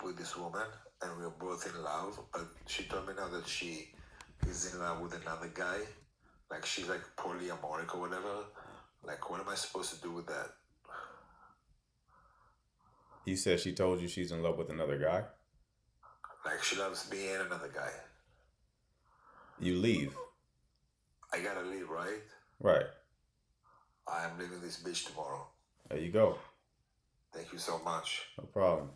with this woman, and we are both in love. But she told me now that she is in love with another guy. Like she's like polyamoric or whatever. Like, what am I supposed to do with that? You said she told you she's in love with another guy. Like she loves me and another guy. You leave. I gotta leave, right? Right. I am leaving this bitch tomorrow. There you go. Thank you so much. No problem.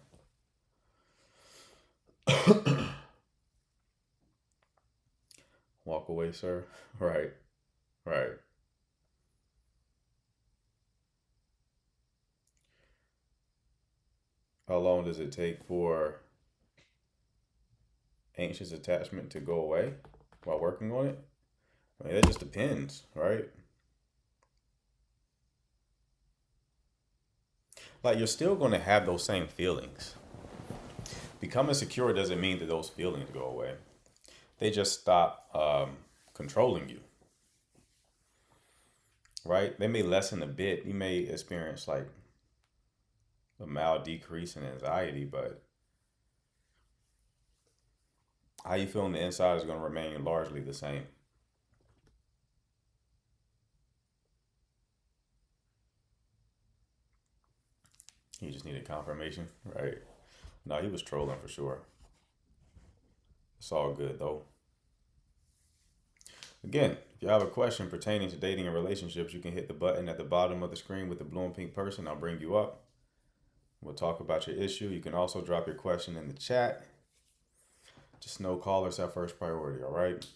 Walk away, sir. Right. Right. How long does it take for anxious attachment to go away while working on it? I mean, that just depends, right? Like, you're still going to have those same feelings. Becoming secure doesn't mean that those feelings go away. They just stop controlling you, right? They may lessen a bit. You may experience like a mild decrease in anxiety, but how you feel on the inside is going to remain largely the same. You just needed confirmation, right? No, he was trolling for sure. It's all good though. Again, if you have a question pertaining to dating and relationships, you can hit the button at the bottom of the screen with the blue and pink person. I'll bring you up. We'll talk about your issue. You can also drop your question in the chat. Just know callers have first priority, all right?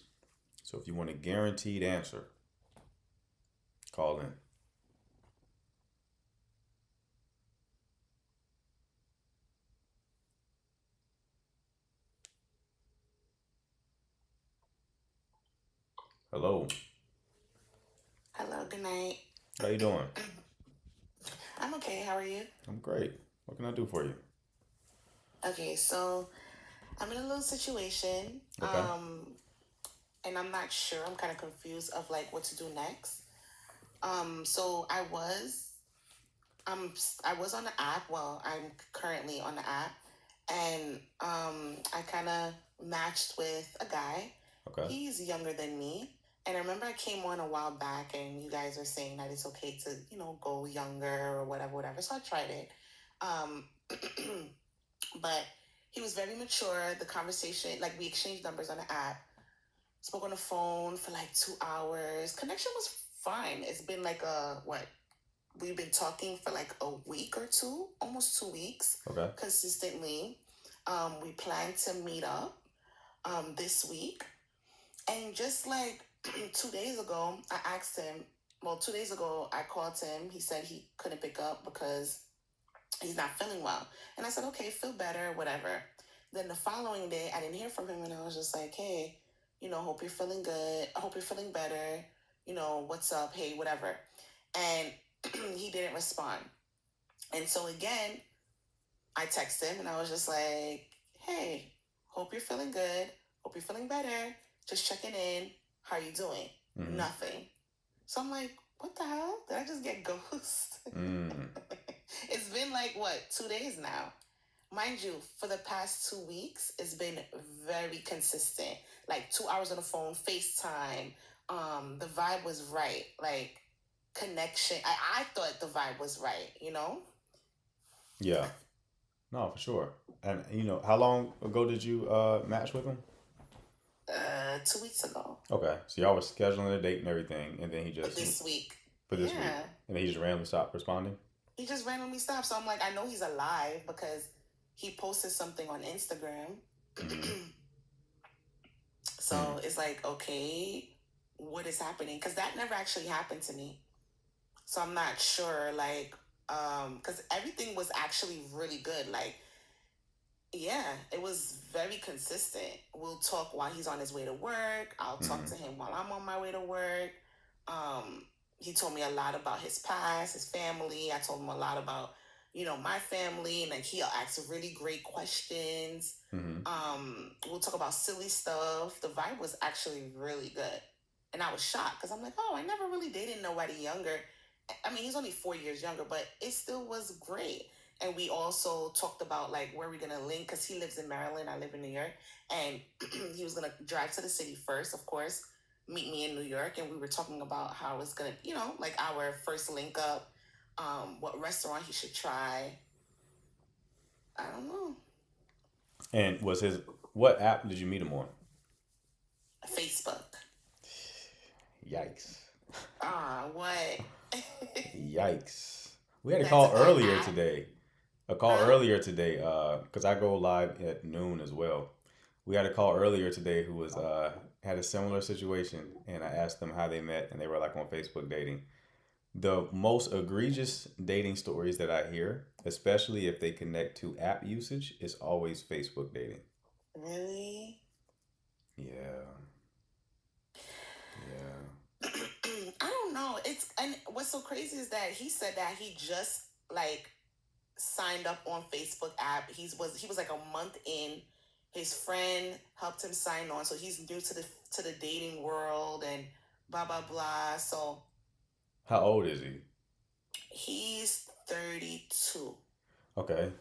So if you want a guaranteed answer, call in. Hello. Hello, good night. How you doing? I'm okay. How are you? I'm great. What can I do for you? Okay, so I'm in a little situation, Okay. and I'm not sure. I'm kind of confused of like what to do next. So I was on the app. Well, I'm currently on the app, and I kind of matched with a guy. Okay. He's younger than me, and I remember I came on a while back, and you guys were saying that it's okay to go younger or whatever, whatever. So I tried it. Um, but he was very mature. The conversation, like we exchanged numbers on the app, spoke on the phone for like 2 hours. Connection was fine. It's been like we've been talking for like a week or two, almost 2 weeks, Okay. consistently. We plan to meet up this week. And just like 2 days ago, I asked him, well, 2 days ago, I called him. He said he couldn't pick up because he's not feeling well. And I said, okay, feel better, whatever. Then the following day, I didn't hear from him, and I was just like, hey, hope you're feeling good. I hope you're feeling better. What's up? Hey, whatever. And he didn't respond. And so again, I texted him, and I was just like, hey, hope you're feeling good. Hope you're feeling better. Just checking in. How you doing? Mm-hmm. Nothing. So I'm like, what the hell? Did I just get ghost? Mm. It's been like what, 2 days now? Mind you, for the past 2 weeks, it's been very consistent. Like 2 hours on the phone, FaceTime. The vibe was right. Like connection. I thought the vibe was right? Yeah. No, for sure. And how long ago did you match with him? 2 weeks ago. Okay. So y'all were scheduling a date and everything, and then he But just this week. for this week, Yeah. and then he just randomly stopped responding. He just randomly stopped. So I'm like, I know he's alive because he posted something on Instagram. Mm-hmm. Hmm. So it's like, okay, what is happening? Because that never actually happened to me. So I'm not sure, like, because everything was actually really good. Like, yeah, it was very consistent. We'll talk while he's on his way to work. I'll talk Mm-hmm. to him while I'm on my way to work. Um, he told me a lot about his past, his family. I told him a lot about, my family, and like he'll ask really great questions. Mm-hmm. We'll talk about silly stuff. The vibe was actually really good, and I was shocked because I'm like, oh, I never really dated nobody younger. I mean, he's only 4 years younger, but it still was great. and we also talked about like where we're gonna link because he lives in Maryland, I live in New York, and he was gonna drive to the city first, of course, meet me in New York, and we were talking about how it's gonna, like our first link up, what restaurant he should try. I don't know. And what app did you meet him on? Facebook. Yikes. What? Yikes. We had a That's call a earlier app. today. Huh? Because I go live at noon as well. We had a call earlier today who was had a similar situation, and I asked them how they met, and they were like on Facebook dating. The most egregious dating stories that I hear, especially if they connect to app usage, is always Facebook dating. Really? Yeah, yeah. I don't know. And what's so crazy is that he said that he just like signed up on Facebook app. He was like a month in. His friend helped him sign on, so he's new to the dating world and blah blah blah. So How old is he? he's 32. Okay.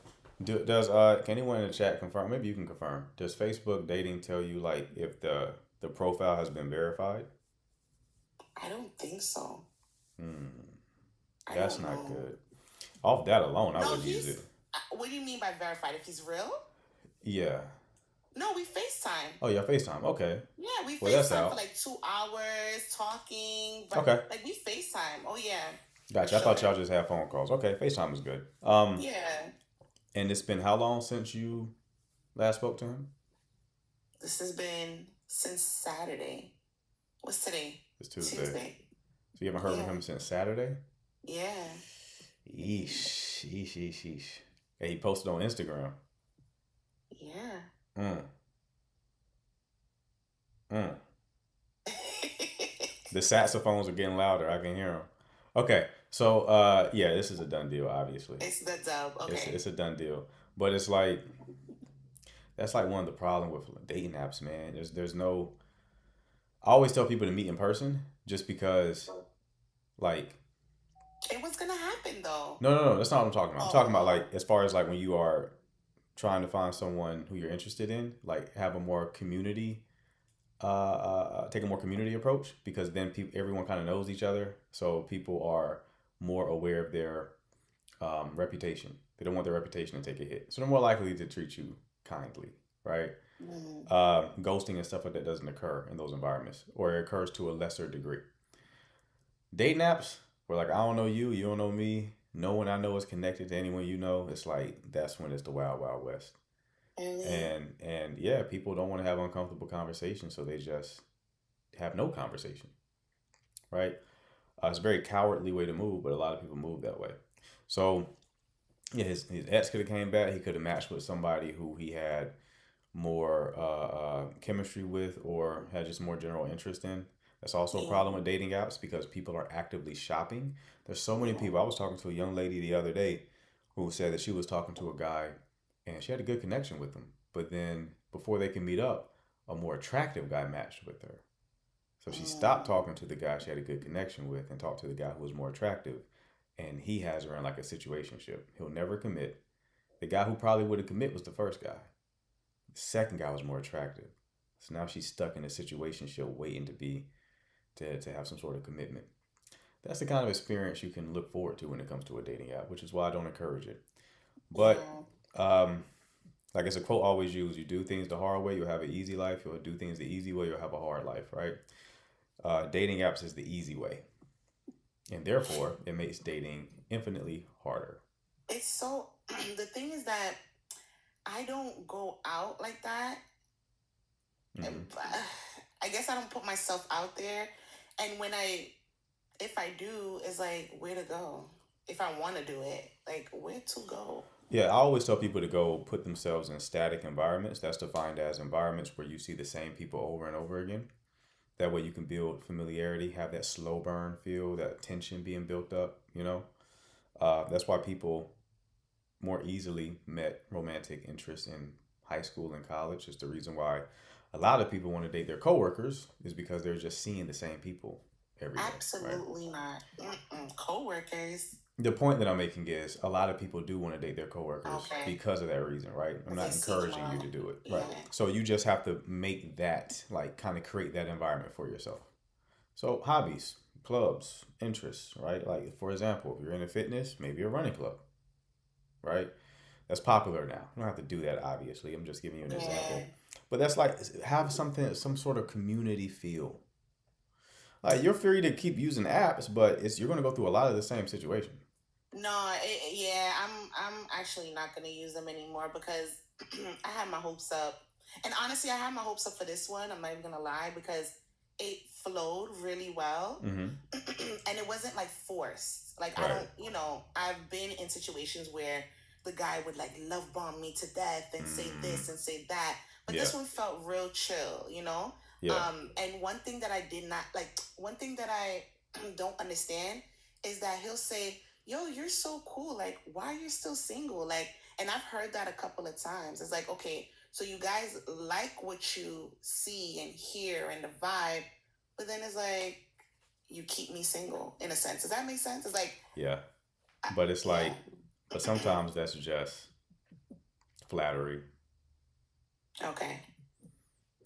Does can anyone in the chat confirm? Maybe you can confirm. Does Facebook dating tell you like if the profile has been verified? I don't think so. Hmm, I that's don't not know. good. Off that alone, I No, wouldn't use it. what do you mean by verified? If he's real? Yeah. No, we FaceTime. Oh yeah, FaceTime. Okay. Yeah, we Well, that's FaceTime for out. like 2 hours talking, but Okay. like we FaceTime. Oh yeah, for Gotcha. I thought sure. y'all just had phone calls. Okay, FaceTime is good. Yeah, And it's been how long since you last spoke to him? this has been since Saturday. What's today? It's Tuesday. Tuesday. So you haven't heard from Yeah, him since Saturday? yeah, Yeesh, yeesh, yeesh, yeesh. Yeah, he posted on Instagram. yeah. Mm, mm. The saxophones are getting louder. I can hear them. Okay, so yeah, this is a done deal. Obviously, It's the dub. Okay. it's a done deal. But it's like that's like one of the problems with dating apps, man. There's no. I always tell people to meet in person, just because like And what's gonna happen though? no, that's not what I'm talking about. I'm Oh, talking about oh, like as far as like when you are trying to find someone who you're interested in, like have a more community take a more community approach, because then everyone kind of knows each other, so people are more aware of their reputation. They don't want their reputation to take a hit, so they're more likely to treat you kindly, right? mm, Ghosting and stuff like that doesn't occur in those environments, or it occurs to a lesser degree. Dating apps, where like I don't know you, you don't know me, no one I know is connected to anyone you know. It's like that's when it's the wild wild west. really? And yeah, people don't want to have uncomfortable conversations, so they just have no conversation, right? It's a very cowardly way to move, but a lot of people move that way. So yeah, his ex could have came back. He could have matched with somebody who he had more chemistry with, or had just more general interest in. That's also a Yeah, problem with dating apps, because people are actively shopping. There's so many yeah. people. I was talking to a young lady the other day who said that she was talking to a guy and she had a good connection with him. But then before they can meet up, a more attractive guy matched with her. So she stopped Mm, talking to the guy she had a good connection with and talked to the guy who was more attractive. And he has her in like a situationship. He'll never commit. The guy who probably would have commit was the first guy. The second guy was more attractive. So now she's stuck in a situationship waiting to have some sort of commitment. That's the kind of experience you can look forward to when it comes to a dating app, which is why I don't encourage it. But yeah. um, like it's a quote I always use: you do things the hard way, you'll have an easy life. You'll do things the easy way, you'll have a hard life, right? Dating apps is the easy way, and therefore it makes dating infinitely harder. It's so the thing is that I don't go out like that. And, Hmm. I guess I don't put myself out there. And if I do, it's like where to go. If I want to do it, like where to go. Yeah, I always tell people to go put themselves in static environments. That's defined as environments where you see the same people over and over again. That way you can build familiarity, have that slow burn feel, that tension being built up, you know? That's why people more easily met romantic interest in high school and college. It's the reason why a lot of people want to date their coworkers, is because they're just seeing the same people every day, right? Absolutely not. Co-workers. The point that I'm making is a lot of people do want to date their coworkers Okay. because of that reason, right? I'm They not seem encouraging you to do it, right? yeah. So you just have to make that, like, kind of create that environment for yourself. So hobbies, clubs, interests, right? Like, for example, if you're into fitness, maybe a running club, right? That's popular now. You don't have to do that, obviously. I'm just giving you an Yeah. example. But that's like, have something, some sort of community feel. Like, you're free to keep using apps, but you're going to go through a lot of the same situation. No, yeah, I'm actually not gonna use them anymore because I had my hopes up, and honestly, I had my hopes up for this one. I'm not even gonna lie because it flowed really well, Mm-hmm. and it wasn't like forced. Like I Right. don't, I've been in situations where the guy would like love bomb me to death and say this and say that, but Yeah. this one felt real chill. Yeah. And one thing that I don't understand is that he'll say, yo, you're so cool. Like, why are you still single? Like, and I've heard that a couple of times. It's like, okay, so you guys like what you see and hear and the vibe, but then it's like, you keep me single in a sense. Does that make sense? It's like, Yeah. But it's yeah, like, but sometimes that's just flattery. okay,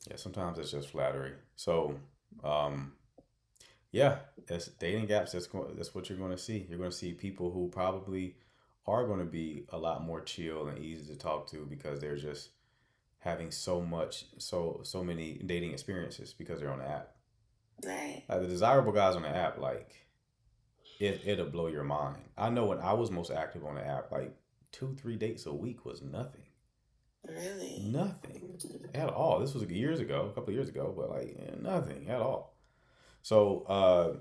Yeah, sometimes it's just flattery. So, um, yeah, as dating apps, that's what you're going to see. You're going to see people who probably are going to be a lot more chill and easy to talk to because they're just having so many dating experiences because they're on the app. right, Like the desirable guys on the app, like it'll blow your mind. I know when I was most active on the app, like 2-3 dates a week was nothing. really, Nothing at all. This was years ago, a couple of years ago, but like nothing at all. So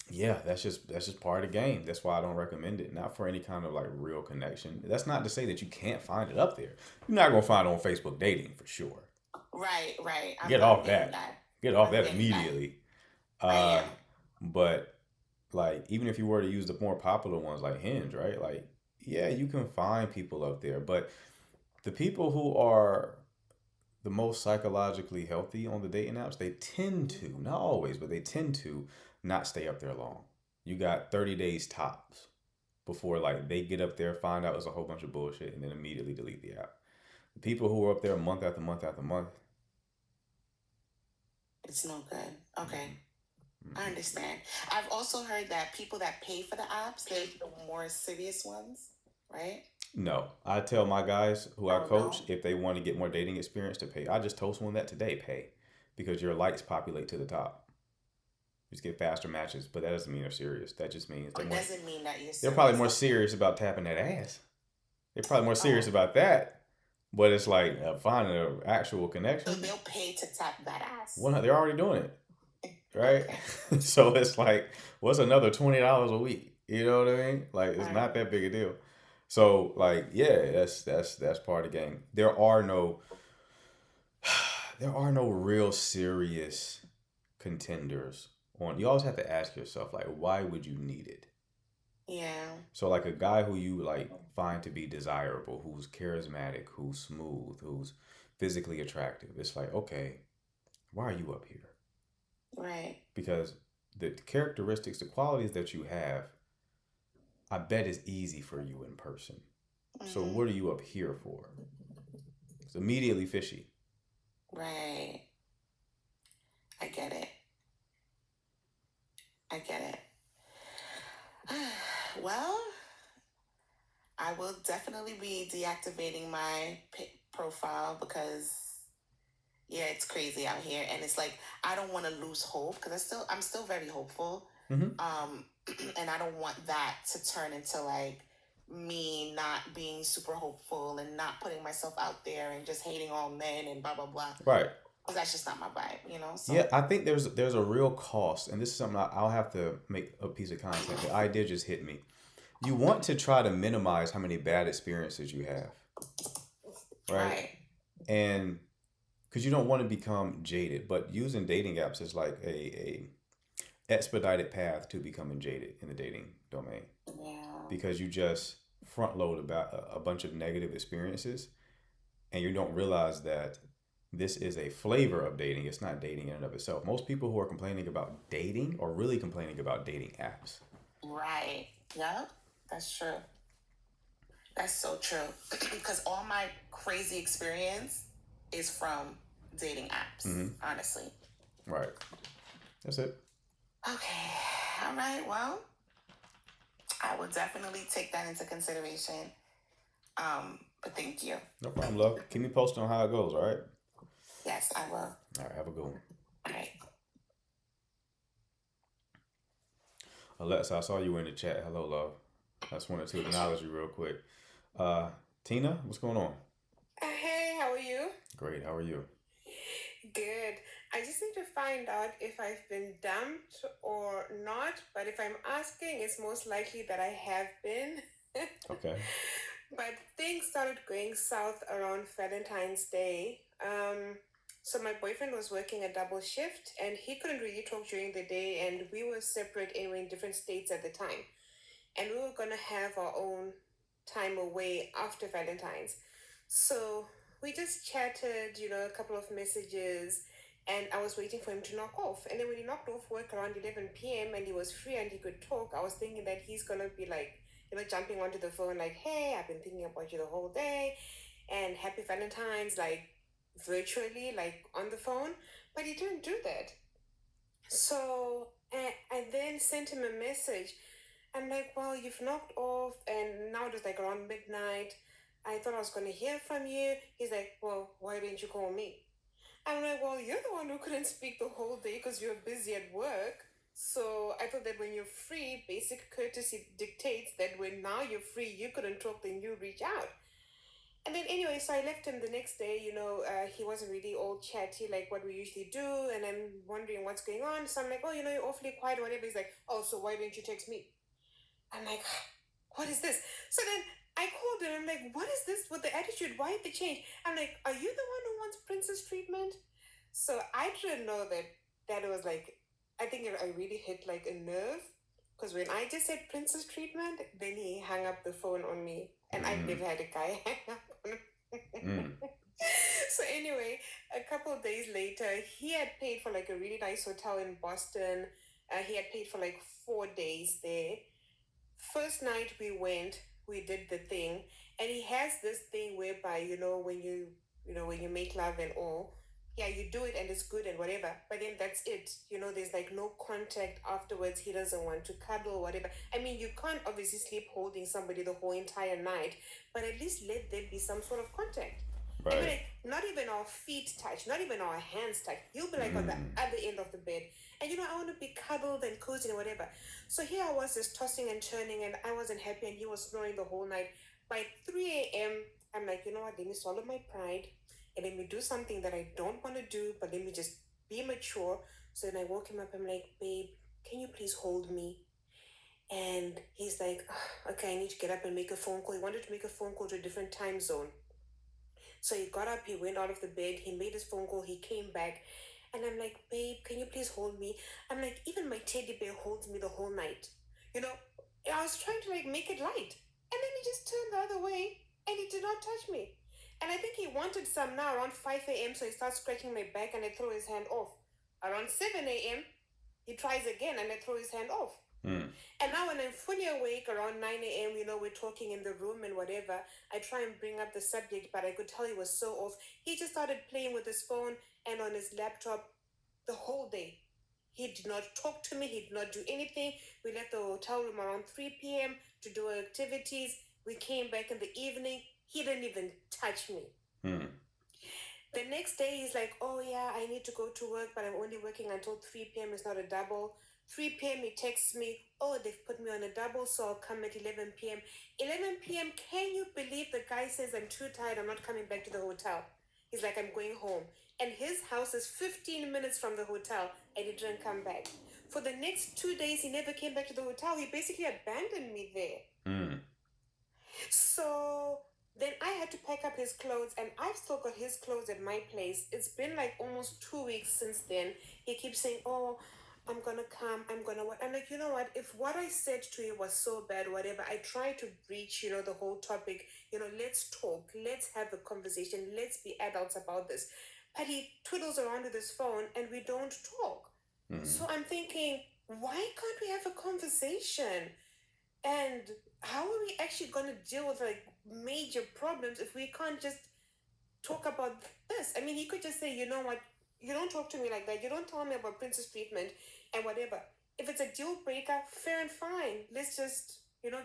yeah, that's just part of the game. That's why I don't recommend it. Not for any kind of like real connection. That's not to say that you can't find it up there. You're not gonna find it on Facebook dating for sure. right. Get I'm off getting that. that. Get off I'm that getting that. immediately. I Uh, am. but like even if you were to use the more popular ones like Hinge, right? Like yeah, you can find people up there, but the people who are the most psychologically healthy on the dating apps, they tend to, not always, but they tend to not stay up there long. You got 30 days tops before like they get up there, find out it's a whole bunch of bullshit, and then immediately delete the app. The people who are up there month after month after month, It's no good. Okay. I mm-mm. understand. I've also heard that people that pay for the apps, they're the more serious ones, right? No. I tell my guys who I Oh coach no. if they want to get more dating experience to pay. I just told someone that today, pay. Because your likes populate to the top. You just get faster matches, but that doesn't mean they're serious. That just means It doesn't mean that you're they're probably serious. more Okay. serious about tapping that ass. They're probably more serious Oh, about that. But it's like finding an actual so connection. they'll pay to tap that ass. Well, they're already doing it, right? Okay. So it's like, what's another $20 a week? You know what I mean? Like, All it's right. not that big a deal. So, like, yeah, that's part of the game. There are no real serious contenders on. You always have to ask yourself, like, why would you need it? Yeah. So, like, a guy who you like find to be desirable, who's charismatic, who's smooth, who's physically attractive. It's like, okay, why are you up here? Right. Because the characteristics, the qualities that you have, I bet is easy for you in person. So Mm-hmm. what are you up here for? It's immediately fishy. Right. I get it. I get it. Well, I will definitely be deactivating my profile because yeah, it's crazy out here, and it's like I don't want to lose hope because I'm still very hopeful, Mm-hmm. um, and I don't want that to turn into like me not being super hopeful and not putting myself out there and just hating all men and blah blah blah. Right. Because that's just not my vibe. Yeah, So I think there's a real cost, and this is something I'll have to make a piece of content. The idea just hit me. You want to try to minimize how many bad experiences you have, right? right, And because you don't want to become jaded, but using dating apps is like a expedited path to becoming jaded in the dating domain yeah, because you just front load about a bunch of negative experiences and you don't realize that this is a flavor of dating. It's not dating in and of itself. Most people who are complaining about dating are really complaining about dating apps. Right. Yep. That's true. That's so true. Because all my crazy experience is from dating apps, honestly. Right. That's it. Okay. All right. Well, I will definitely take that into consideration. But thank you. No problem, love. Keep me posted on how it goes, all right? Yes, I will. All right, have a good one. All right. Alexa, I saw you in the chat. Hello, love. I just wanted to acknowledge you real quick. Tina, what's going on? Hey, how are you? Great, how are you? Good. I just need to find out if I've been dumped or not, but if I'm asking, it's most likely that I have been. Okay. But things started going south around Valentine's Day. So my boyfriend was working a double shift and he couldn't really talk during the day, and we were separate anyway in different states at the time. And we were gonna have our own time away after Valentine's. So we just chatted, a couple of messages, and I was waiting for him to knock off. And then when he knocked off work around 11 p.m. and he was free and he could talk, I was thinking that he's gonna be like, jumping onto the phone, like, hey, I've been thinking about you the whole day, and happy Valentine's, like virtually, like on the phone. But he didn't do that. So I then sent him a message. I'm like, well, you've knocked off, and now it's like around midnight. I thought I was going to hear from you. He's like, well, why didn't you call me? I'm like, well, you're the one who couldn't speak the whole day because you're busy at work. So I thought that when you're free, basic courtesy dictates that when now you're free, you couldn't talk, then you reach out. And then anyway, so I left him the next day. He wasn't really all chatty like what we usually do. And I'm wondering what's going on. So I'm like, oh, you're awfully quiet, whatever. He's like, oh, so why didn't you text me? I'm like, what is this? So then I called him. I'm like, what is this with the attitude? Why the change? I'm like, are you the one who wants princess treatment? So I didn't know that it was like, I think I really hit like a nerve. Because when I just said princess treatment, then he hung up the phone on me. And I've never had a guy hang up on me. So anyway, a couple of days later, he had paid for like a really nice hotel in Boston. He had paid for like 4 days there. First night we went, we did the thing, and he has this thing whereby, when you make love and all, yeah, you do it and it's good and whatever, but then that's it. There's like no contact afterwards. He doesn't want to cuddle, whatever. I mean, you can't obviously sleep holding somebody the whole entire night, but at least let there be some sort of contact. Right. I mean, like, not even our feet touch, not even our hands touch. He'll be like on the other end of the bed. And I want to be cuddled and cozy and whatever. So here I was just tossing and turning, and I wasn't happy, and he was snoring the whole night. By 3 a.m., I'm like, you know what, let me swallow my pride and let me do something that I don't want to do, but let me just be mature. So then I woke him up. I'm like, babe, can you please hold me? And he's like, okay, I need to get up and make a phone call. He wanted to make a phone call to a different time zone. So he got up, he went out of the bed, he made his phone call, he came back. And I'm like, babe, can you please hold me? I'm like, even my teddy bear holds me the whole night. I was trying to like make it light. And then he just turned the other way and he did not touch me. And I think he wanted some now around 5 a.m. So he starts scratching my back and I throw his hand off. Around 7 a.m., he tries again and I throw his hand off. And now when I'm fully awake around 9 a.m., we're talking in the room and whatever, I try and bring up the subject, but I could tell he was so off. He just started playing with his phone and on his laptop the whole day. He did not talk to me. He did not do anything. We left the hotel room around 3 p.m. to do our activities. We came back in the evening. He didn't even touch me. The next day, he's like, oh, yeah, I need to go to work, but I'm only working until 3 p.m. It's not a double. 3 p.m. he texts me, oh, they've put me on a double, so I'll come at 11 p.m. 11 p.m., can you believe the guy says, I'm too tired, I'm not coming back to the hotel. He's like, I'm going home. And his house is 15 minutes from the hotel, and he didn't come back. For the next 2 days, he never came back to the hotel. He basically abandoned me there. So then I had to pack up his clothes, and I've still got his clothes at my place. It's been like almost 2 weeks since then. He keeps saying, oh, I'm going to come, I'm going to what? I'm like, you know what? If what I said to you was so bad, whatever, I try to breach, the whole topic. Let's talk. Let's have a conversation. Let's be adults about this. But he twiddles around with his phone and we don't talk. So I'm thinking, why can't we have a conversation? And how are we actually going to deal with like major problems if we can't just talk about this? I mean, he could just say, you know what, you don't talk to me like that. You don't tell me about princess treatment and whatever. If it's a deal breaker, fair and fine. Let's just,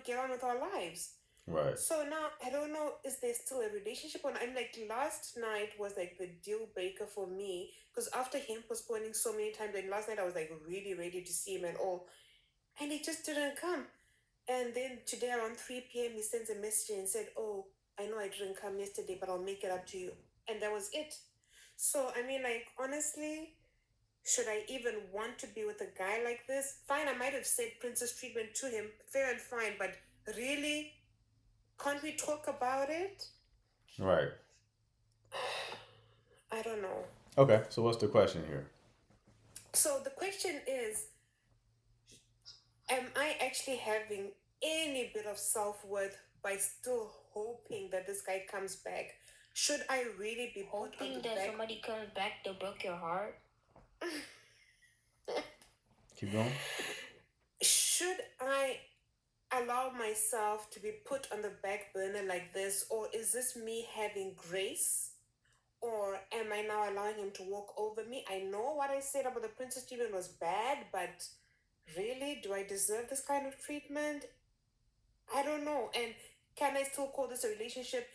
get on with our lives. Right. So now I don't know, is there still a relationship or not? I'm like, last night was like the deal breaker for me because after him postponing so many times, and last night I was like really ready to see him and all, and he just didn't come. And then today around 3 p.m., he sends a message and said, oh, I know I didn't come yesterday, but I'll make it up to you. And that was it. So, I mean, like, honestly, should I even want to be with a guy like this? Fine, I might have said princess treatment to him, fair and fine, but really? Can't we talk about it? Right. I don't know. Okay, so what's the question here? So the question is, am I actually having any bit of self-worth by still hoping that this guy comes back? Should I really be put on Hoping the that back? somebody comes back to break your heart? Keep going. Should I allow myself to be put on the back burner like this, or is this me having grace? Or am I now allowing him to walk over me? I know what I said about the princess treatment was bad, but really, do I deserve this kind of treatment? I don't know. And can I still call this a relationship?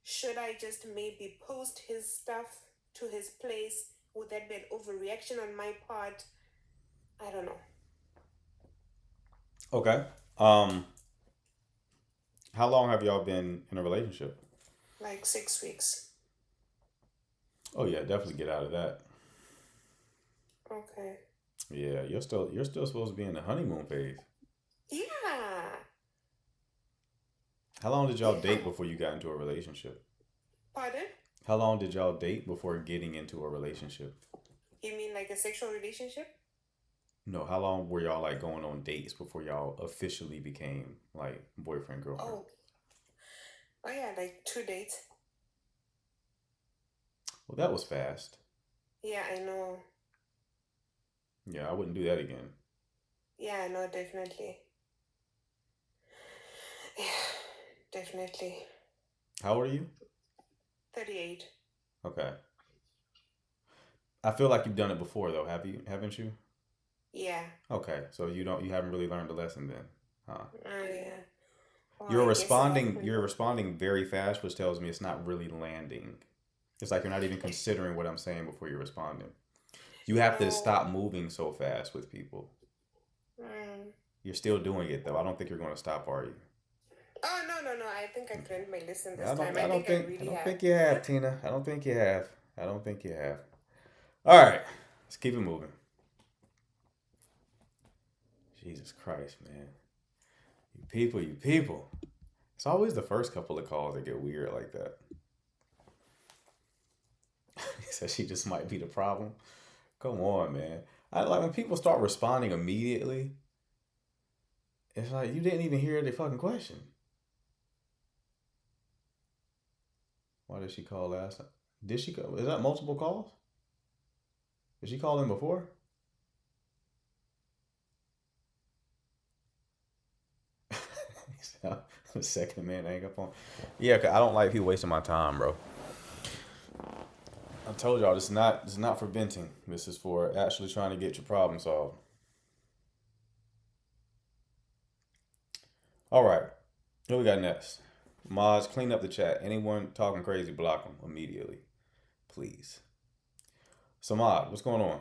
Should I just maybe post his stuff to his place? Would that be an overreaction on my part? I don't know. Okay. How long have y'all been in a relationship? Like 6 weeks. Oh yeah, definitely get out of that. Okay. Yeah, you're still supposed to be in the honeymoon phase. Yeah. How long did y'all date before you got into a relationship? Pardon? How long did y'all date before getting into a relationship? You mean like a sexual relationship? No, how long were y'all like going on dates before y'all officially became like boyfriend, girlfriend? Oh yeah, like 2 dates. Well, that was fast. Yeah, I know. Yeah, I wouldn't do that again. Yeah, I know, definitely. Yeah, definitely. How old are you? 38. Okay. I feel like you've done it before though, haven't you? Yeah. Okay, so you haven't really learned the lesson then, huh? Oh yeah. Well, You're I guess I responding haven't. you're responding very fast, which tells me it's not really landing. It's like you're not even considering what I'm saying before you're responding. You have to No. stop moving so fast with people. Mm. You're still doing it though. I don't think you're going to stop, are you? Oh no. I think I've learned my lesson this I don't time. I I don't think I think I really don't have. think you have, Tina. I don't think you have. I don't think you have. All right. Let's keep it moving. Jesus Christ, man. You people. It's always the first couple of calls that get weird like that. He said she just might be the problem. Come on, man. I like when people start responding immediately. It's like you didn't even hear the fucking question. Why did she call last time? Did she call? Is that multiple calls? Did she call in before? The second man hang up on. Yeah, 'cause I don't like people wasting my time, bro. I told y'all this is not for venting. This is for actually trying to get your problem solved. All right. What we got next? Mods, clean up the chat. Anyone talking crazy, block them immediately, please. Samad, what's going on?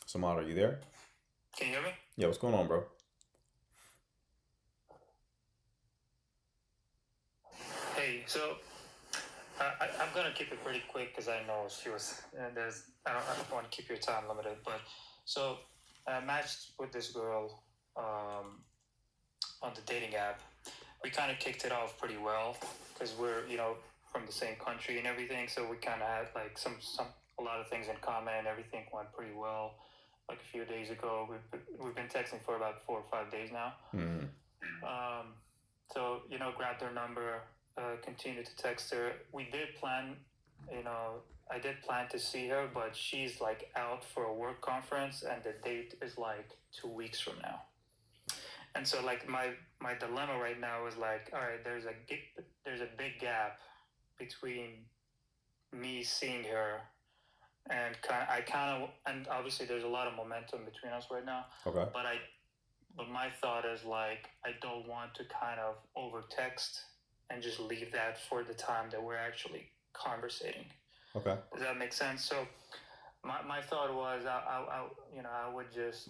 Samad, are you there? Can you hear me? Yeah, what's going on, bro? Hey, so I'm gonna keep it pretty quick because I know she was. I don't want to keep your time limited, but so I matched with this girl on the dating app. We kind of kicked it off pretty well because we're from the same country and everything, so we kind of had like a lot of things in common and everything went pretty well. Like a few days ago, we've been texting for about 4 or 5 days now. Mm-hmm. So grabbed her number, continued to text her. We did plan, I did plan to see her, but she's like out for a work conference, and the date is like 2 weeks from now. And so like my dilemma right now is like, all right, there's a big gap between me seeing her and and obviously there's a lot of momentum between us right now. Okay. But my thought is like I don't want to kind of over text and just leave that for the time that we're actually conversating. Okay. Does that make sense? So my thought was I would just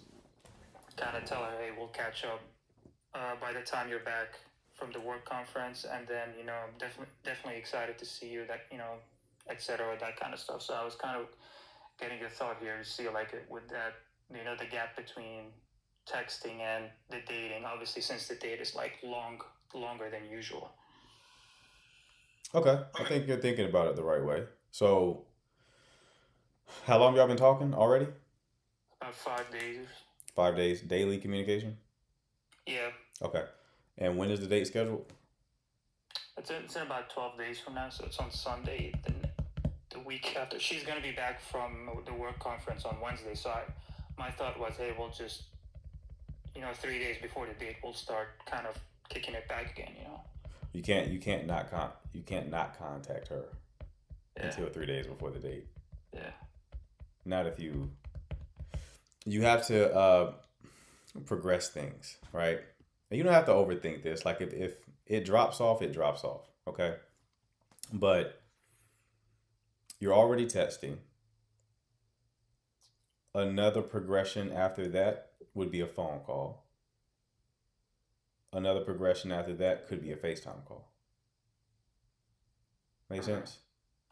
kind of tell her, hey, we'll catch up by the time you're back from the work conference, and then I'm definitely excited to see you, that etc., that kind of stuff. So I was kind of getting your thought here to see like with that the gap between texting and the dating, obviously since the date is like longer than usual. Okay. I think you're thinking about it the right way. So, how long y'all been talking already? About 5 days. 5 days, daily communication? Yeah. Okay. And when is the date scheduled? It's in about 12 days from now, so it's on Sunday, the week after. She's going to be back from the work conference on Wednesday, so my thought was, hey, we'll just, 3 days before the date, we'll start kind of kicking it back again, You can't not contact her until 3 days before the date. Yeah. Not if you have to progress things, right? And you don't have to overthink this. Like if it drops off, it drops off. Okay. But you're already texting. Another progression after that would be a phone call. Another progression after that could be a FaceTime call. Make sense?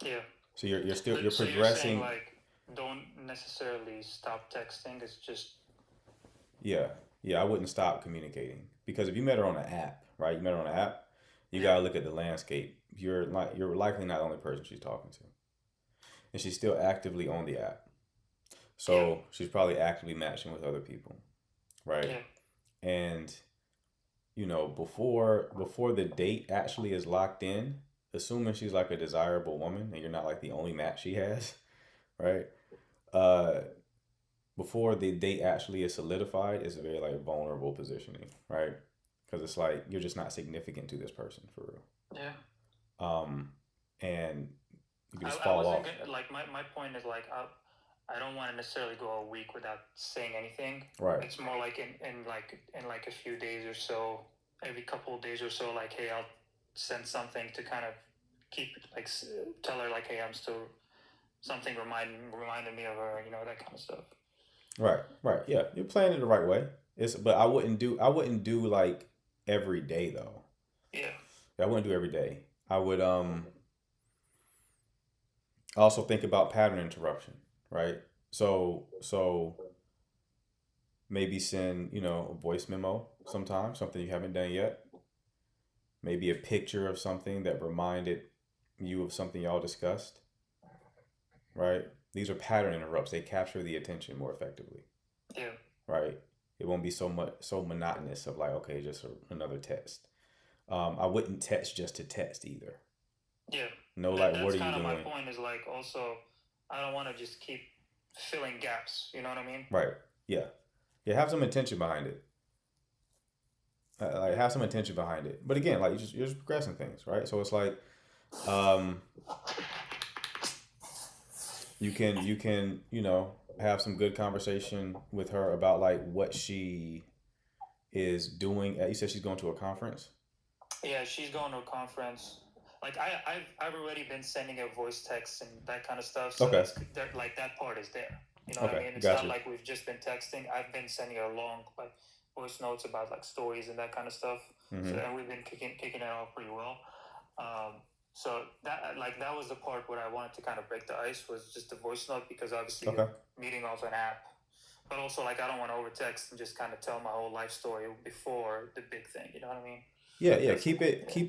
Yeah. So you're So progressing. you're saying like don't necessarily stop texting. It's just Yeah. I wouldn't stop communicating, because if you met her on an app, right? You met her on an app. You Yeah. gotta look at the landscape. You're likely not the only person she's talking to, and she's still actively on the app. So she's probably actively matching with other people, right? yeah. And before the date actually is locked in, assuming she's like a desirable woman and you're not like the only match she has, right? Before the date actually is solidified, it's a very like vulnerable positioning, right? Because it's like you're just not significant to this person for real. Yeah. And you can just I fall wasn't off. like my point is like I don't want to necessarily go a week without saying anything. Right. It's more like in like a few days or so, every couple of days or so, like, hey, I'll send something to kind of keep like tell her like, hey, I'm still something reminding me of her, that kind of stuff. Right. Yeah, you're playing it the right way. But I wouldn't do like every day though. Yeah. I wouldn't do every day. I would also think about pattern interruption, right? So maybe send, a voice memo sometime, something you haven't done yet. Maybe a picture of something that reminded you of something y'all discussed, right? These are pattern interrupts. They capture the attention more effectively, Yeah. right? It won't be so monotonous of like, okay, just another text. I wouldn't text just to text either. Yeah. No, That- like, what are That's you kind of my doing? point. Is like also, I don't want to just keep filling gaps. You know what I mean? Right. Yeah. Have some intention behind it. Like have some intention behind it. But again, like you're just progressing things, right? So it's like, you can have some good conversation with her about like what she is doing. You said she's going to a conference. Yeah, she's going to a conference. Like I've already been sending her voice texts and that kind of stuff. So Okay. like that part is there. You know what I Okay, mean? It's gotcha. not like we've just been texting. I've been sending her long like voice notes about like stories and that kind of stuff. Mm-hmm. So and we've been kicking it off pretty well. So that was the part where I wanted to kind of break the ice, was just the voice note, because obviously Okay. meeting off an app. But also like I don't want to over text and just kind of tell my whole life story before the big thing. You know what I mean? Yeah. That's- Keep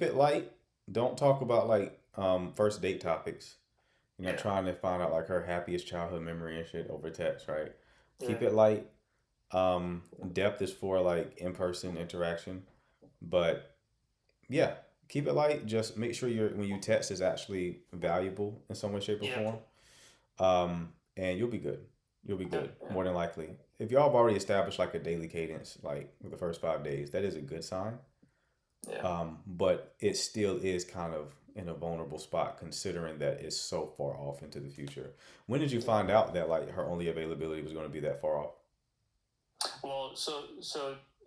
it light. Don't talk about like first date topics. You're not Yeah. trying to find out like her happiest childhood memory and shit over text, right? Keep Yeah. it light. Depth is for like in-person interaction, but yeah, keep it light. Just make sure when you text is actually valuable in some way, shape, or Yeah. form. And you'll be good. You'll be good, Yeah. more than likely. If y'all have already established like a daily cadence, like the first 5 days, that is a good sign. Yeah. But it still is kind of in a vulnerable spot considering that it's so far off into the future. When did you find out that like her only availability was going to be that far off? Well, so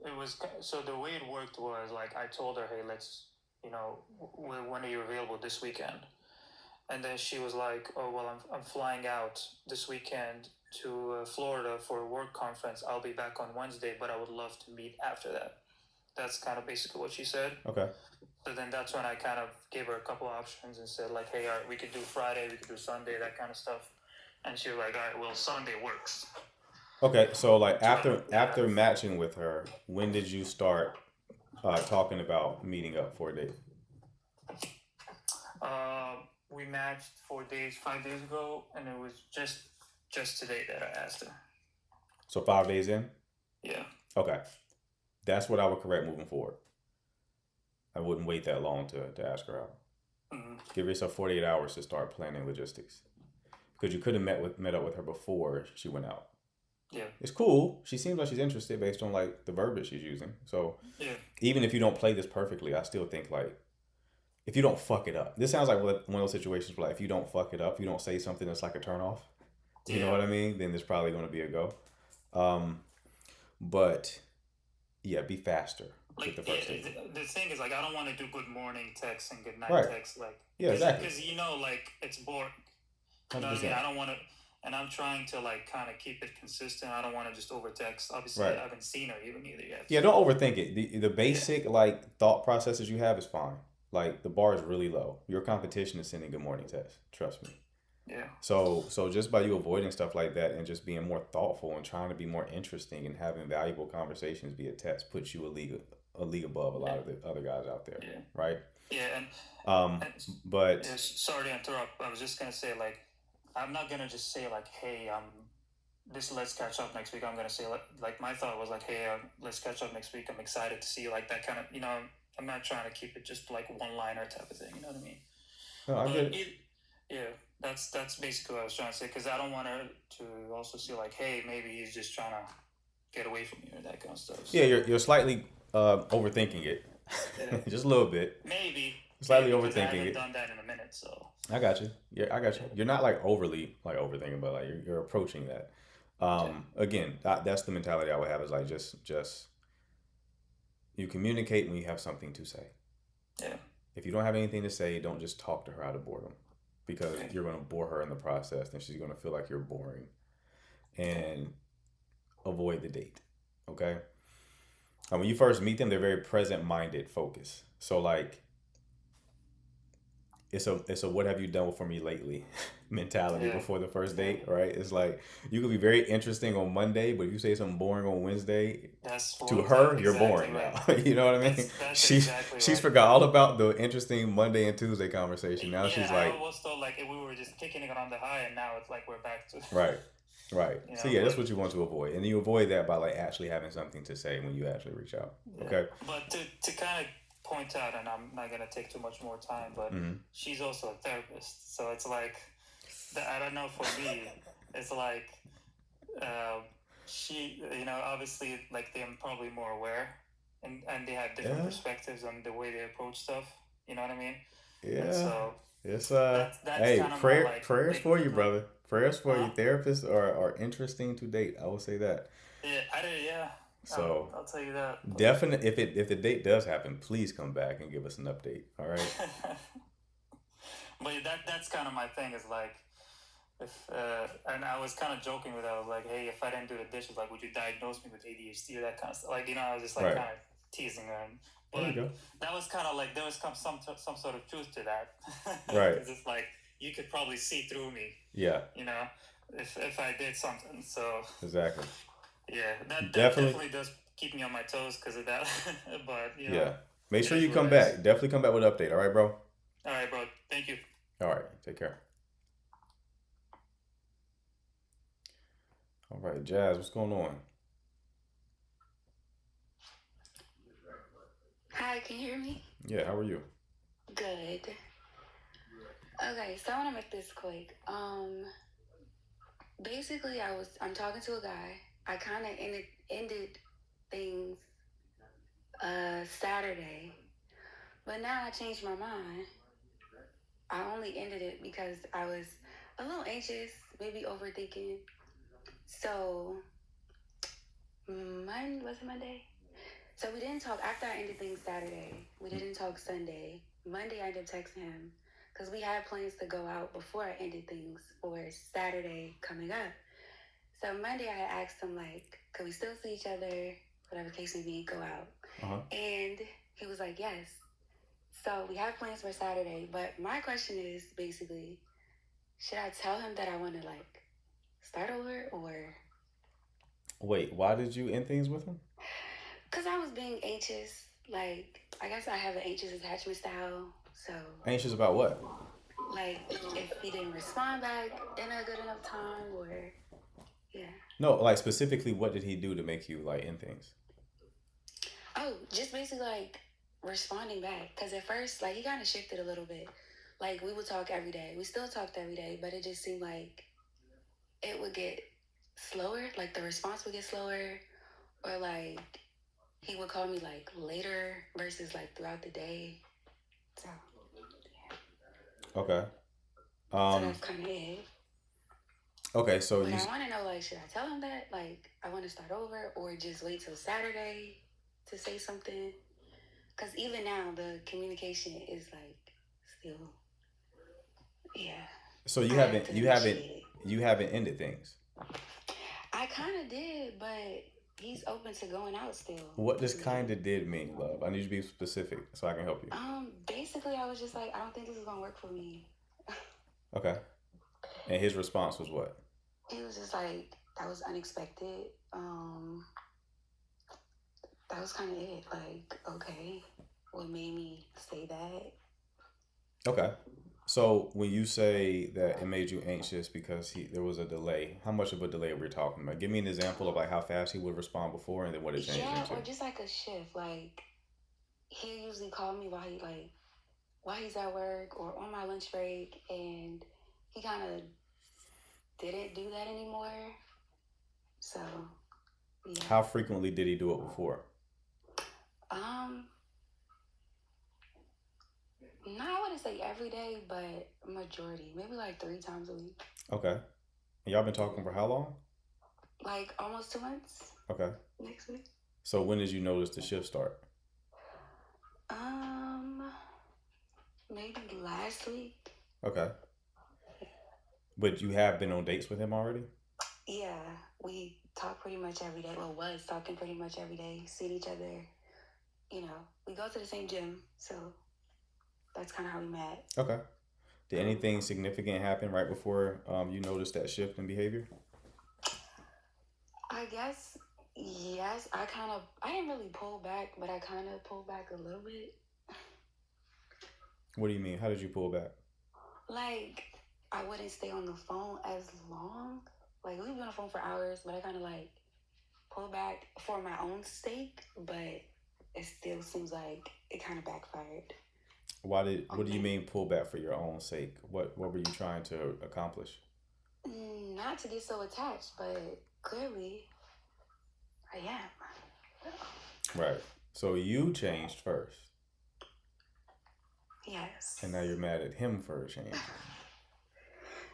it was so the way it worked was like I told her, hey, let's when are you available this weekend? And then she was like, oh well, I'm flying out this weekend to Florida for a work conference. I'll be back on Wednesday, but I would love to meet after that. That's kind of basically what she said. Okay. So then that's when I kind of gave her a couple options and said like, hey, all right, we could do Friday, we could do Sunday, that kind of stuff. And she was like, all right, well, Sunday works. Okay, so like after Yeah. matching with her, when did you start talking about meeting up for a date? We matched 4 days, 5 days ago, and it was just today that I asked her. So 5 days in? Yeah. Okay. That's what I would correct moving forward. I wouldn't wait that long to ask her out. Mm-hmm. Give yourself 48 hours to start planning logistics. Because you could have met up with her before she went out. Yeah. It's cool. She seems like she's interested based on like the verbiage she's using. So Yeah. even if you don't play this perfectly, I still think like if you don't fuck it up. This sounds like one of those situations where like if you don't fuck it up, you don't say something that's like a turn off. You know what I mean? Then there's probably going to be a go. But yeah, be faster with Like the first date. the thing is like I don't want to do good morning texts and good night Right. texts like Yeah, exactly. because like it's boring. You know what I mean? 100%. I don't want to, and I'm trying to like kind of keep it consistent. I don't want to just over text. Obviously, Right. I haven't seen her even either yet. Yeah, don't overthink it. The basic like thought processes you have is fine. Like the bar is really low. Your competition is sending good morning texts. Trust me. Yeah. So just by you avoiding stuff like that and just being more thoughtful and trying to be more interesting and having valuable conversations via text puts you a league above a lot of the other guys out there. Yeah. Right? Yeah, and but sorry to interrupt. I was just gonna say like I'm not gonna just say like, hey, let's catch up next week. I'm gonna say like my thought was like, hey, let's catch up next week. I'm excited to see you, like that kind of, I'm not trying to keep it just like one liner type of thing. You know what I mean? no, I get it. Yeah, that's basically what I was trying to say because I don't want her to also see like, hey, maybe he's just trying to get away from you or that kind of stuff. So, Yeah, you're slightly overthinking it, just a little bit. Maybe Slightly because I overthinking haven't it. done that in a minute, so. I got you. Yeah, I got you. You're not like overly like overthinking, but like you're approaching that. Again, that's the mentality I would have is like just you communicate when you have something to say. Yeah. If you don't have anything to say, don't just talk to her out of boredom because you're going to bore her in the process and she's going to feel like you're boring and avoid the date. Okay. And when you first meet them, they're very present minded focus. So like, it's a what have you done for me lately mentality before the first date, right? It's like you could be very interesting on Monday, but if you say something boring on Wednesday, to her you're boring now. You know what I mean? She's forgot all about the interesting Monday and Tuesday conversation. Now she's like, I almost thought like we were just kicking it on the high, and now it's like we're back to right. So yeah, that's what you want to avoid, and you avoid that by like actually having something to say when you actually reach out. Okay. But to kind of point out, and I'm not gonna take too much more time, but she's also a therapist, so it's like I don't know, for me it's like she, obviously like they're probably more aware and they have different perspectives on the way they approach stuff, you know what I mean? Yeah. And so it's that's hey, kind of prayers for you, brother. Prayers for you. Therapists are interesting to date. I will say that. Yeah. So I'll tell you that. Definitely, if the date does happen, please come back and give us an update. All right. But that's kind of my thing is like, if and I was kind of joking with her. I was like, hey, if I didn't do the dishes, like, would you diagnose me with ADHD or that kind of stuff? Like, I was just like kind of teasing her. But there you go. That was kind of like there was some sort of truth to that. Right. It's just like you could probably see through me. Yeah. If I did something. So. Exactly. Yeah, that definitely does keep me on my toes because of that. But yeah, make sure you come back. Definitely come back with an update. All right, bro. All right, bro. Thank you. All right, take care. All right, Jazz, what's going on? Hi, can you hear me? Yeah, how are you? Good. Okay, so I want to make this quick. basically, I'm talking to a guy. I kind of ended things Saturday, but now I changed my mind. I only ended it because I was a little anxious, maybe overthinking. So, was it Monday? So we didn't talk after I ended things Saturday. We didn't talk Sunday. Monday, I ended up texting him because we had plans to go out before I ended things for Saturday coming up. So Monday, I had asked him, like, could we still see each other? Whatever case may be, go out. And he was like, yes. So we have plans for Saturday. But my question is basically, should I tell him that I want to, like, start over or... Wait, why did you end things with him? Because I was being anxious. Like, I guess I have an anxious attachment style. So... Anxious about what? Like, if he didn't respond back in a good enough time or... Yeah. No, like, specifically, what did he do to make you, like, end things? Oh, just basically, like, responding back. Because at first, like, he kind of shifted a little bit. Like, we would talk every day. We still talked every day, but it just seemed like it would get slower. Like, the response would get slower. Or, like, he would call me, like, later versus, like, throughout the day. So, yeah. Okay. So that's kind of it. Okay, so but I want to know, like, should I tell him that? Like, I want to start over or just wait till Saturday to say something? Because even now, the communication is, like, still, yeah. So you haven't ended things? I kind of did, but he's open to going out still. What does kind of did mean, love? I need you to be specific so I can help you. Basically, I was just like, I don't think this is going to work for me. Okay. And his response was what? He was just like, that was unexpected. That was kind of it. Like, okay, what made me say that? Okay. So when you say that it made you anxious because there was a delay, how much of a delay are we talking about? Give me an example of like how fast he would respond before and then what it changed into. Yeah, or just like a shift. Like, he usually call me while he's at work or on my lunch break, and he kind of didn't do that anymore. So, yeah. How frequently did he do it before? No, I wouldn't say every day, but majority. Maybe like 3 times a week. Okay. And y'all been talking for how long? Like almost 2 months. Okay. Next week. So when did you notice the shift start? Maybe last week. Okay. But you have been on dates with him already? Yeah, we talk pretty much every day. Well, was talking pretty much every day. Seen each other. You know, we go to the same gym, so that's kind of how we met. Okay. Did anything significant happen right before you noticed that shift in behavior? I guess, yes. I didn't really pull back, but I kind of pulled back a little bit. What do you mean? How did you pull back? Like, I wouldn't stay on the phone as long. Like, we'd be on the phone for hours, but I kind of, like, pulled back for my own sake, but it still seems like it kind of backfired. What do you mean pull back for your own sake? What were you trying to accomplish? Not to get so attached, but clearly I am. Right. So you changed first. Yes. And now you're mad at him for a change.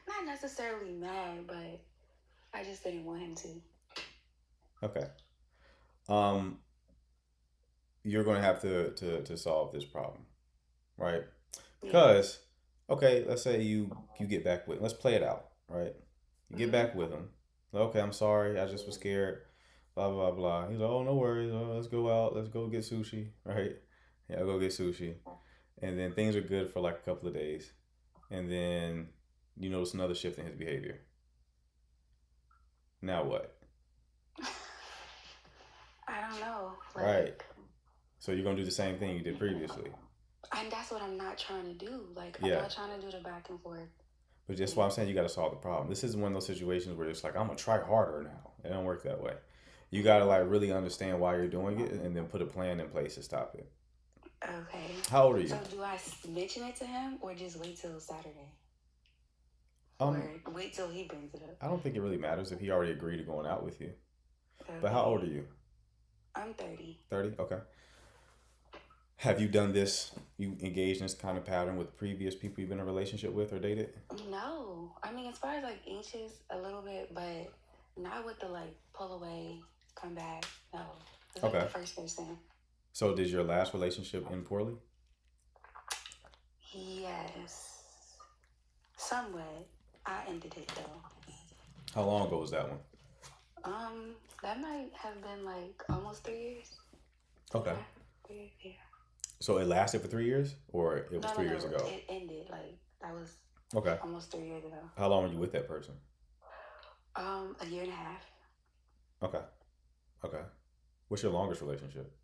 Not necessarily mad, but I just didn't want him to. Okay. You're going to have to solve this problem, right? Because, okay, let's say you get back with, let's play it out, right? You get back with him. Okay, I'm sorry, I just was scared, blah, blah, blah. He's like, oh, no worries, let's go out, let's go get sushi, right? Yeah, I'll go get sushi. And then things are good for like a couple of days. And then you notice another shift in his behavior. Now what? I don't know. Right. So you're going to do the same thing you did previously. And that's what I'm not trying to do. Like, I'm not trying to do the back and forth. But that's why I'm saying you got to solve the problem. This is one of those situations where it's like, I'm going to try harder now. It don't work that way. You got to like really understand why you're doing it and then put a plan in place to stop it. Okay. How old are you? So do I mention it to him or just wait till Saturday? Or Um, wait till he brings it up? I don't think it really matters if he already agreed to going out with you. Okay. But how old are you? I'm 30. 30? Okay. Have you done this? You engaged in this kind of pattern with previous people you've been in a relationship with or dated? No. I mean, as far as like anxious, a little bit, but not with the like pull away, come back. No. It's like Okay. the first person. So did your last relationship end poorly? Yes. Somewhat. I ended it though. How long ago was that one? That might have been like almost 3 years. Okay. Yeah. 3 years, yeah. So it lasted for 3 years, or it was No, 3 years ago? It ended like that was Okay. almost 3 years ago. How long were you with that person? A year and a half. Okay. Okay. What's your longest relationship?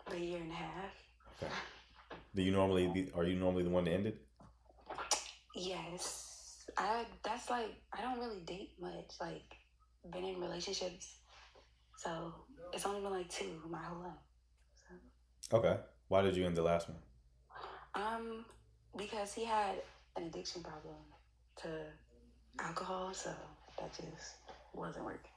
A year and a half. Okay. Are you normally the one to end it? Yes. That's like I don't really date much. Like been in relationships, so it's only been like 2 my whole life. So, Okay. Why did you end the last one? because he had an addiction problem to alcohol, so that just wasn't working.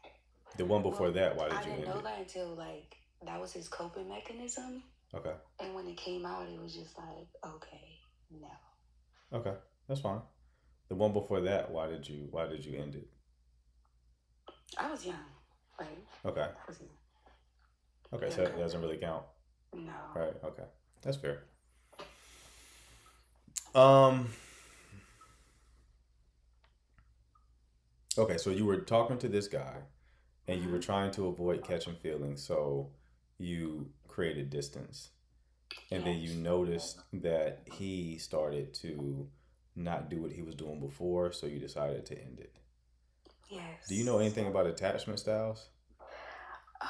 The one before that, why I did you didn't end know it? that until like that was his coping mechanism, Okay. and when it came out, it was just like, okay, no. Okay. That's fine. The one before that, why did you end it? I was young, right? Okay. I was young. Okay, so that doesn't really count. No. Right, okay. That's fair. Um okay, so you were talking to this guy and you were trying to avoid catching feelings, so you created distance. And then you Yes. noticed that he started to not do what he was doing before, so you decided to end it. Yes. Do you know anything about attachment styles?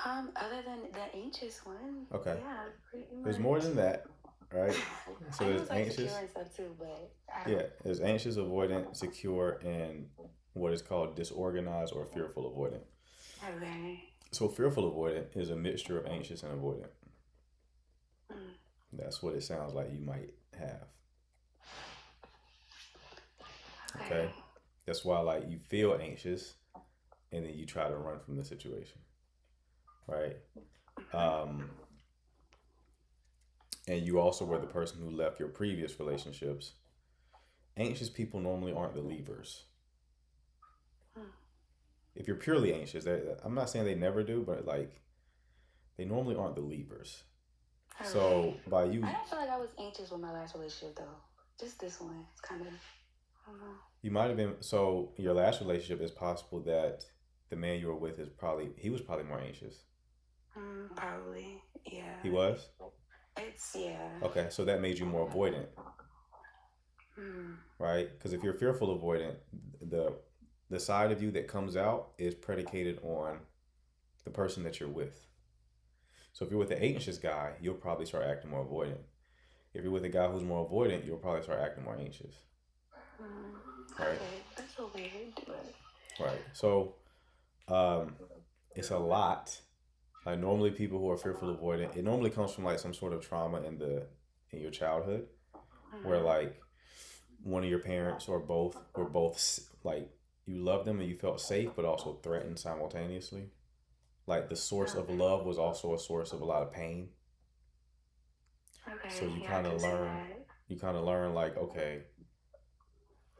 Other than the anxious one. Okay. Yeah, pretty much. There's more than that, right? So I know there's it's like anxious. secure and stuff too, but I don't. Yeah, there's anxious, avoidant, secure, and what is called disorganized or fearful avoidant. Okay. So fearful avoidant is a mixture of anxious and avoidant. Mm. That's what it sounds like you might have. Okay. That's why like you feel anxious and then you try to run from the situation. Right? And you also were the person who left your previous relationships. Anxious people normally aren't the leavers. If you're purely anxious, I'm not saying they never do, but like they normally aren't the leavers. So by you, I don't feel like I was anxious with my last relationship though. Just this one. It's kind of, I don't know. you might have been. So your last relationship, is possible that the man you were with he was probably more anxious. Probably, yeah. He was? Yeah. Okay, so that made you more avoidant, right? Because if you're fearful avoidant, the side of you that comes out is predicated on the person that you're with. So if you're with an anxious guy, you'll probably start acting more avoidant. If you're with a guy who's more avoidant, you'll probably start acting more anxious. Right? Okay, that's so weird, but Right. So it's a lot. Like normally people who are fearful avoidant, it normally comes from like some sort of trauma in your childhood, where like one of your parents or both were both like you loved them and you felt safe, but also threatened simultaneously. Like the source of love was also a source of a lot of pain. okay. So you yeah, kind I can of see learn. that. You kind of learn like, okay,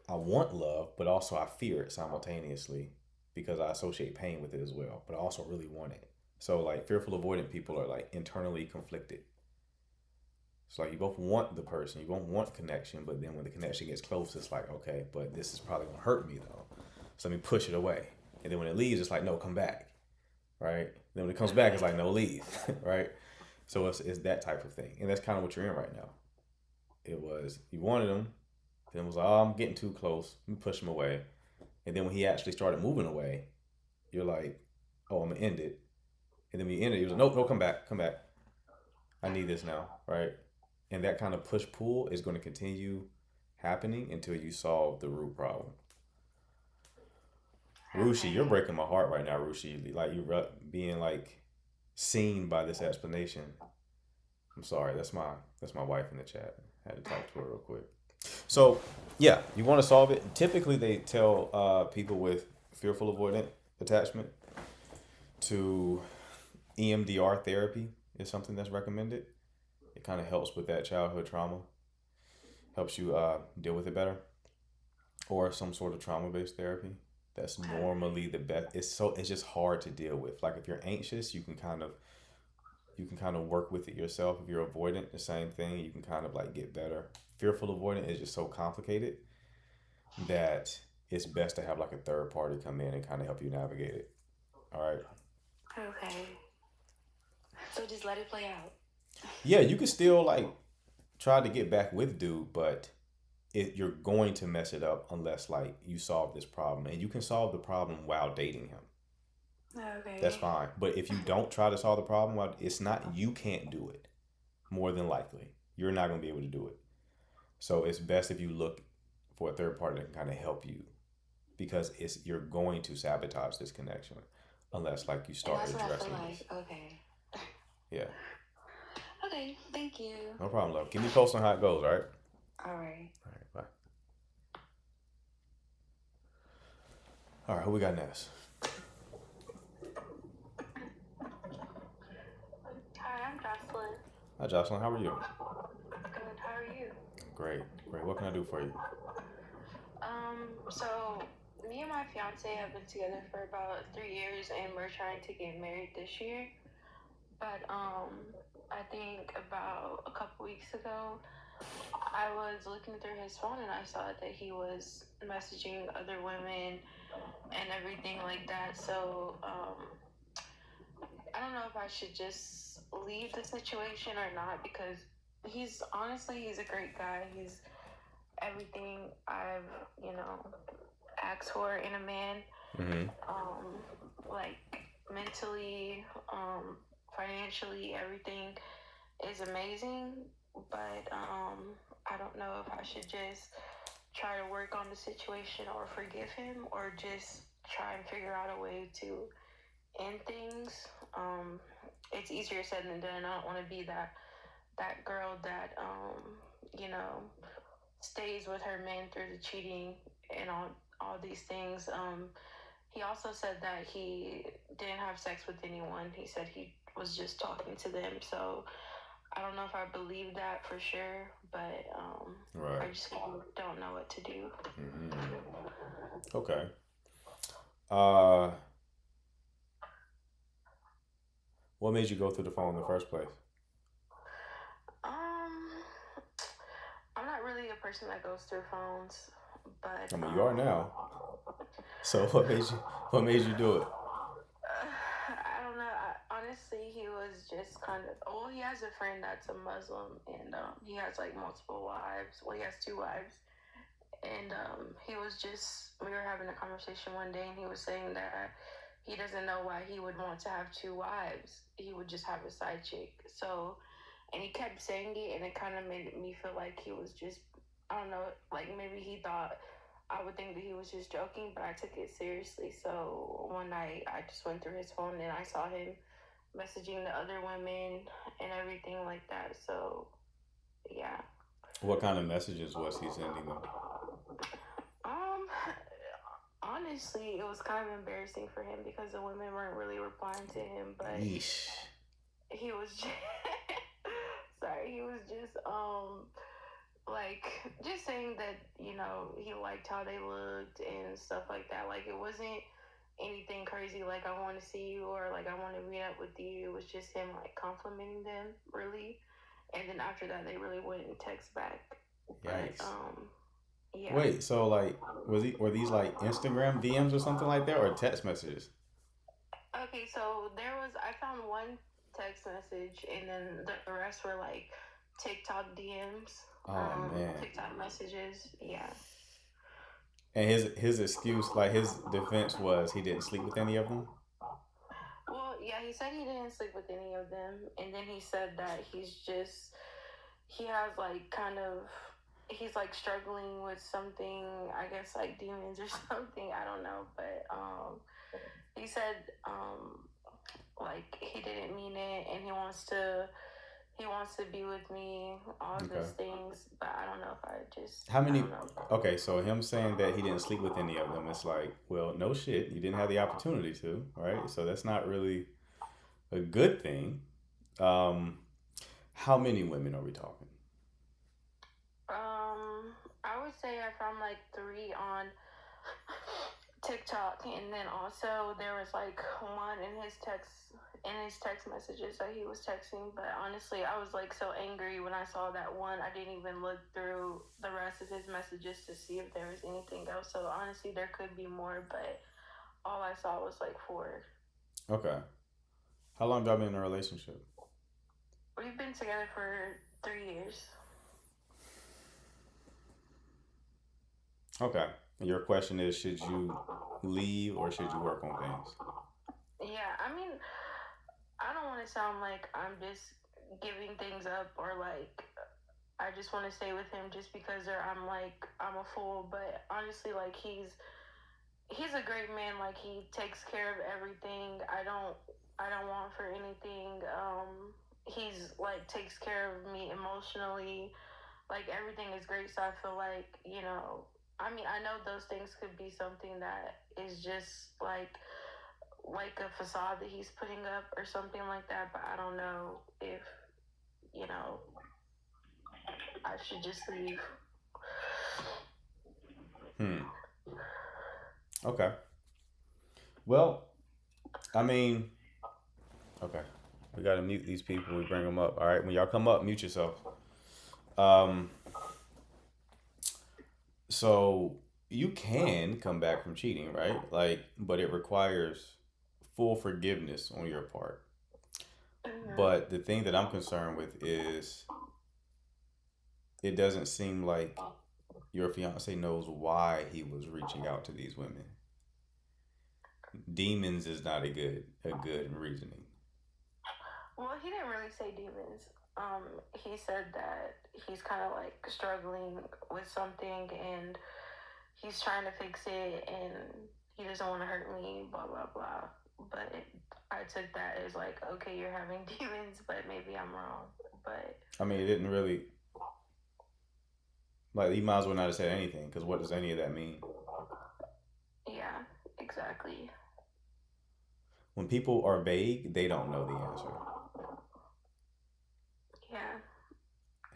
I want love, but also I fear it simultaneously because I associate pain with it as well, but I also really want it. So like fearful avoidant people are like internally conflicted. It's like you both want the person, you both want connection, but then when the connection gets close, it's like, okay, but this is probably gonna hurt me though. So let me push it away. And then when it leaves, it's like, no, come back. Right? Then when it comes back, it's like, no, leave. Right? So it's that type of thing. And that's kind of what you're in right now. It was, you wanted him, then it was like, oh, I'm getting too close. Let me push him away. And then when he actually started moving away, you're like, oh, I'm gonna end it. And then when you end it, he was like, nope, no, come back. I need this now, right? And that kind of push-pull is going to continue happening until you solve the root problem. Rushi, you're breaking my heart right now, Rushi. Like you're being like seen by this explanation. I'm sorry, that's my wife in the chat. I had to talk to her real quick. So, yeah, you want to solve it. Typically, they tell people with fearful avoidant attachment to EMDR therapy is something that's recommended. It kind of helps with that childhood trauma, helps you deal with it better, or some sort of trauma based therapy. That's normally the best. It's just hard to deal with. Like if you're anxious, you can kind of work with it yourself. If you're avoidant, the same thing. You can kind of like get better. Fearful avoidant is just so complicated that it's best to have like a third party come in and kind of help you navigate it. All right. Okay. So just let it play out. Yeah, you can still like try to get back with dude, but you're going to mess it up unless like you solve this problem, and you can solve the problem while dating him. Okay. That's fine. But if you don't try to solve the problem, while it's not you can't do it. More than likely, you're not going to be able to do it. So it's best if you look for a third party that can kind of help you, because you're going to sabotage this connection unless like you And start that's what I feel addressing like. this. Okay. Yeah, Okay. Thank you. no problem, love. Keep me posted on how it goes. All right. All right. All right. Bye. All right. Who we got next? Hi, I'm Jocelyn. Hi, Jocelyn. How are you? Good. How are you? Great. Great. What can I do for you? So me and my fiance have been together for about 3 years, and we're trying to get married this year. But I think about a couple weeks ago, I was looking through his phone and I saw that he was messaging other women and everything like that. So I don't know if I should just leave the situation or not, because he's a great guy. He's everything I've, asked for in a man. Mm-hmm. Like mentally, financially, everything is amazing. But I don't know if I should just try to work on the situation or forgive him, or just try and figure out a way to end things. It's easier said than done. I don't want to be that girl that stays with her man through the cheating and all these things. He also said that he didn't have sex with anyone. He said he was just talking to them. So I don't know if I believe that for sure, but Right. I just don't know what to do. Mm-hmm. Okay. What made you go through the phone in the first place? I'm not really a person that goes through phones, but I mean, you are now. So what made you do it? I don't know. Honestly, he was just kind of. Well, he has a friend that's a Muslim, and he has like multiple wives. Well, he has 2 wives, and he was just. We were having a conversation one day, and he was saying that he doesn't know why he would want to have 2 wives. He would just have a side chick. So, and he kept saying it, and it kind of made me feel like he was just. I don't know. Like maybe he thought I would think that he was just joking, but I took it seriously. So one night I just went through his phone and I saw him messaging the other women and everything like that. So yeah. What kind of messages was he sending them? Honestly, it was kind of embarrassing for him because the women weren't really replying to him, but Yeesh. he was just sorry, he was just like just saying that he liked how they looked and stuff like that. Like it wasn't anything crazy like I want to see you or like I want to meet up with you. It was just him like complimenting them really, and then after that they really wouldn't text back. Yikes. But yeah. Wait, so like were these like Instagram DMs or something like that, or text messages? Okay, so I found one text message and then the rest were like TikTok DMs. Oh man. TikTok messages, yeah. And his excuse, like his defense was he didn't sleep with any of them? Well, yeah, he said he didn't sleep with any of them, and then he said that he has like he's like struggling with something, I guess like demons or something, I don't know, but he said like he didn't mean it and he wants to be with me, all Okay. those things, but I don't know if I just, How I many? don't know. Okay, so him saying that he didn't sleep with any of them, it's like, well, no shit, you didn't have the opportunity to, right? So that's not really a good thing. Um, how many women are we talking? I would say I found like 3 on TikTok, and then also there was like one in his text messages that he was texting. But honestly, I was like so angry when I saw that one. I didn't even look through the rest of his messages to see if there was anything else. So honestly, there could be more, but all I saw was like 4. Okay. How long have y'all been in a relationship? We've been together for 3 years. Okay. Your question is, should you leave or should you work on things? Yeah, I mean, I don't want to sound like I'm just giving things up, or like I just want to stay with him just because I'm a fool. But honestly, like he's a great man. Like he takes care of everything. I don't want for anything. He's like takes care of me emotionally. Like everything is great. So I feel like, I mean, I know those things could be something that is just like a facade that he's putting up or something like that, but I don't know if, I should just leave. Okay. Well, I mean, okay. We gotta mute these people. We bring them up. All right. When y'all come up, mute yourself. So you can come back from cheating, right? Like, but it requires full forgiveness on your part. But the thing that I'm concerned with is it doesn't seem like your fiance knows why he was reaching out to these women. Demons is not a good reasoning. Well, he didn't really say demons. He said that he's kind of like struggling with something and he's trying to fix it and he doesn't want to hurt me, blah, blah, blah. But I took that as like, okay, you're having demons, but maybe I'm wrong. But I mean, it didn't really, like, you might as well not have said anything, because what does any of that mean? yeah, exactly. When people are vague, they don't know the answer. Yeah.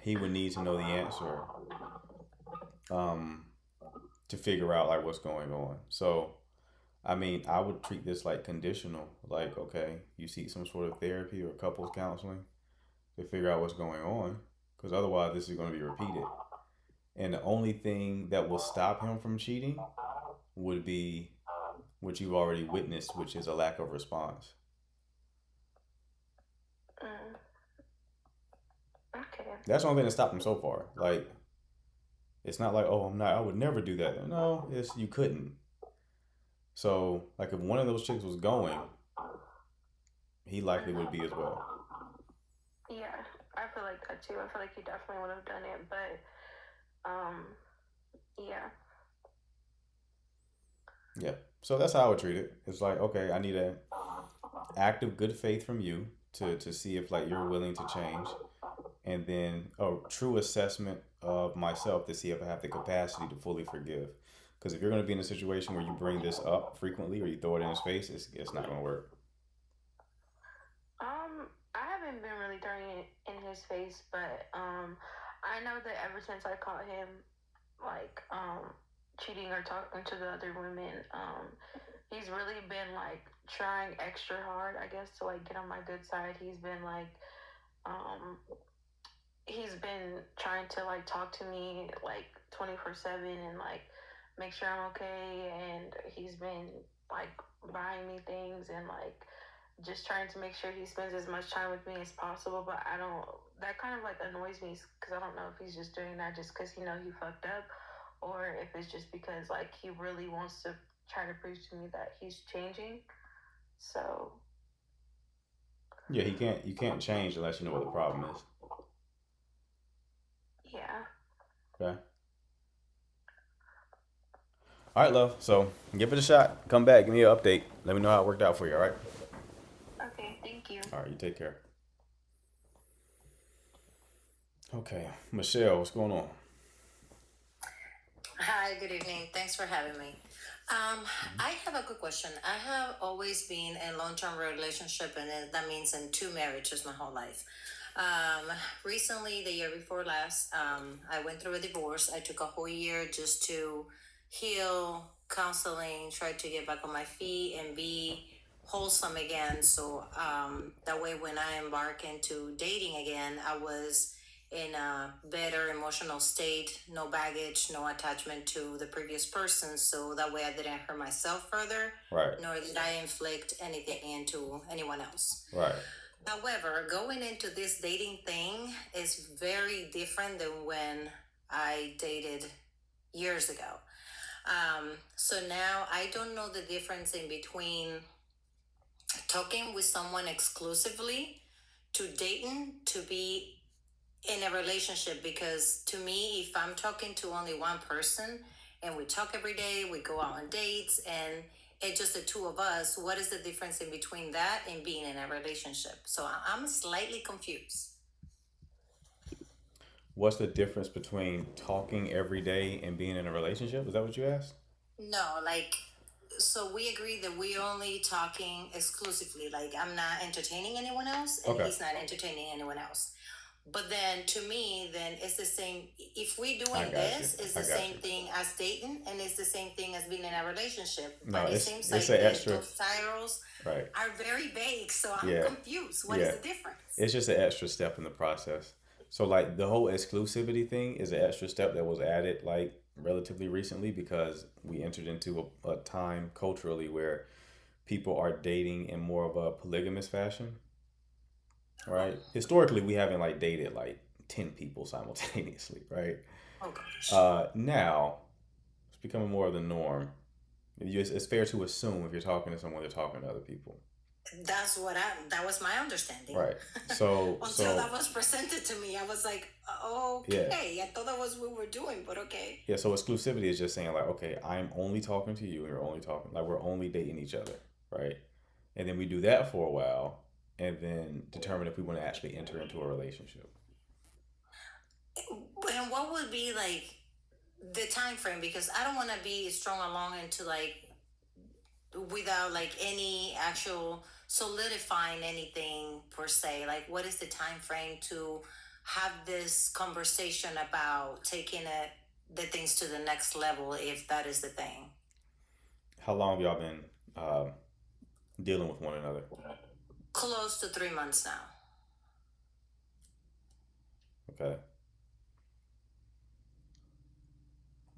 He would need to know the answer to figure out like what's going on. So, I mean, I would treat this like conditional. Like, okay, you seek some sort of therapy or couples counseling to figure out what's going on, because otherwise this is going to be repeated. And the only thing that will stop him from cheating would be what you've already witnessed, which is a lack of response. Okay. That's the only thing that stopped him so far. Like, it's not like, oh, I would never do that. No, it's you couldn't. So, like, if one of those chicks was going, he likely would be as well. Yeah, I feel like that too. I feel like he definitely would have done it, but yeah. Yeah. So that's how I would treat it. It's like, okay, I need an act of good faith from you to see if like you're willing to change, and then a true assessment of myself to see if I have the capacity to fully forgive. Because if you're going to be in a situation where you bring this up frequently or you throw it in his face, it's not going to work. I haven't been really throwing it in his face, but I know that ever since I caught him like cheating or talking to the other women, he's really been like trying extra hard, I guess, to like get on my good side. He's been like he's been trying to like talk to me like 24/7 and like make sure I'm okay, and he's been like buying me things and like just trying to make sure he spends as much time with me as possible. But that kind of like annoys me because I don't know if he's just doing that just because he fucked up, or if it's just because like he really wants to try to prove to me that he's changing. So yeah, you can't change unless you know what the problem is. Yeah. Okay. All right, love. So give it a shot. Come back. Give me an update. Let me know how it worked out for you. All right. Okay. Thank you. All right. You take care. Okay, Michelle, what's going on? Hi, good evening. Thanks for having me. I have a quick question. I have always been in long-term relationship, and that means in two marriages my whole life. Recently, the year before last, I went through a divorce. I took a whole year just to heal, counseling, try to get back on my feet and be wholesome again. So that way, when I embark into dating again, I was in a better emotional state, no baggage, no attachment to the previous person. So that way, I didn't hurt myself further, Right. nor did I inflict anything into anyone else. Right. However, going into this dating thing is very different than when I dated years ago. So now I don't know the difference in between talking with someone exclusively to dating to be in a relationship, because to me, if I'm talking to only one person and we talk every day, we go out on dates, and it's just the two of us, what is the difference in between that and being in a relationship? So I'm slightly confused. What's the difference between talking every day and being in a relationship? Is that what you asked? No, like, so we agree that we're only talking exclusively. Like, I'm not entertaining anyone else, and Okay. he's not entertaining anyone else. But then to me, then it's the same. If we're I doing got you. this, it's I the got same you. thing as dating, and it's the same thing as being in a relationship. No, But it seems it's like an that extra. those titles Right. are very vague. So I'm Yeah. confused. What is Yeah. the difference? It's just an extra step in the process. So like the whole exclusivity thing is an extra step that was added like relatively recently because we entered into a time culturally where people are dating in more of a polygamous fashion, right? Historically, we haven't like dated like 10 people simultaneously, right? Oh gosh. Now it's becoming more of the norm. It's fair to assume if you're talking to someone, they're talking to other people. That was my understanding. Right. So Until that was presented to me, I was like, yeah. okay, I thought that was what we're doing, but okay. Yeah, so exclusivity is just saying like, okay, I'm only talking to you and you're only talking like we're only dating each other, right? And then we do that for a while and then determine if we want to actually enter into a relationship. And what would be like the time frame? Because I don't want to be strung along into like without like any actual solidifying anything per se. Like, what is the time frame to have this conversation about taking the things to the next level, if that is the thing? How long have y'all been dealing with one another? Close to 3 months now. Okay.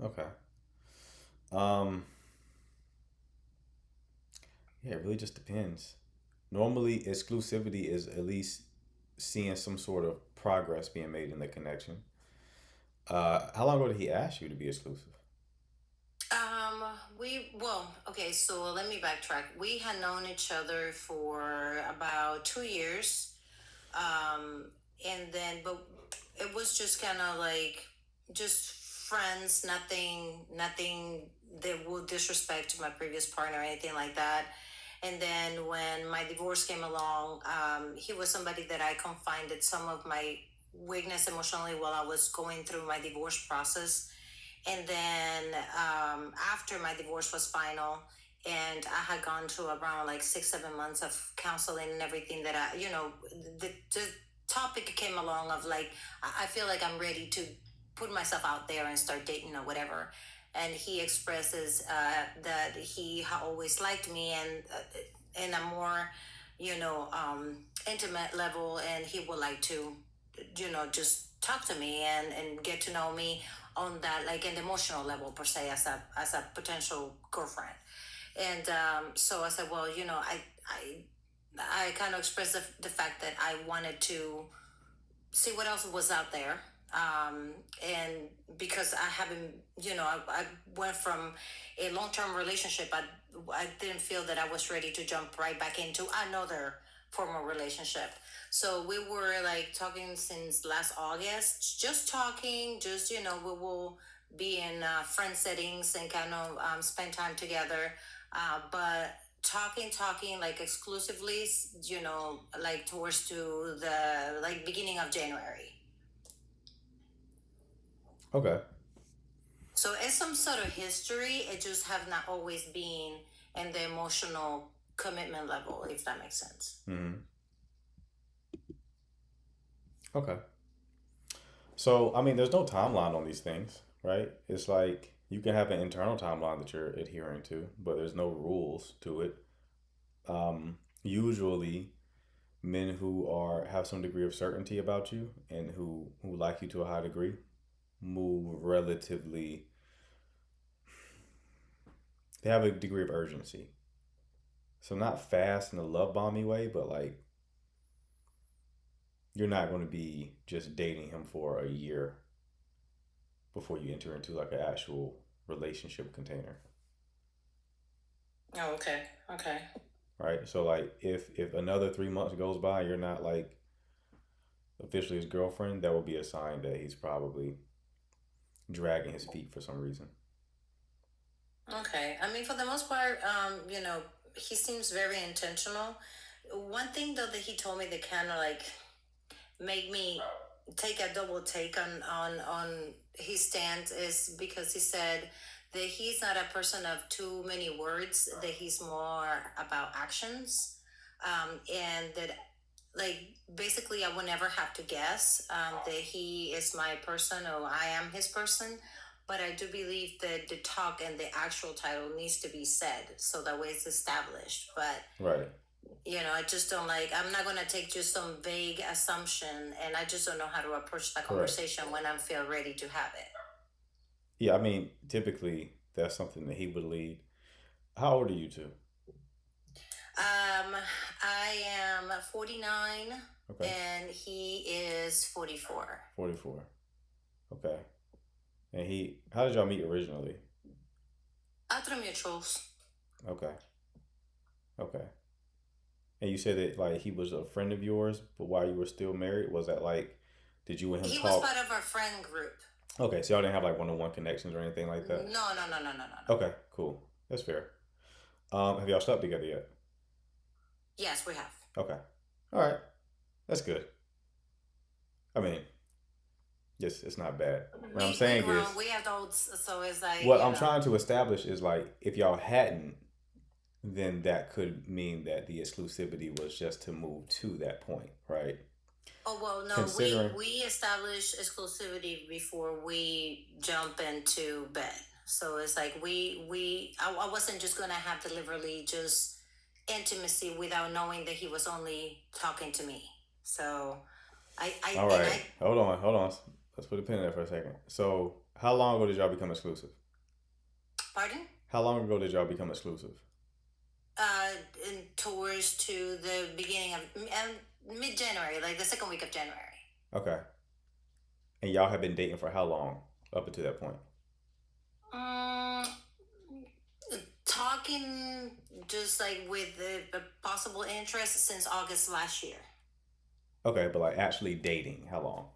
Okay. Um, yeah, it really just depends. Normally, exclusivity is at least seeing some sort of progress being made in the connection. How long ago did he ask you to be exclusive? Okay, so let me backtrack. We had known each other for about 2 years. And then, but it was just kind of like just friends, nothing that would disrespect my previous partner or anything like that. And then when my divorce came along, he was somebody that I confided some of my weakness emotionally while I was going through my divorce process. And then after my divorce was final, and I had gone through around like 6, 7 months of counseling and everything that the topic came along of like, I feel like I'm ready to put myself out there and start dating or whatever. And he expresses that he always liked me, and in a more, intimate level, and he would like to, just talk to me and get to know me on that, like an emotional level per se, as a potential girlfriend. And so I said, well, I kind of expressed the fact that I wanted to see what else was out there. And because I haven't, I went from a long-term relationship, I didn't feel that I was ready to jump right back into another formal relationship. So we were like talking since last August, just talking, we will be in friend settings and kind of spend time together. But talking like exclusively, like towards to the like beginning of January. Okay. So is some sort of history. It just have not always been in the emotional commitment level, if that makes sense. Mm-hmm. Okay. So, I mean, there's no timeline on these things, right? It's like you can have an internal timeline that you're adhering to, but there's no rules to it. Usually, men who have some degree of certainty about you and who like you to a high degree move relatively. They have a degree of urgency. So not fast in a love bombing way, but like you're not going to be just dating him for a year before you enter into like an actual relationship container. Oh, okay. Okay. Right? So like if another 3 months goes by, you're not like officially his girlfriend, that will be a sign that he's probably dragging his feet for some reason. Okay. I mean, for the most part, he seems very intentional. One thing though that he told me that kind of like made me take a double take on his stance is because he said that he's not a person of too many words, that he's more about actions, and that like basically I would never have to guess that he is my person or I am his person. But I do believe that the talk and the actual title needs to be said so that way it's established. But Right. I just don't like, I'm not going to take just some vague assumption, and I just don't know how to approach that Correct. conversation when I feel ready to have it. Yeah, I mean, typically that's something that he would lead. How old are you two? I am 49 Okay. and he is 44. 44. Okay. And how did y'all meet originally? Other mutuals. Okay. Okay. And you said that like he was a friend of yours, but while you were still married, was that like, did you and him He was talk? part of our friend group. Okay, so y'all didn't have like one-on-one connections or anything like that? No. Okay, cool. That's fair. Have y'all slept together yet? Yes, we have. Okay. All right. That's good. I mean, it's not bad. What I'm saying is, We have those, so it's like, what I'm trying to establish is like, if y'all hadn't, then that could mean that the exclusivity was just to move to that point, right? Oh, well, no, Considering, we established exclusivity before we jump into bed. So it's like I wasn't just going to have deliberately just intimacy without knowing that he was only talking to me. So all right, hold on. Let's put a pin in there for a second. So, how long ago did y'all become exclusive? Pardon? How long ago did y'all become exclusive? Towards to the beginning of mid-January, like the second week of January. Okay. And y'all have been dating for how long up until that point? Talking just like with the possible interest since August last year. Okay, but like actually dating, how long?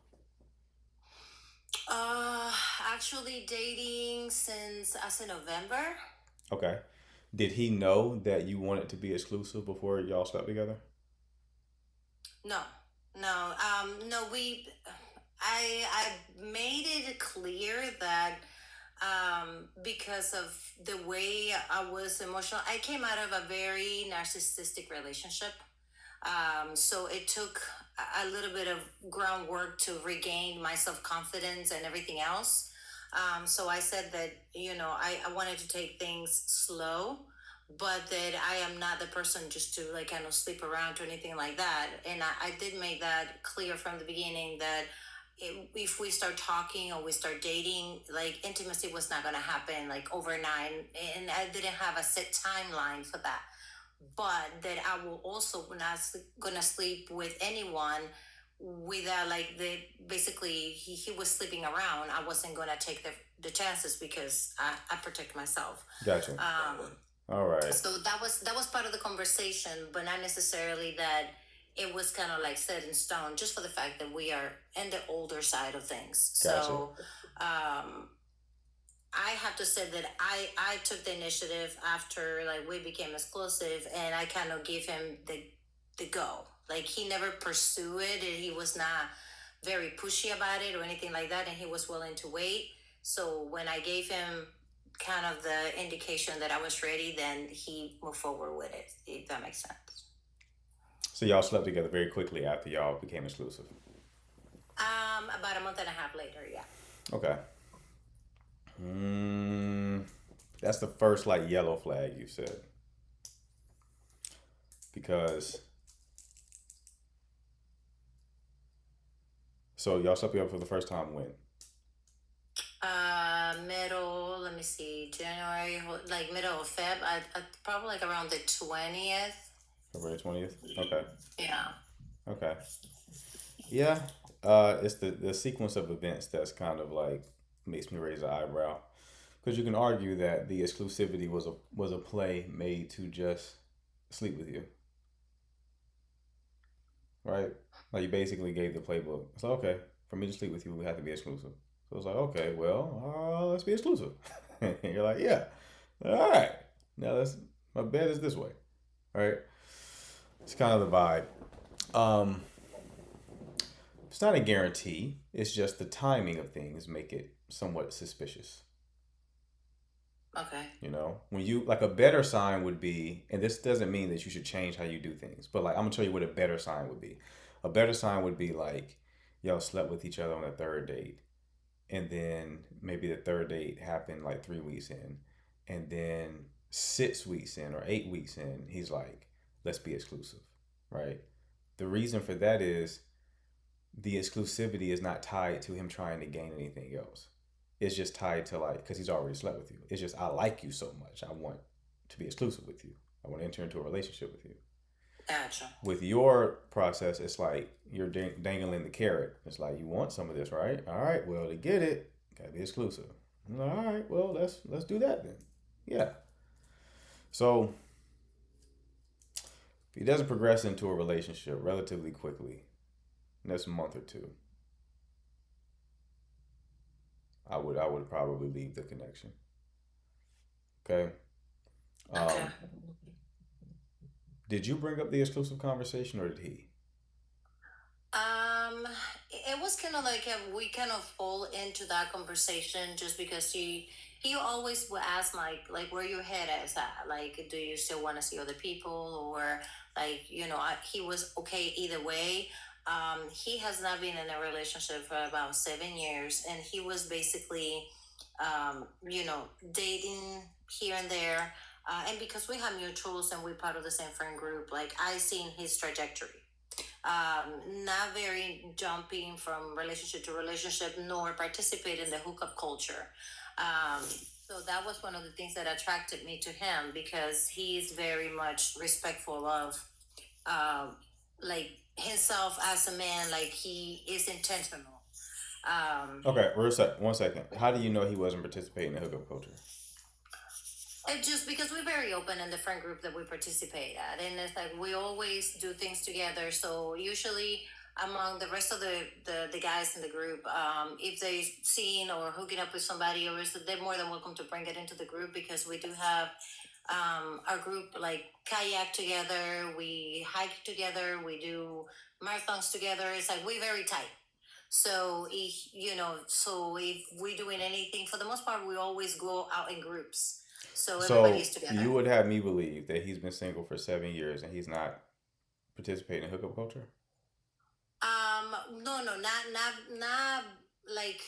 Actually dating since I said November. Okay. Did he know that you wanted to be exclusive before y'all slept together? No. I made it clear that because of the way I was emotional, I came out of a very narcissistic relationship. So it took a little bit of groundwork to regain my self-confidence and everything else. So I said that, I wanted to take things slow, but that I am not the person just to like kind of sleep around or anything like that. And I did make that clear from the beginning that if we start talking or we start dating, like intimacy was not going to happen like overnight. And I didn't have a set timeline for that. But that I will also not going to sleep with anyone without like basically he was sleeping around. I wasn't going to take the chances because I protect myself. Gotcha. All right. So that was part of the conversation, but not necessarily that it was kind of like set in stone, just for the fact that we are in the older side of things. Gotcha. So I have to say that I took the initiative after like we became exclusive, and I kind of gave him the go. Like he never pursued it, and he was not very pushy about it or anything like that, and he was willing to wait. So when I gave him kind of the indication that I was ready, then he moved forward with it, if that makes sense. So y'all slept together very quickly after y'all became exclusive. About a month and a half later, yeah. Okay. That's the first like yellow flag you said. Because so y'all slept together for the first time when? Middle, let me see, January, like middle of Feb, probably like around the 20th. February 20th? Okay. Yeah. Okay. Yeah. It's the sequence of events that's kind of like makes me raise an eyebrow. Because you can argue that the exclusivity was a play made to just sleep with you. Right? Like you basically gave the playbook. It's like, okay, for me to sleep with you, we have to be exclusive. So it's like, okay, well, let's be exclusive. And you're like, yeah, all right. Now my bed is this way, right? It's kind of the vibe. It's not a guarantee. It's just the timing of things make it somewhat suspicious. Okay. You know, when you like a better sign would be, and this doesn't mean that you should change how you do things, but like I'm gonna tell you what a better sign would be. A better sign would be like y'all slept with each other on the third date, and then maybe the third date happened like 3 weeks in, and then 6 weeks in or 8 weeks in, he's like, let's be exclusive, right? The reason for that is the exclusivity is not tied to him trying to gain anything else. It's just tied to like, because he's already slept with you. It's just, I like you so much. I want to be exclusive with you. I want to enter into a relationship with you. Gotcha. With your process, it's like you're dangling the carrot. It's like, you want some of this, right? All right, well, to get it, gotta be exclusive. All right, well, let's do that then. Yeah. So if he doesn't progress into a relationship relatively quickly, next month or two, I would probably leave the connection. Okay. Okay. Did you bring up the exclusive conversation or did he? It was kind of like we kind of fall into that conversation just because he always would ask like where your head is at, like do you still want to see other people, or like he was okay either way. He has not been in a relationship for about 7 years, and he was basically dating here and there. And because we have mutuals and we're part of the same friend group, like I seen his trajectory. Not very jumping from relationship to relationship, nor participate in the hookup culture. So that was one of the things that attracted me to him, because he's very much respectful of like himself as a man. Like he is intentional. Okay, 1 second. How do you know he wasn't participating in the hookup culture? It's just because we're very open in the friend group that we participate at, and it's like we always do things together. So usually among the rest of the guys in the group, if they seen or hooking up with somebody, or they're more than welcome to bring it into the group, because we do have our group like kayak together, we hike together, we do marathons together. It's like we're very tight. So if we're doing anything, for the most part, we always go out in groups. So So everybody's together. you would have me believe that he's been single for 7 years and he's not participating in hookup culture? No, not like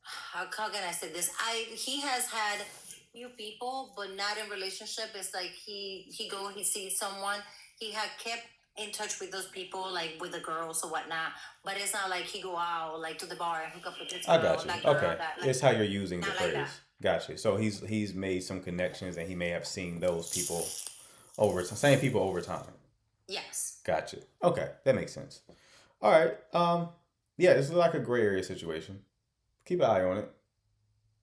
how can I say this? He has had few people, but not in relationship. It's like he sees someone, he had kept in touch with those people, like with the girls or whatnot. But it's not like he go out like to the bar and hook up with this I girl, got you. that girl, Okay. that like It's how you're using the not like that. phrase. Got you. So he's made some connections and he may have seen those people same people over time. Yes. Gotcha. Okay, that makes sense. All right. Yeah, this is like a gray area situation. Keep an eye on it.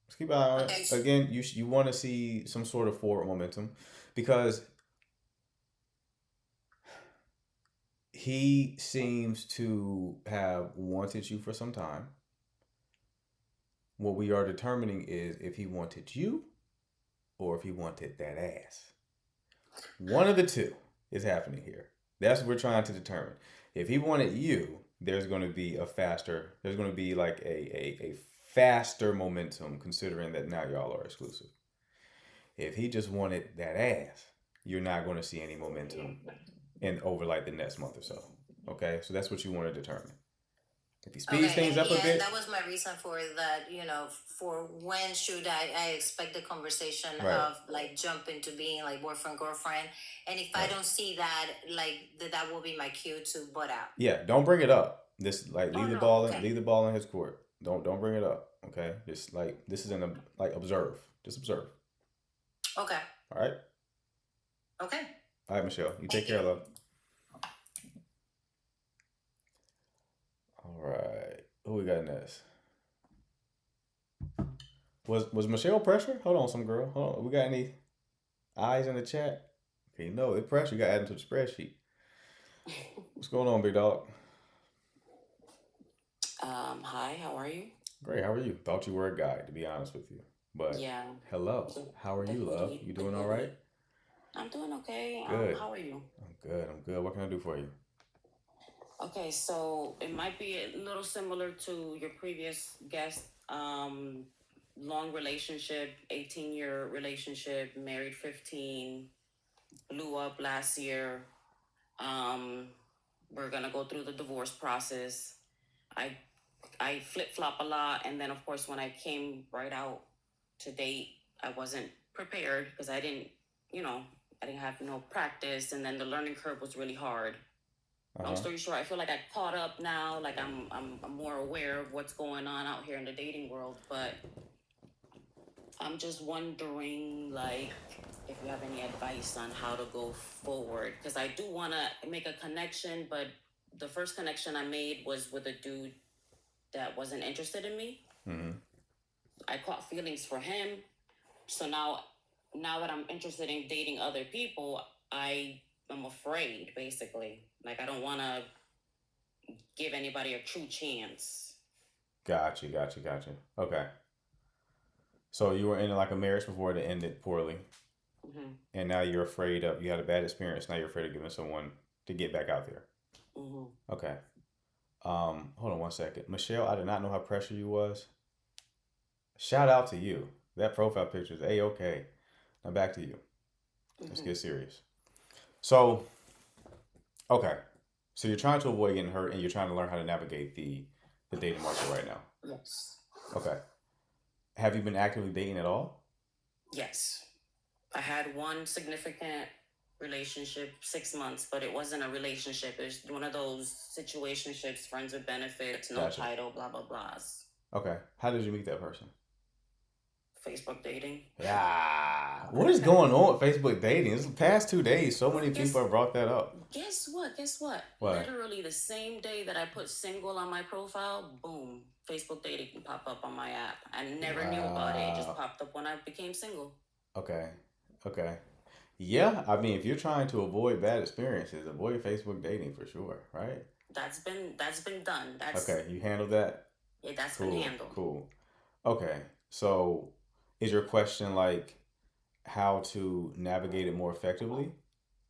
Just keep an eye on it. Okay. Again, you want to see some sort of forward momentum, because he seems to have wanted you for some time. What we are determining is if he wanted you or if he wanted that ass. One of the two is happening here. That's what we're trying to determine. If he wanted you, there's going to be like a faster momentum considering that now y'all are exclusive. If he just wanted that ass, you're not going to see any momentum in over like the next month or so. Okay, so that's what you want to determine. If he speeds Okay, things and up a yeah, bit, that was my reason for that, for when should I expect the conversation right, of like jump into being like boyfriend, girlfriend. And if I right, don't see that, like that will be my cue to butt out. yeah, don't bring it up. This like Oh no, okay. leave the ball in his court. Don't bring it up. Okay, just like this is in a like observe. Just observe. Okay. All right. Okay. All right, Michelle. You take Thank care, you. love. All right. Who we got next? Was Michelle pressure? Hold on, some girl. Hold on. We got any eyes in the chat? Okay, no, it's pressure. You got to add them to the spreadsheet. What's going on, big dog? Hi, how are you? Great. How are you? Thought you were a guy, to be honest with you. But Yeah, hello. How are the you, love? hoodie, You the doing all right? hoodie. I'm doing okay. Good. How are you? I'm good. I'm good. What can I do for you? Okay, so it might be a little similar to your previous guest. Long relationship, 18-year relationship, married 15, blew up last year. We're gonna go through the divorce process. I flip-flop a lot, and then of course when I came right out to date, I wasn't prepared because I didn't, I didn't have no practice, and then the learning curve was really hard. Long story short, I feel like I caught up now. Like I'm more aware of what's going on out here in the dating world, but I'm just wondering, like, if you have any advice on how to go forward, because I do want to make a connection, but the first connection I made was with a dude that wasn't interested in me. Mm-hmm. I caught feelings for him, so now that I'm interested in dating other people, I'm afraid, basically. Like, I don't want to give anybody a true chance. Gotcha. Okay. So you were in like a marriage before that ended poorly, Mm-hmm. and now you're afraid of, you had a bad experience. Now you're afraid of giving someone to get back out there. Mm-hmm. Okay. Hold on one second. Michelle, I did not know how pressure you was. Shout out to you. That profile picture is A-okay. Now back to you. Let's Mm-hmm. get serious. So, okay. So you're trying to avoid getting hurt and you're trying to learn how to navigate the dating market right now. Yes. Okay. Have you been actively dating at all? Yes. I had one significant relationship, 6 months, but it wasn't a relationship. It was one of those situationships, friends with benefits, no Gotcha. title, blah, blah, blahs. Okay. How did you meet that person? Facebook dating. Yeah. What is going on with Facebook dating? This past 2 days, so many people have brought that up. Guess what? What? Literally the same day that I put single on my profile, boom, Facebook dating can pop up on my app. I never knew about it. It just Wow. popped up when I became single. Okay. Yeah, I mean, if you're trying to avoid bad experiences, avoid Facebook dating for sure, right? That's been done. Okay, you handled that? Yeah, that's been handled. Cool. Okay, so is your question like how to navigate it more effectively?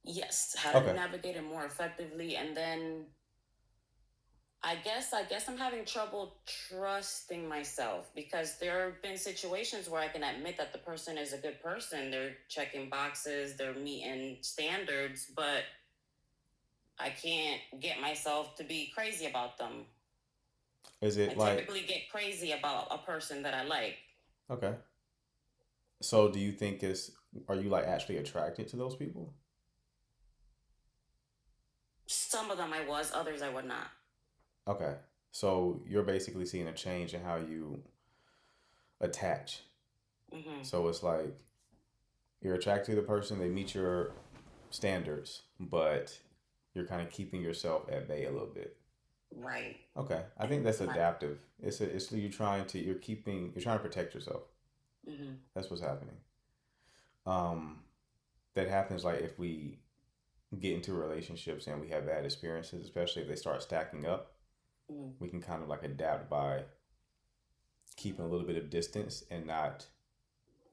Yes, how to Okay. navigate it more effectively, and then I guess I'm having trouble trusting myself because there have been situations where I can admit that the person is a good person. They're checking boxes, they're meeting standards, but I can't get myself to be crazy about them. Is I it like, typically get crazy about a person that I like. okay. So do you think are you like actually attracted to those people? Some of them I was, others I would not. Okay. So you're basically seeing a change in how you attach. Hmm. So it's like you're attracted to the person, they meet your standards, but you're kind of keeping yourself at bay a little bit. Right. Okay. I think that's Right. adaptive. It's you're trying to protect yourself. Hmm. That's what's happening. That happens like if we get into relationships and we have bad experiences, especially if they start stacking up, Mm. we can kind of like adapt by keeping a little bit of distance and not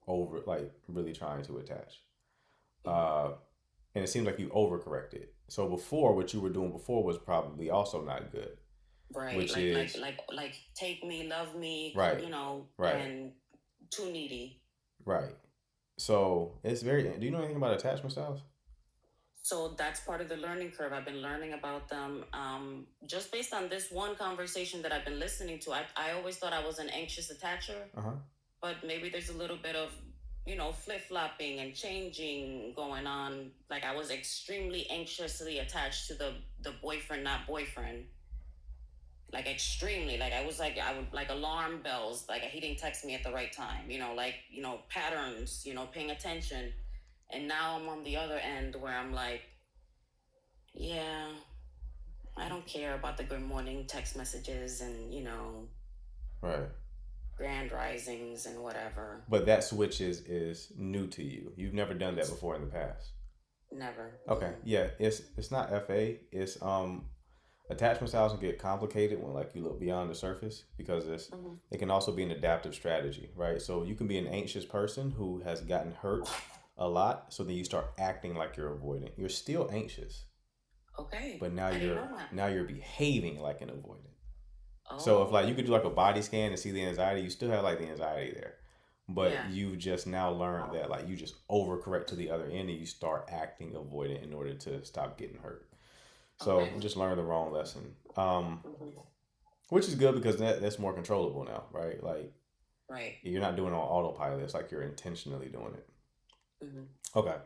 over like really trying to attach. And it seems like you overcorrected. So before, what you were doing before was probably also not good. Right. which Like is like take me, love me, right, you know, right, and too needy. right. So it's very. Do you know anything about attachment styles? So that's part of the learning curve. I've been learning about them just based on this one conversation that I've been listening to. I always thought I was an anxious attacher, Uh huh. but maybe there's a little bit of, flip flopping and changing going on. Like I was extremely anxiously attached to the boyfriend, not boyfriend. Like extremely, like I would like alarm bells. Like he didn't text me at the right time. Patterns. Paying attention. And now I'm on the other end where I'm like, yeah, I don't care about the good morning text messages and, Right. grand risings and whatever. But that switch is new to you. You've never done that before in the past. Never. Okay. Yeah. It's not FA. It's attachment styles can get complicated when like you look beyond the surface because it can also be an adaptive strategy, right? So you can be an anxious person who has gotten hurt a lot, so then you start acting like you're avoidant. You're still anxious, Okay. but now I didn't know that. you're behaving like an avoidant. Oh. So if like you could do like a body scan and see the anxiety, you still have like the anxiety there. But Yeah. you've just now learned that like you just overcorrect to the other end and you start acting avoidant in order to stop getting hurt. So Okay. you just learned the wrong lesson. Mhm. Which is good because that's more controllable now, right? Like Right. you're not doing it on autopilot. It's like you're intentionally doing it. hmm Okay.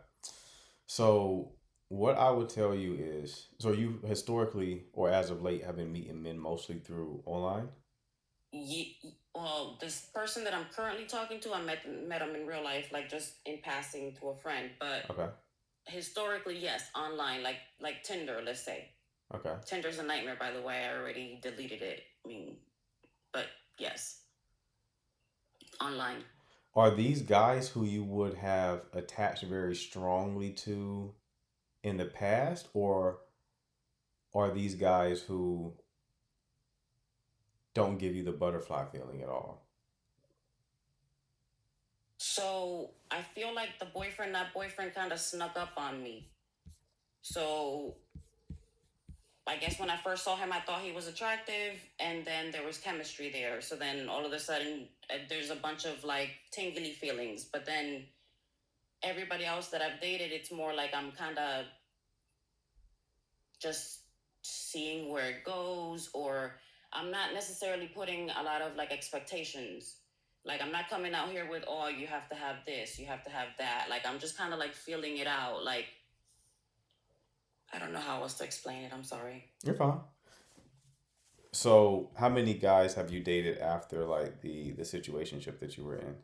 So what I would tell you is, so you historically or as of late have been meeting men mostly through online? Well, this person that I'm currently talking to, I met him in real life, like just in passing to a friend. But Okay. historically, yes, online, like Tinder, let's say. Okay. Tinder's a nightmare, by the way. I already deleted it. I mean, but yes, online. Are these guys who you would have attached very strongly to in the past, or are these guys who don't give you the butterfly feeling at all? So I feel like the boyfriend, not boyfriend, kind of snuck up on me. So I guess when I first saw him, I thought he was attractive, and then there was chemistry there. So then all of a sudden, there's a bunch of like tingly feelings. But then everybody else that I've dated, it's more like I'm kind of just seeing where it goes, or I'm not necessarily putting a lot of like expectations. Like I'm not coming out here with, oh, you have to have this, you have to have that. Like I'm just kind of like feeling it out. Like I don't know how else to explain it. I'm sorry. You're fine. So, how many guys have you dated after like the situationship that you were in?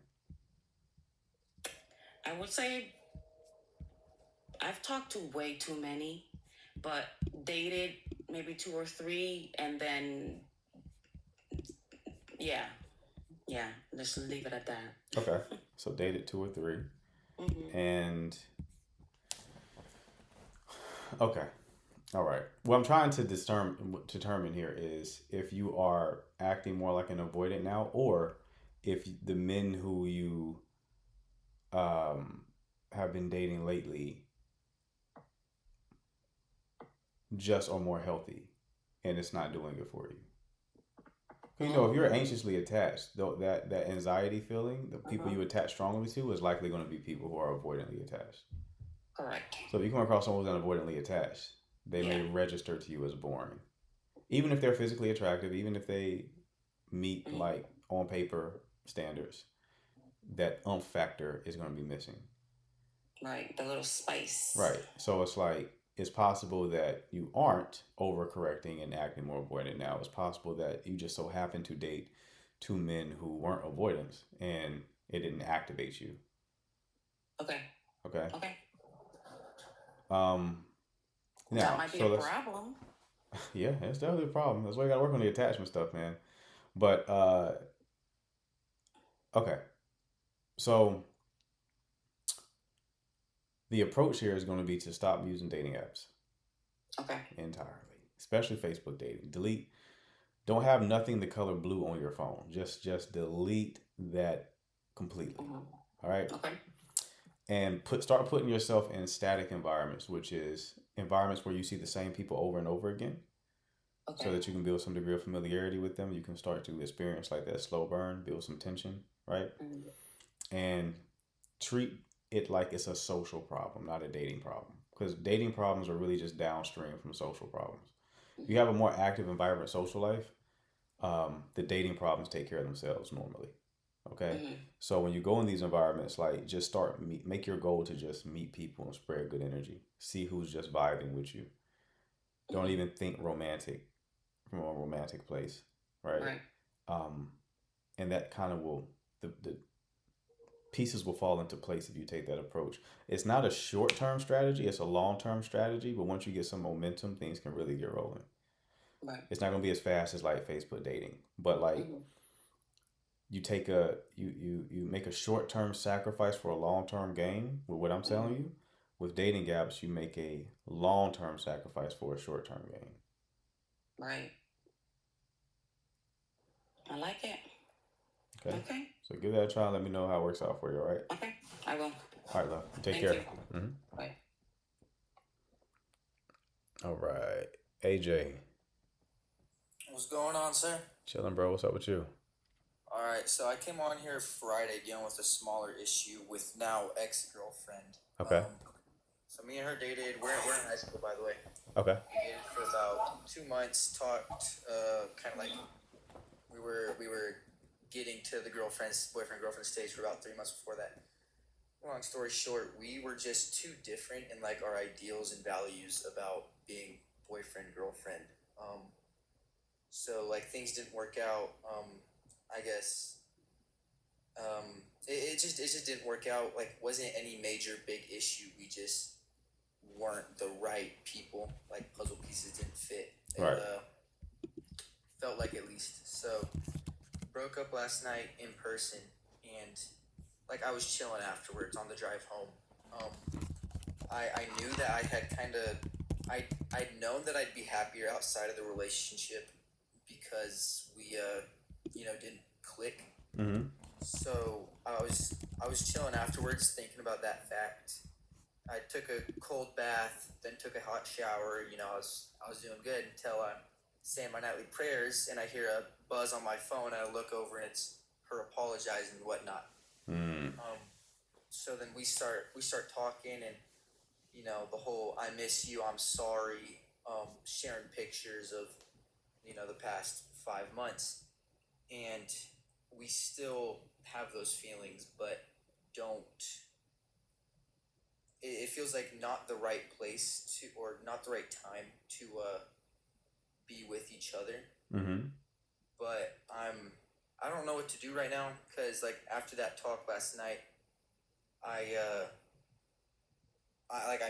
I would say I've talked to way too many, but dated maybe 2 or 3, and then yeah, let's leave it at that. Okay. So dated 2 or 3. hmm And okay. All right. What I'm trying to determine here is if you are acting more like an avoidant now, or if the men who you have been dating lately just are more healthy and it's not doing it for you. If you're anxiously attached, though that anxiety feeling, the people you attach strongly to is likely going to be people who are avoidantly attached. Correct. So if you come across someone who's unavoidantly attached, they may register to you as boring. Even if they're physically attractive, even if they meet like on paper standards, that factor is going to be missing. Right. The little spice. Right. So it's like, it's possible that you aren't overcorrecting and acting more avoidant now. It's possible that you just so happen to date 2 men who weren't avoidants and it didn't activate you. Okay. Okay. Okay. Now, That might be so a let's, problem. yeah, it's definitely a problem. That's why you gotta work on the attachment stuff, man. But okay. So the approach here is going to be to stop using dating apps Okay. entirely, especially Facebook dating. Delete. Don't have nothing the color blue on your phone. Just delete that completely. All right. Okay. And start putting yourself in static environments, which is environments where you see the same people over and over again. Okay. so that you can build some degree of familiarity with them. You can start to experience like that slow burn, build some tension, right? Mhm. And treat it like it's a social problem, not a dating problem. Because dating problems are really just downstream from social problems. If you have a more active and vibrant social life, the dating problems take care of themselves normally. Okay. Mhm. So when you go in these environments, like just make your goal to just meet people and spread good energy. See who's just vibing with you. Don't Mhm. even think romantic from a romantic place, right? Right. Um, and that kind of will the pieces will fall into place if you take that approach. It's not a short term strategy; it's a long term strategy. But once you get some momentum, things can really get rolling. Right. It's not going to be as fast as like Facebook dating, but like Mhm. you make a short term sacrifice for a long term gain with what I'm telling Mhm. you. With dating gaps, you make a long term sacrifice for a short term gain. Right. I like it. Okay. Okay. So give that a try and let me know how it works out for you, all right? Okay. I will. All right, love. Take Thank care. you. Hmm. Bye. All right. AJ. What's going on, sir? Chilling, bro. What's up with you? All right, so I came on here Friday dealing with a smaller issue with now ex-girlfriend. Okay. So me and her dated. We're in high school, by the way. Okay. We dated for about 2 months. Talked, kind of like we were getting to the boyfriend girlfriend stage for about 3 months before that. Long story short, we were just too different in like our ideals and values about being boyfriend girlfriend. So like things didn't work out. I guess it just didn't work out. Like wasn't any major big issue. We just weren't the right people. Like puzzle pieces didn't fit. Right. Felt like at least. So broke up last night in person, and like I was chilling afterwards on the drive home. I knew that I had I'd known that I'd be happier outside of the relationship because we didn't click. Mm-hmm. So I was chilling afterwards thinking about that fact. I took a cold bath, then took a hot shower. I was doing good until I'm saying my nightly prayers, and I hear a buzz on my phone. And I look over, and it's her apologizing and whatnot. Mm. So then we start talking, and the whole "I miss you, I'm sorry," sharing pictures of the past 5 months, and we still have those feelings, but don't. It feels like not the right place to, or not the right time to be with each other. Mm-hmm. But I don't know what to do right now because like after that talk last night, I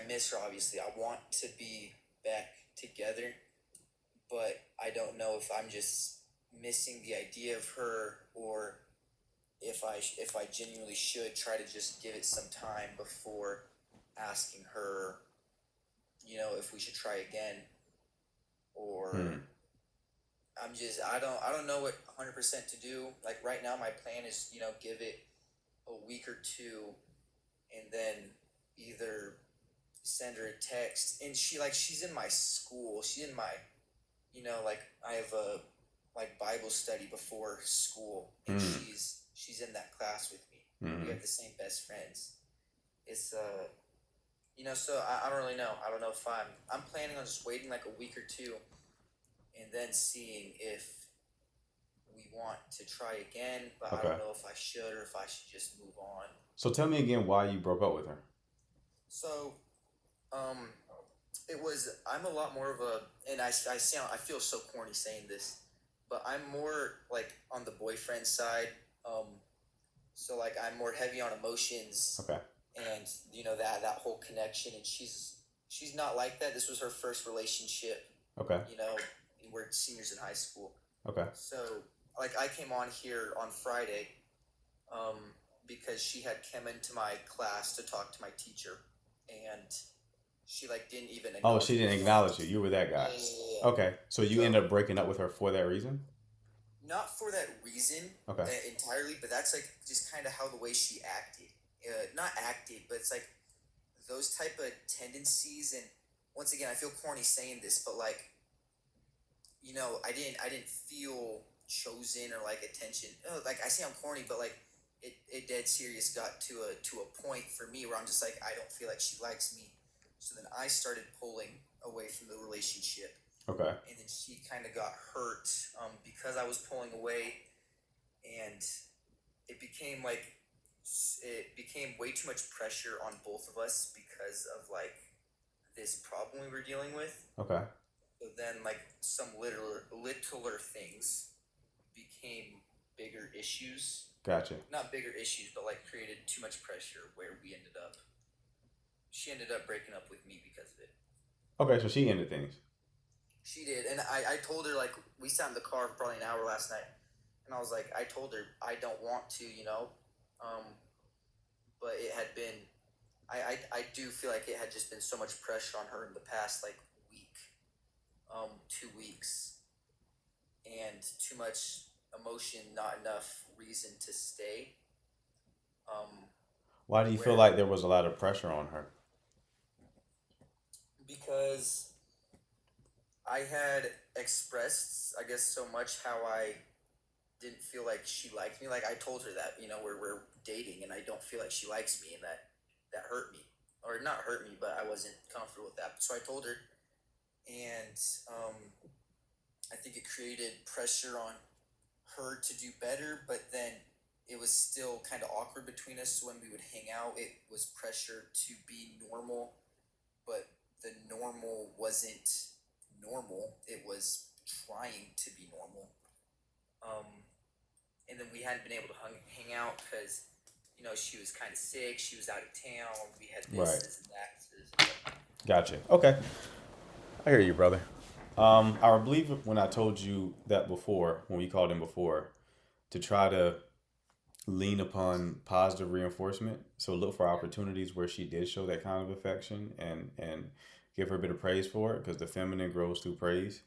miss her. Obviously, I want to be back together, but I don't know if I'm just missing the idea of her, or if I genuinely should try to just give it some time before asking her, if we should try again, or I don't know what 100% to do. Like right now, my plan is give it a week or two, and then either send her a text, and she's in my school. She's in my, like I have a like Bible study before school, and she's in that class with me. Mm. We have the same best friends. It's so I don't really know. I don't know if I'm planning on just waiting like a week or two, and then seeing if we want to try again. But I don't know if I should or if I should just move on. So tell me again why you broke up with her. So, I'm a lot more of a, and I feel so corny saying this, but I'm more like on the boyfriend side. So like I'm more heavy on emotions. Okay. And that whole connection, and she's not like that. This was her first relationship. Okay. We're seniors in high school. Okay. So like I came on here on Friday, because she had come into my class to talk to my teacher, and she like didn't even acknowledge. Oh, she didn't acknowledge you. You were that guy. Yeah. Okay. So you ended up breaking up with her for that reason? Not for that reason. Okay. Entirely, but that's like just kind of how the way she acted. Not acted, but it's like those type of tendencies. And once again, I feel corny saying this, but like I didn't feel chosen or like attention. Like I say I'm corny, but like it dead serious got to a point for me where I'm just like, I don't feel like she likes me. So then I started pulling away from the relationship. Okay. And then she kind of got hurt because I was pulling away, and it became way too much pressure on both of us because of like this problem we were dealing with. Okay. So then like some littler things became bigger issues. Gotcha. Not bigger issues, but like created too much pressure where she ended up breaking up with me because of it. Okay, so she ended things. She did, and I told her, like, we sat in the car for probably an hour last night, and I was like, I told her I don't want to, but it had been, I do feel like it had just been so much pressure on her in the past, like, week, 2 weeks, and too much emotion, not enough reason to stay. Why do you feel like there was a lot of pressure on her? Because I had expressed, I guess, so much how I didn't feel like she liked me. Like I told her that, we're dating and I don't feel like she likes me, and that hurt me. Or not hurt me, but I wasn't comfortable with that. So I told her, and I think it created pressure on her to do better, but then it was still kind of awkward between us. So when we would hang out, it was pressure to be normal, but the normal wasn't normal. It was trying to be normal. And then we hadn't been able to hang out because, she was kind of sick. She was out of town. We had this and that. Gotcha. Okay. I hear you, brother. I believe when I told you that before, when we called in before, to try to lean upon positive reinforcement. So look for opportunities where she did show that kind of affection and give her a bit of praise for it, because the feminine grows through praise.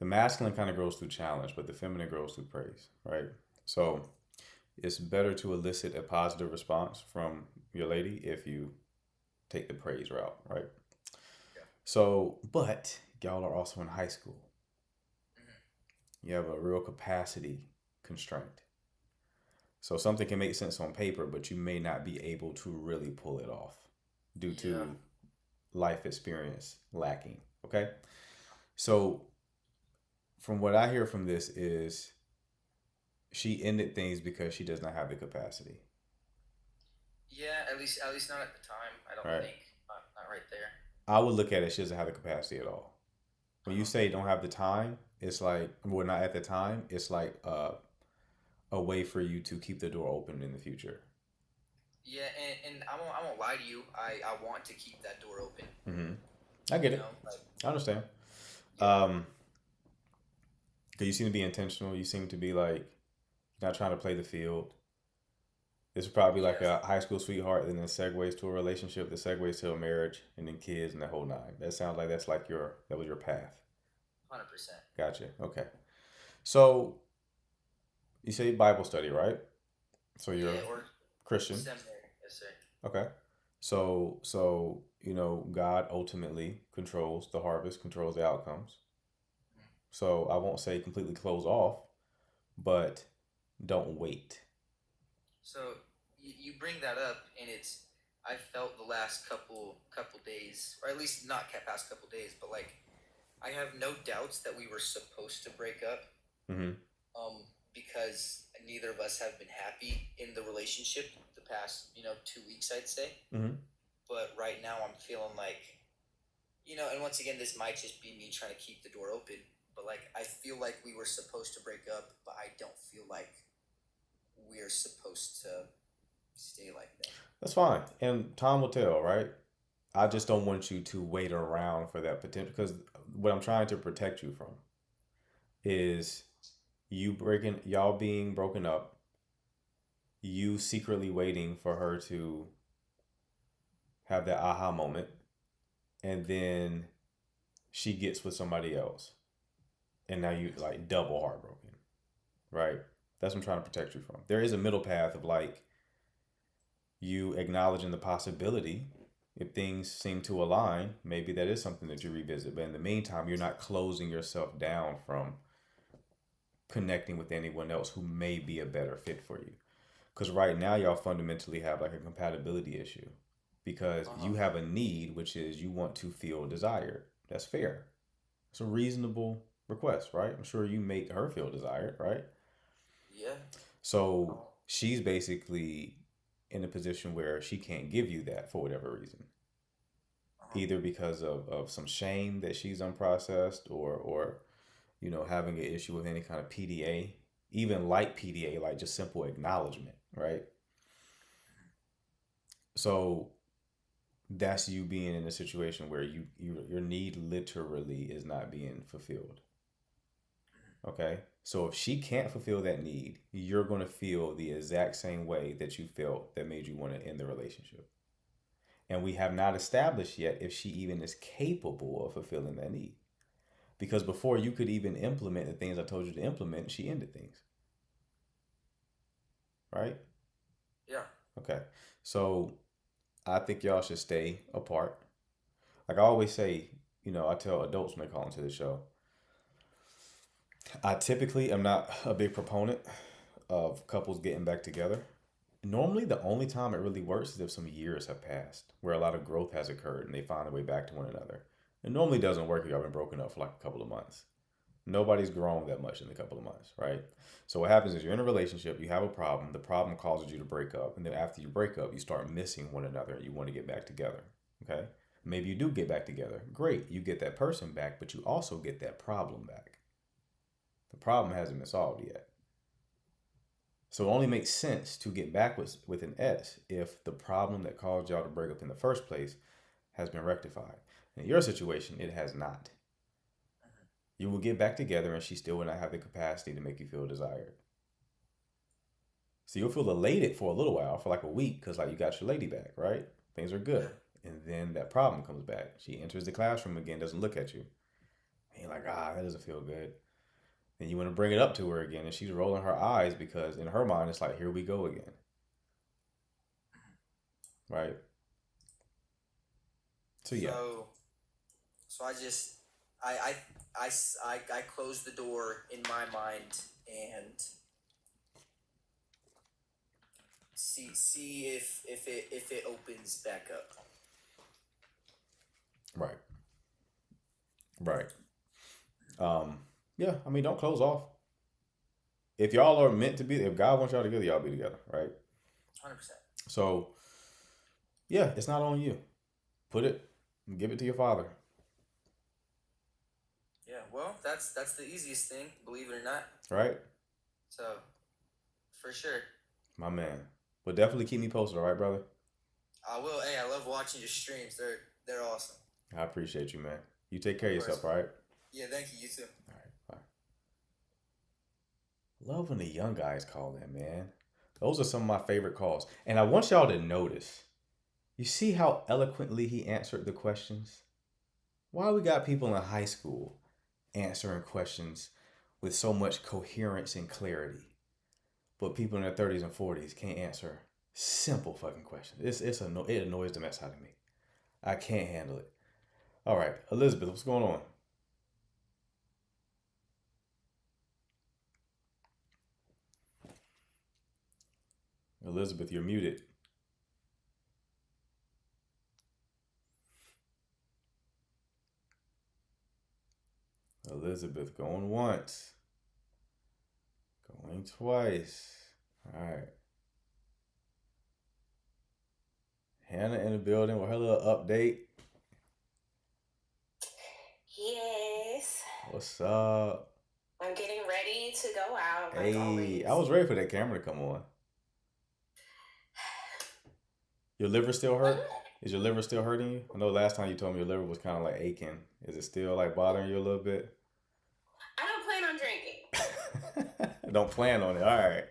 The masculine kind of grows through challenge, but the feminine grows through praise, right? So it's better to elicit a positive response from your lady if you take the praise route, right? Yeah. So, but y'all are also in high school. You have a real capacity constraint. So something can make sense on paper, but you may not be able to really pull it off due to life experience lacking. Okay. So from what I hear from this is she ended things because she does not have the capacity. Yeah, at least not at the time. I don't think. Not right there. I would look at it, she doesn't have the capacity at all. When you say don't have the time, it's like, well, not at the time, it's like a way for you to keep the door open in the future. Yeah, and I won't lie to you. I want to keep that door open. Mm-hmm. I get it. I understand. Because you seem to be intentional. You seem to be like not trying to play the field. It's probably like a high school sweetheart, and then segues to a relationship, that segues to a marriage, and then kids, and the whole nine. That sounds like that was your path. 100%. Gotcha. Okay. So you say Bible study, right? So you're or Christian. Seminary, yes, sir. Okay. So God ultimately controls the harvest, controls the outcomes. So I won't say completely close off, but don't wait. So you bring that up, and I felt the last couple days, or at least not past couple days, but like I have no doubts that we were supposed to break up. Mm-hmm. Because neither of us have been happy in the relationship the past 2 weeks, I'd say. Mm-hmm. But right now I'm feeling like, and once again, this might just be me trying to keep the door open, but like I feel like we were supposed to break up, but I don't feel like we're supposed to stay like that. That's fine. And time will tell, right? I just don't want you to wait around for that potential, because what I'm trying to protect you from is y'all being broken up, you secretly waiting for her to have that aha moment, and then she gets with somebody else, and now you like double heartbroken, right? That's what I'm trying to protect you from. There is a middle path of like you acknowledging the possibility If things seem to align, maybe that is something that you revisit. But in the meantime, you're not closing yourself down from connecting with anyone else who may be a better fit for you. Because right now, y'all fundamentally have like a compatibility issue because you have a need, which is you want to feel desired. That's fair. It's a reasonable request, right? I'm sure you make her feel desired, right? Yeah. So she's basically in a position where she can't give you that for whatever reason, either because of some shame that she's unprocessed or having an issue with any kind of PDA, even like PDA, like just simple acknowledgement, right? So that's you being in a situation where your need literally is not being fulfilled. Okay? So if she can't fulfill that need, you're going to feel the exact same way that you felt that made you want to end the relationship. And we have not established yet if she even is capable of fulfilling that need. Because before you could even implement the things I told you to implement, she ended things. Right? Yeah. Okay. So I think y'all should stay apart. Like I always say, I tell adults when they call into the show, I typically am not a big proponent of couples getting back together. Normally, the only time it really works is if some years have passed, where a lot of growth has occurred and they find their way back to one another. It normally doesn't work if y'all been broken up for like a couple of months. Nobody's grown that much in a couple of months, right? So what happens is you're in a relationship, you have a problem, the problem causes you to break up, and then after you break up, you start missing one another and you want to get back together, okay? Maybe you do get back together. Great, you get that person back, but you also get that problem back. The problem hasn't been solved yet. So it only makes sense to get back with an S if the problem that caused y'all to break up in the first place has been rectified. In your situation, it has not. You will get back together and she still will not have the capacity to make you feel desired. So you'll feel elated for a little while, for like a week, because like you got your lady back, right? Things are good. And then that problem comes back. She enters the classroom again, doesn't look at you. And you're like, that doesn't feel good. Then you want to bring it up to her again, and she's rolling her eyes because in her mind, it's like, here we go again. Right? So yeah. So I closed the door in my mind and see if it opens back up. Right. Yeah, I mean, don't close off. If y'all are meant to be, if God wants y'all together, y'all be together, right? 100%. So, yeah, it's not on you. Give it to your father. Yeah, well, that's the easiest thing, believe it or not. Right? So, for sure. My man. But definitely keep me posted, all right, brother? I will. Hey, I love watching your streams. They're awesome. I appreciate you, man. You take care of yourself, all right? Yeah, thank you. You too. All right, bye. Love when the young guys call in, man. Those are some of my favorite calls. And I want y'all to notice, you see how eloquently he answered the questions? Why we got people in high school answering questions with so much coherence and clarity, but people in their 30s and 40s can't answer simple fucking questions? It annoys the mess out of me. I can't handle it. All right, Elizabeth, what's going on? Elizabeth, you're muted. Elizabeth, going once. Going twice. All right. Hannah in the building with her little update. Yes. What's up? I'm getting ready to go out. Like Hey, always. I was ready for that camera to come on. Your liver still hurt? Is your liver still hurting you? I know last time you told me your liver was kind of like aching. Is it still like bothering you a little bit? I don't plan on drinking. Don't plan on it. All right.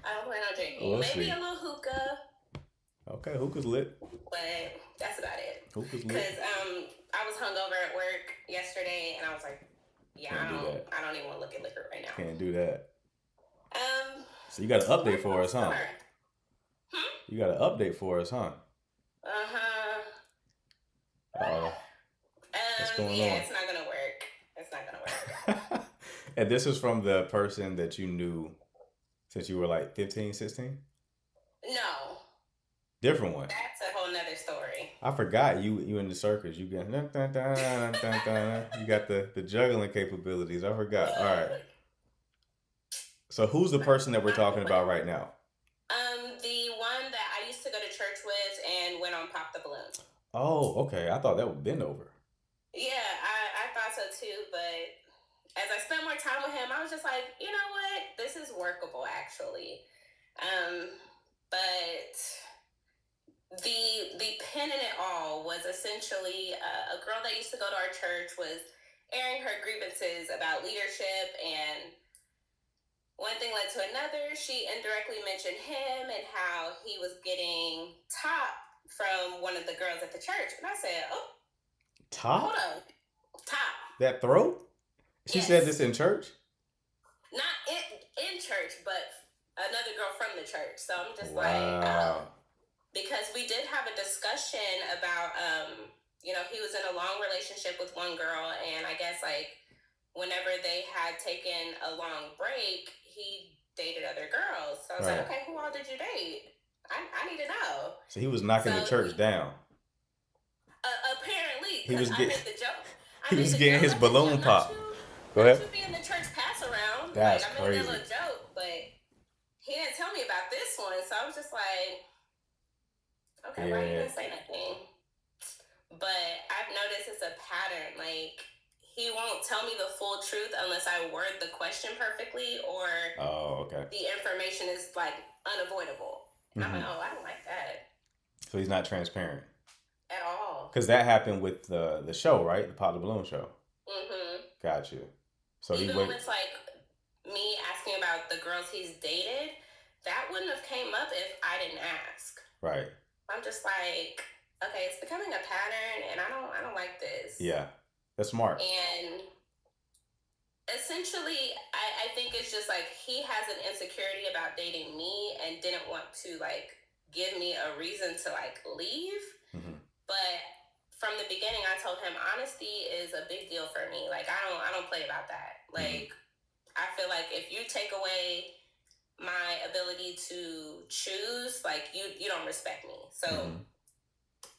I don't plan on drinking. We'll Maybe see. a little hookah, Okay, hookah's lit. but that's about it. Hookah's Cause lit. I was hungover at work yesterday, and I was like, yeah, Can't do that. I don't even want to look at liquor right now. Can't do that. So you got an what update for us, huh? summer? You got an update for us, huh? Uh-huh. Uh, what's going Yeah, on? it's not gonna work. It's not gonna work. And this is from the person that you knew since you were like 15, 16? No, Different one. that's a whole nother story. I forgot you in the circus. You get dun, dun, dun, dun, dun. You got the juggling capabilities. I forgot. All right. So who's the person that we're talking about right now? The one that I used to go to church with and went on Pop the Balloon. Oh, okay. I thought that would been over. Yeah, I thought so too, but as I spent more time with him, I was just like, you know what? This is workable actually. But the pin in it all was essentially a girl that used to go to our church was airing her grievances about leadership, and one thing led to another. She indirectly mentioned him and how he was getting top from one of the girls at the church. And I said, oh, Top? hold on. Top. That throat? She said this in church? Not in church, but another girl from the church. So I'm just Wow. because we did have a discussion about, he was in a long relationship with one girl, and I guess whenever they had taken a long break, he dated other girls. So I was like, okay, who all did you date? I need to know. So he was knocking the church down. Apparently, He was I getting made the joke. he was getting his balloon pop. Go ahead. You be in the church pass around. That's I made crazy. that little joke, but he didn't tell me about this one, so I was just like, okay, why you didn't say anything? But I've noticed it's a pattern. Like, he won't tell me the full truth unless I word the question perfectly, or the information is unavoidable. And I'm like, oh, I don't like that So he's not transparent. at all. Because that happened with the show, right? The Pop the Balloon show. Mm-hmm. Got you. So Even he when went. it's me asking about the girls he's dated, that wouldn't have came up if I didn't ask. Right. I'm just like, okay, it's becoming a pattern, and I don't like this. Yeah. That's smart. And essentially, I think it's just he has an insecurity about dating me and didn't want to give me a reason to leave. Mm-hmm. But from the beginning, I told him honesty is a big deal for me. I don't play about that. I feel like if you take away my ability to choose, you don't respect me. So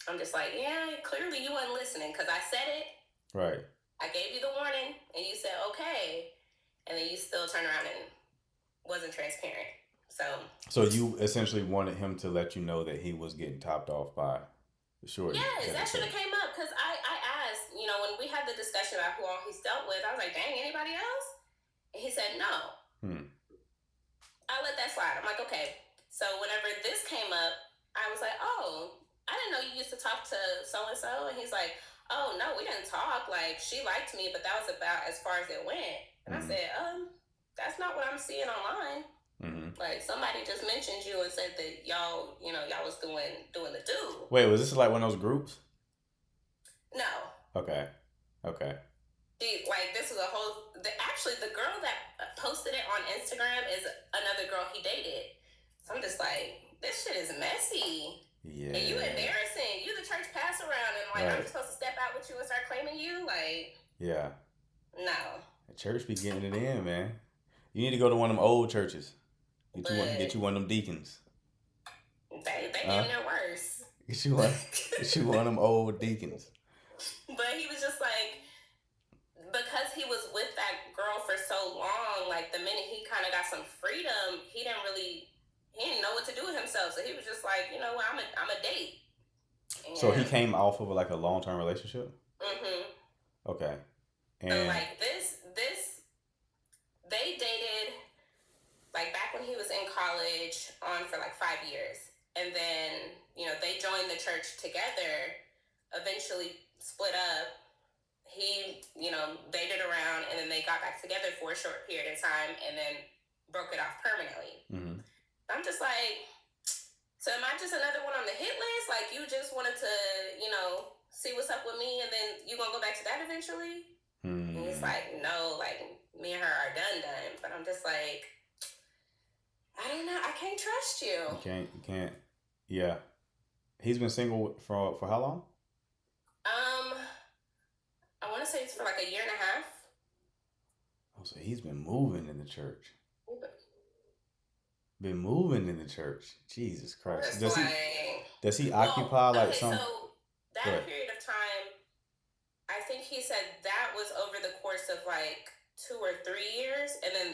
I'm just like, yeah, clearly you weren't listening, because I said it. Right. I gave you the warning, and you said okay, and then you still turned around and wasn't transparent. So you essentially wanted him to let you know that he was getting topped off by the shorty. Yes, that should have came up, because I asked, when we had the discussion about who all he's dealt with, I was like, dang, anybody else? And he said no. I let that slide. I'm like, okay. So whenever this came up, I was like, oh, I didn't know you used to talk to so-and-so. And he's like, oh, no, we didn't talk. She liked me, but that was about as far as it went. And I said, that's not what I'm seeing online. Somebody just mentioned you and said that y'all was doing the do. Wait, was this one of those groups? No. Okay. This was a whole... Actually, the girl that posted it on Instagram is another girl he dated. So I'm just like, this shit is messy. Yeah. And you embarrassing. You the church pass around, and I'm supposed to step out with you and start claiming you? Yeah. No. The church be getting it in, man. You need to go to one of them old churches. Get you one of them deacons. They damn near worse. Get you one of them old deacons. But he was just because he was with that girl for so long, the minute he kind of got some freedom, he didn't know what to do with himself. So he was just like, you know what, I'm a date. And so he came off of a long-term relationship? Mm-hmm. Okay. And so this, they dated back when he was in college on for 5 years. And then, they joined the church together, eventually split up. He, dated around, and then they got back together for a short period of time, and then broke it off permanently. Mm-hmm. I'm just like, so am I just another one on the hit list? You just wanted to, see what's up with me, and then you gonna go back to that eventually? And he's like, no, me and her are done. But I'm just like, I don't know. I can't trust you. You can't. Yeah. He's been single for how long? to say it's for like a year and a half. Oh, so he's been moving in the church. Been moving in the church. Jesus Christ. Does he occupy like some? So that period of time, I think he said that was over the course of like 2 or 3 years, and then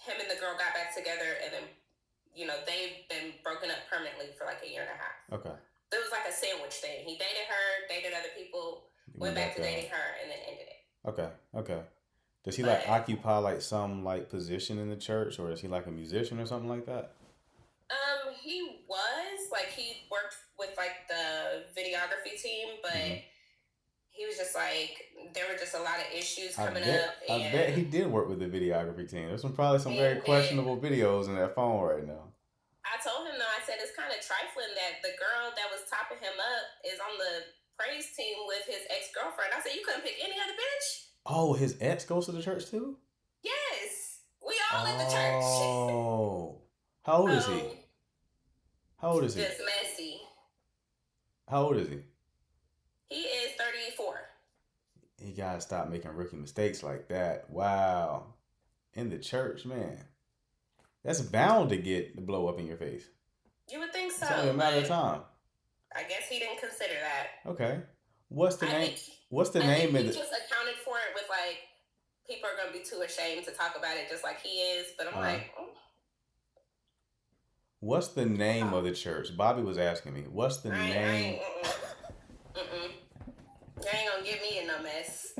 him and the girl got back together, and then they've been broken up permanently for like a year and a half. Okay. It was like a sandwich thing. He dated her, dated other people, went back to dating her, and then ended it. Okay. Does he like occupy like some like position in the church, or is he like a musician or something like that? He was like, he worked with like the videography team, but he was just like, there were just a lot of issues coming up. I bet he did work with the videography team. There's probably some very questionable videos in that phone right now. I told him though, I said it's kind of trifling that the girl that was topping him up is on the praise team with his ex-girlfriend. I said, you couldn't pick any other bitch? Oh, his ex goes to the church too? Yes. We all in the church. Oh. How old is he? How old is he? Just messy. How old is he? He is 34. He gotta stop making rookie mistakes like that. Wow. In the church, man. That's bound to get the blow up in your face. You would think so. It's only a matter of time. I guess he didn't consider that. Okay. What's the name? What's the I name think of he the? just accounted for it with like, people are gonna be too ashamed to talk about it just like he is. But I'm like, What's the name of the church? Bobby was asking me. What's the name? You ain't gonna get me in no mess.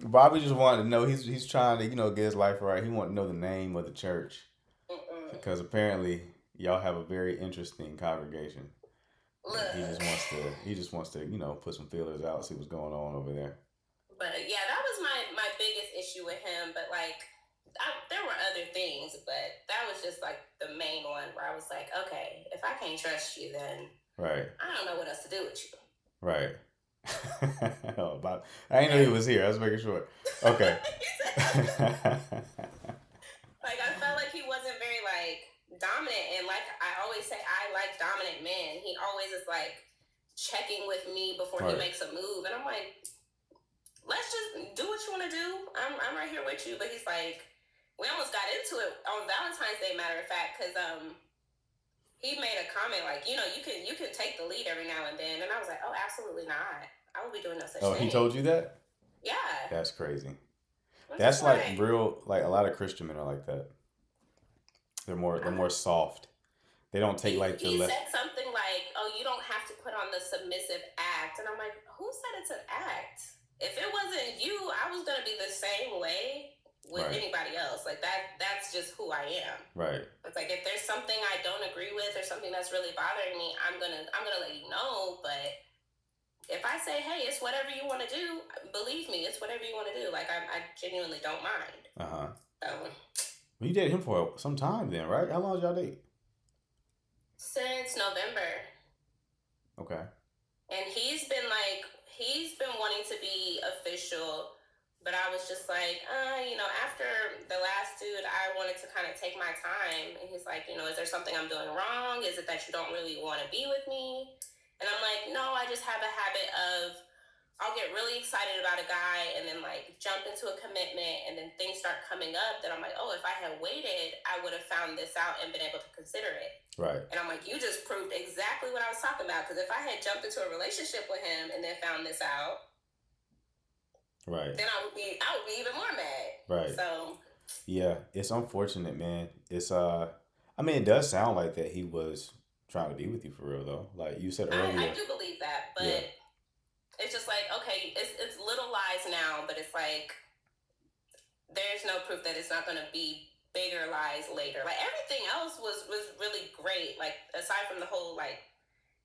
Bobby just wanted to know. He's trying to get his life right. He wanted to know the name of the church because apparently y'all have a very interesting congregation. Look. He just wants to put some feelers out, see what's going on over there. But yeah, that was my biggest issue with him. But like, there were other things, but that was just like the main one where I was like, okay, if I can't trust you, then right. I don't know what else to do with you. Right. Oh, Bob. I didn't know he was here. I was making sure. Okay. Like, I felt like he wasn't very like dominant, and like I always say, I like dominant men. He always is like checking with me before he makes a move, and I'm like, let's just do what you want to do. I'm right here with you. But he's like, we almost got into it on Valentine's Day, matter of fact, because he made a comment like, you can take the lead every now and then, and I was like, oh, absolutely not. I will be doing no such thing. Oh, he told you that? Yeah. That's crazy. That's like real, like a lot of Christian men are like that. They're more soft. They don't take like the. He said something like, "Oh, you don't have to put on the submissive act," and I'm like, "Who said it's an act? If it wasn't you, I was gonna be the same way with anybody else. Like that's just who I am. Right. It's like, if there's something I don't agree with or something that's really bothering me, I'm gonna let you know. But if I say, hey, it's whatever you want to do, believe me, it's whatever you want to do. Like, I genuinely don't mind. Well, you dated him for some time then, right? How long did y'all date? Since November. Okay. And he's been wanting to be official, but I was just like, after the last dude, I wanted to kind of take my time. And he's like, is there something I'm doing wrong? Is it that you don't really want to be with me? And I'm like, no, I just have a habit of, I'll get really excited about a guy and then like jump into a commitment, and then things start coming up that I'm like, oh, if I had waited, I would have found this out and been able to consider it. Right. And I'm like, you just proved exactly what I was talking about. Because if I had jumped into a relationship with him and then found this out, right, then I would be even more mad. Right. So yeah, it's unfortunate, man. It's it does sound like that he was trying to be with you for real though. Like you said earlier. I do believe that, but it's just like, okay, it's little lies now, but it's like there's no proof that it's not gonna be bigger lies later. Like everything else was really great. Like aside from the whole like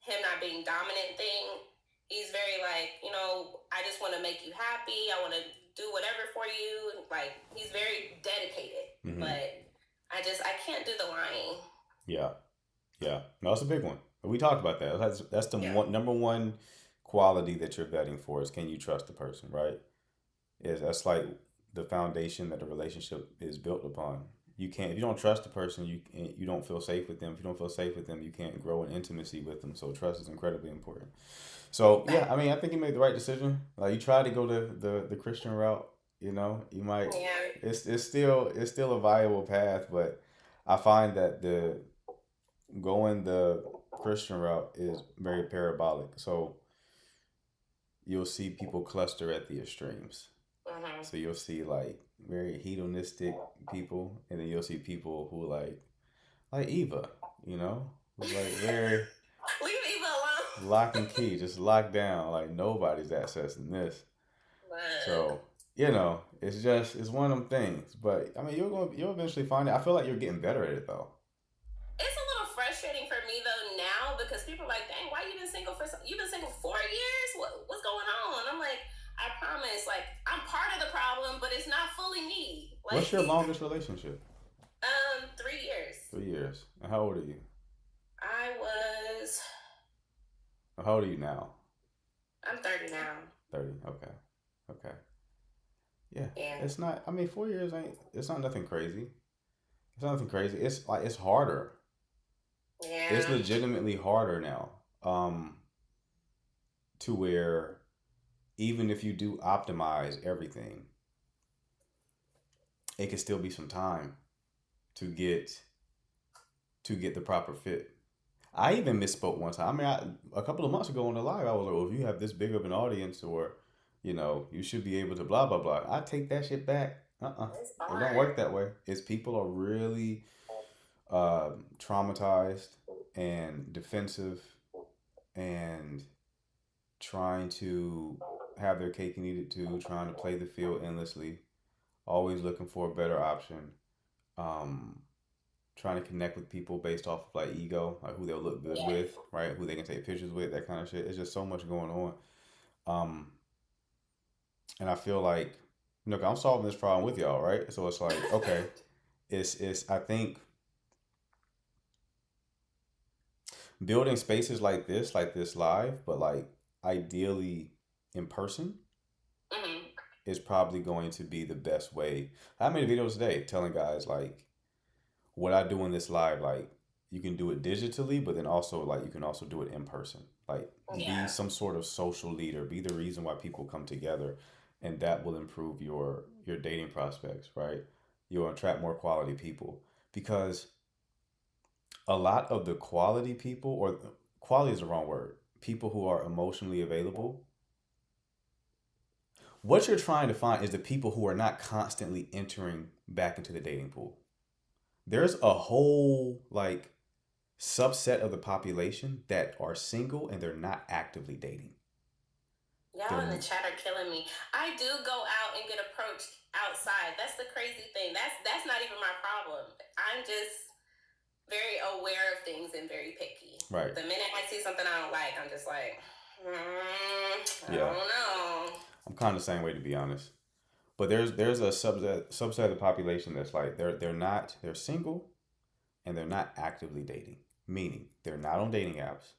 him not being dominant thing, he's very like, I just want to make you happy. I want to do whatever for you. Like he's very dedicated, but I can't do the lying. Yeah. No, it's a big one. We talked about that. That's the number one quality that you're vetting for is, can you trust the person, right? That's like the foundation that the relationship is built upon. you can't, if you don't trust the person, you don't feel safe with them. If you don't feel safe with them, you can't grow in intimacy with them. So trust is incredibly important. So yeah, I mean, I think you made the right decision. Like, you tried to go the Christian route. You know, you might. Yeah. It's still a viable path, but I find that the going the Christian route is very parabolic. So you'll see people cluster at the extremes. Mm-hmm. So you'll see like very hedonistic people, and then you'll see people who like Eva, you know, who's like very Leave Eva alone. lock and key, just locked down. Like, nobody's accessing this. But So it's one of them things. But I mean, you'll eventually find it. I feel like you're getting better at it though. it's a little frustrating for me though now because people are like, "Dang, why you been single you've been single 4 years? What's going on?" I'm like, I promise, like I'm part of the problem, but it's not fully me. Like, What's your longest relationship? 3 years. 3 years. And how old are you? I was. How old are you now? I'm 30 now. 30. Okay. Okay. Yeah. Yeah. It's not. I mean, 4 years ain't. It's not nothing crazy. It's not nothing crazy. It's like it's harder. Yeah. It's legitimately harder now. To where even if you do optimize everything, it can still be some time to get the proper fit. I even misspoke one time. I mean, a couple of months ago on the live, I was like, "Well, if you have this big of an audience, or you should be able to blah blah blah." I take that shit back. It's It don't hard. work that way. It's people are really traumatized and defensive and trying to have their cake and eat it too, trying to play the field endlessly, always looking for a better option, trying to connect with people based off of like ego, like who they'll look good with, right? Who they can take pictures with, that kind of shit. It's just so much going on. And I feel like, I'm solving this problem with y'all, right? So it's like, okay, it's I think building spaces like this live, but like ideally in person, Hmm. is probably going to be the best way. I made a video today telling guys like what I do in this live, like you can do it digitally, but then also like you can also do it in person. Like, be Yeah. some sort of social leader, be the reason why people come together, and that will improve your dating prospects, right? You'll attract more quality people because a lot of the quality people, or quality is the wrong word, people who are emotionally available, what you're trying to find is the people who are not constantly entering back into the dating pool. There's a whole like subset of the population that are single and they're not actively dating. Y'all in the They're chat are killing me. I do go out and get approached outside. That's the crazy thing. That's not even my problem. I'm just very aware of things and very picky. right. The minute I see something I don't like, I'm just like, I Yeah. don't know. I'm kind of the same way, to be honest. But there's a subset of the population that's like they're single and they're not actively dating. Meaning they're not on dating apps.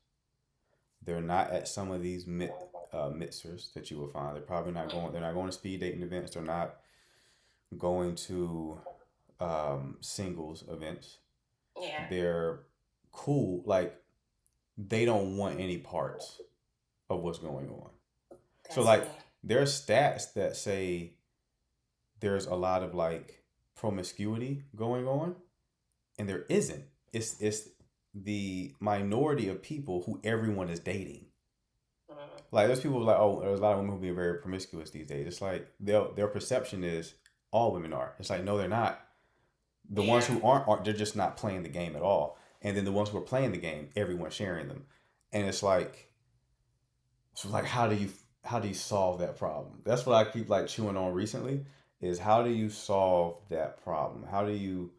They're not at some of these mixers that you will find. They're not going to speed dating events. They're not going to singles events. Yeah. They're cool. Like, they don't want any parts of what's going on. So That's like, me. there's stats that say there's a lot of like promiscuity going on, and there isn't. It's the minority of people who everyone is dating. Mhm. Like, there's people like, oh, there's a lot of women who be very promiscuous these days. It's like their perception is all women are. It's like, no, they're not. The ones Yeah. who aren't, they're just not playing the game at all. And then the ones who are playing the game, everyone's sharing them. And it's like, how do you solve that problem? That's what I keep like chewing on recently, is how do you solve that problem? How do you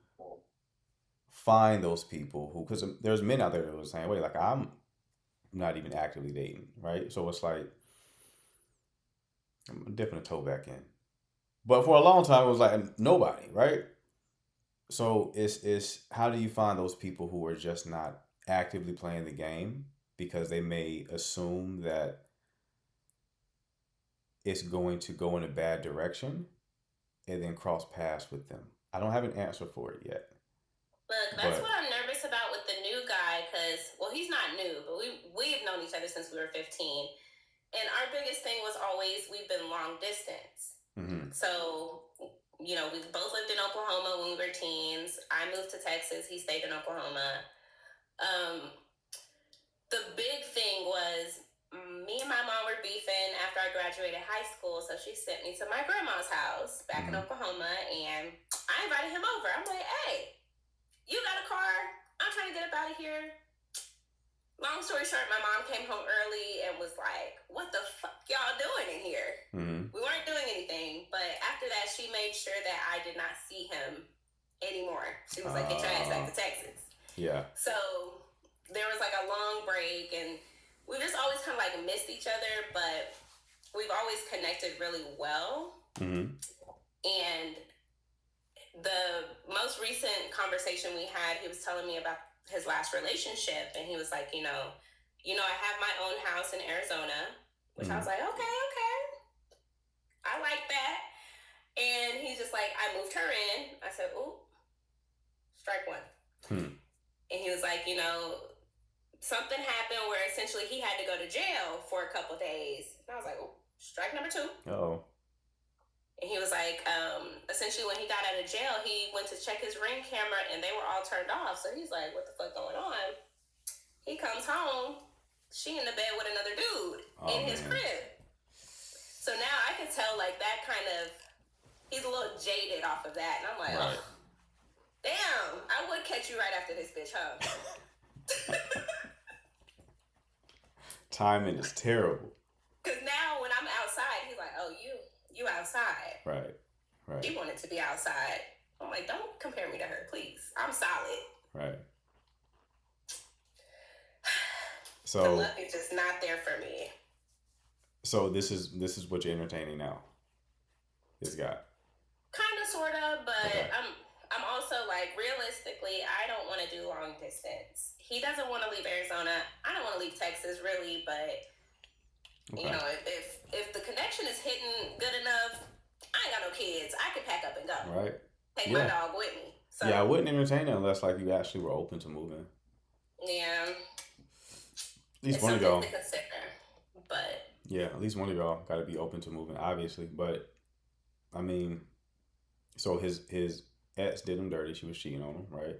find those people who, because there's men out there that are the same way. Like, I'm not even actively dating, right? So it's like, I'm dipping a toe back in. But for a long time, it was like nobody, right? So it's how do you find those people who are just not actively playing the game because they may assume that it's going to go in a bad direction, and then cross paths with them. I don't have an answer for it yet. Look, that's But what I'm nervous about with the new guy, because, well, he's not new, but we've known each other since we were 15. And our biggest thing was always we've been long distance. mhm, So, you know, we both lived in Oklahoma when we were teens. I moved to Texas. He stayed in Oklahoma. The big thing was me and my mom were beefing after I graduated high school. So she sent me to my grandma's house back in mhm, Oklahoma, and I invited him over. I'm like, hey, you got a car? I'm trying to get up out of here. Long story short, my mom came home early and was like, what the fuck y'all doing in here? mhm. We weren't doing anything, but after that, she made sure that I did not see him anymore. She was like, get your ass back to Texas. Yeah. So there was like a long break, and we just always kind of like missed each other, but we've always connected really well. Mhm. And the most recent conversation we had, he was telling me about his last relationship, and he was like, you know, I have my own house in Arizona, which I was like, okay, I like that. And he's just like, I moved her in. I said, ooh, strike one. And he was like, you know, something happened where essentially he had to go to jail for a couple days. And I was like, oh, strike number 2. Uh-oh. And he was like, essentially when he got out of jail, he went to check his Ring camera and they were all turned off. So he's like, what the fuck going on? He comes home, she in the bed with another dude in his crib. So now I can tell like that kind of, he's a little jaded off of that. And I'm like, Right. oh, damn, I would catch you right after this bitch, huh? Timing is terrible. Because now when I'm outside, he's like, oh, you outside. Right. Right. She wanted to be outside. I'm like, don't compare me to her, please. I'm solid. Right. The So love is just not there for me. so this is what you're entertaining now. This guy. Kind of, sort of, but Okay. I'm also like, realistically, I don't want to do long distance. He doesn't want to leave Arizona. I don't want to leave Texas, really, but Okay. you know, if the connection is hitting good enough, I ain't got no kids. I could pack up and go. Right. Take Yeah. my dog with me. So Yeah, I wouldn't entertain it unless like you actually were open to moving. yeah, At least it's one of something y'all. to consider. But Yeah, at least one of y'all got to be open to moving, obviously. But I mean, so his ex did him dirty. She was cheating on him, right?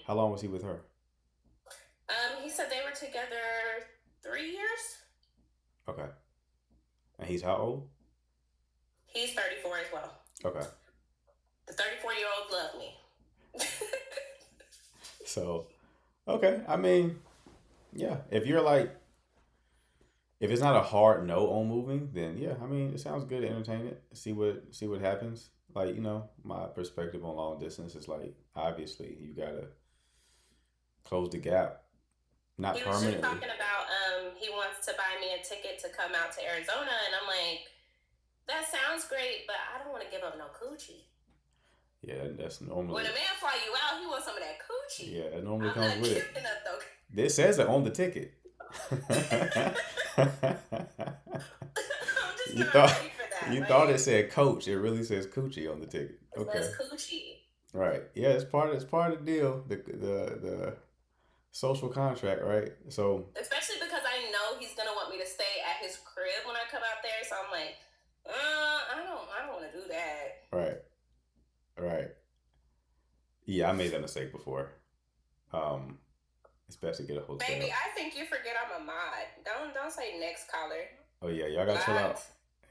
How long was he with her? he said they were together 3 years. Okay. And he's how old? He's 34 as well. Okay. The 34-year-old love me. So, okay. I mean, yeah. If you're like, if it's not a hard no on moving, then yeah. I mean, it sounds good to entertain it. See what happens. Like, you know, my perspective on long distance is like, obviously, you gotta close the gap. Not He was just permanently. talking about he wants to buy me a ticket to come out to Arizona, and I'm like, that sounds great, but I don't want to give up no coochie. Yeah, that's When normally. a man fly you out, he wants some of that coochie. Yeah, it normally I'm comes not with it. giving up though. It says it on the ticket. I'm just You not thought ready for that. you like, thought it said coach. It really says coochie on the ticket. it Okay. says coochie. Right. Yeah, it's part of the deal. The social contract, right? So Especially because I know he's gonna want me to stay at his crib when I come out there. So I'm like, I don't want to do that. right. Yeah, I made that mistake before. It's best to get a hotel. Baby, I think you forget I'm a mod. Don't say next caller. Oh yeah, y'all gotta chill out. Mod.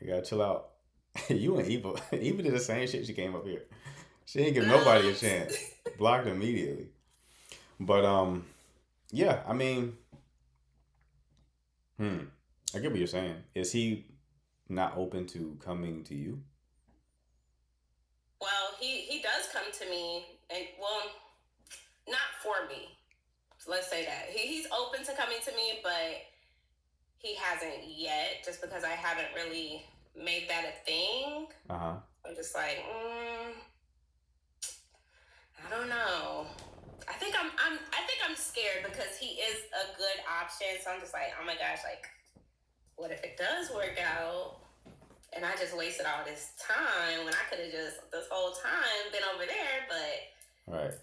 You gotta chill out. You and Eva did the same shit. She came up here. She didn't give nobody a chance. Blocked immediately. But yeah, I mean, I get what you're saying. Is he not open to coming to you? Well, he does come to me, and well, not for me. Let's say that he's open to coming to me, but he hasn't yet, just because I haven't really made that a thing. I'm just like, I don't know. I think I'm scared because he is a good option. So I'm just like, oh my gosh, like, what if it does work out? And I just wasted all this time when I could have just this whole time been over there. But Right.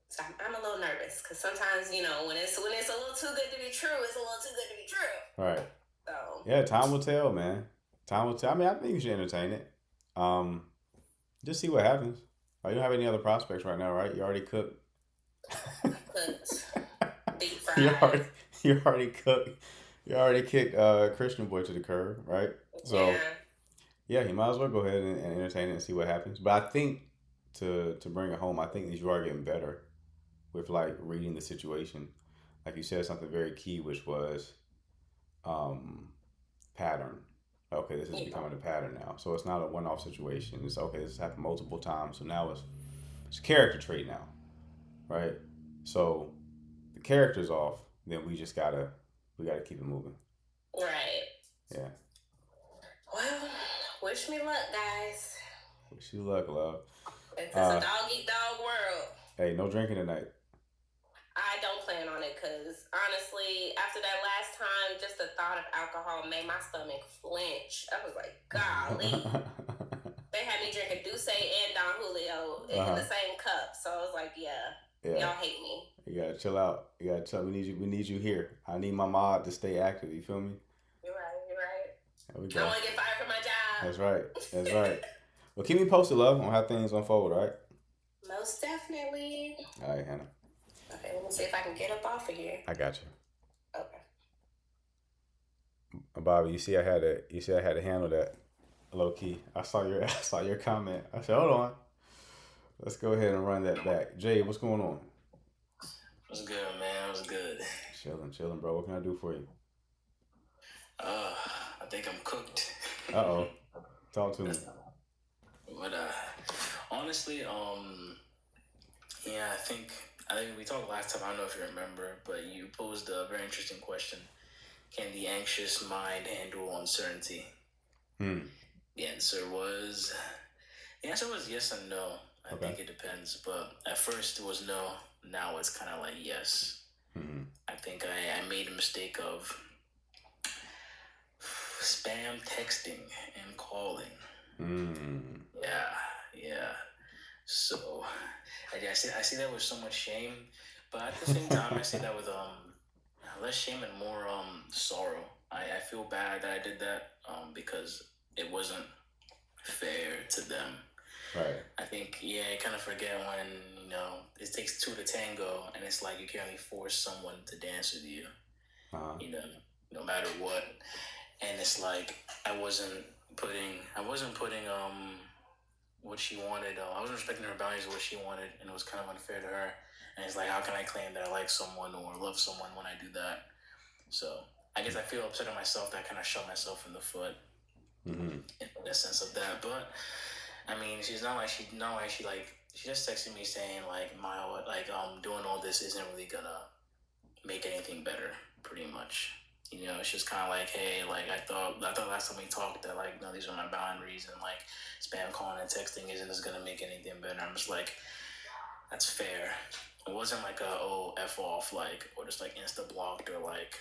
so I'm a little nervous because sometimes, you know, when it's a little too good to be true, it's a little too good to be true. Right. So Yeah, time will tell, man. Time will tell. I mean, I think you should entertain it. Just see what happens. Oh, you don't have any other prospects right now, right? You already cooked. cooked, deep fried. You already cooked. You already kicked Christian boy to the curb, right? So yeah, you might as well go ahead and entertain it and see what happens. But I think to bring it home, I think that you are getting better with like reading the situation. Like you said something very key, which was pattern. Okay, this is becoming a pattern now. So it's not a one-off situation. It's okay, this has happened multiple times. So now it's a character trait now, right? So the character's off, then we gotta keep it moving. Right. Yeah. Well, wish me luck, guys. Wish you luck, love. It's a dog-eat-dog world. Hey, no drinking tonight. I don't plan on it because honestly, after that last time, just the thought of alcohol made my stomach flinch. I was like, golly. They had me drinking Douce and Don Julio in the same cup. So I was like, yeah. Y'all hate me. You gotta chill out. You gotta chill. We need you here. I need my mod to stay active. You feel me? You're right. There we go. I want to get fired from my job. That's right. Well, keep me posted, love, on how things unfold, all right? Most definitely. All right, Hannah. Okay, let me see if I can get up off of here. I got you. Okay. Bobby, you see I had to handle that low key. I saw your comment. I said, hold on. Let's go ahead and run that back. Jay, what's going on? What's good, man? What's good? Chilling, bro. What can I do for you? I think I'm cooked. Uh-oh. Talk to me. But honestly, yeah, I think we talked last time. I don't know if you remember, but you posed a very interesting question. Can the anxious mind handle uncertainty? The answer was yes and no. I think it depends, but at first it was no. Now it's kind of like yes. I think I made a mistake of spam texting and calling. Yeah. So I see that with so much shame, but at the same time I see that with less shame and more sorrow. I feel bad that I did that because it wasn't fair to them. Right. I think you kind of forget when it takes two to tango, and it's like you can't really force someone to dance with you. No matter what. And it's like I wasn't putting what she wanted. I wasn't respecting her boundaries of what she wanted, and it was kind of unfair to her. And it's like, how can I claim that I like someone or love someone when I do that? So I guess I feel upset at myself that I kind of shot myself in the foot in the sense of that. But I mean, she just texted me saying like doing all this isn't really gonna make anything better, pretty much. It's just kind of like, hey, like I thought last time we talked that like, no, these are my boundaries, and like spam calling and texting isn't just gonna make anything better. I'm just like, that's fair. It wasn't like F off, like, or just like insta blocked, or like,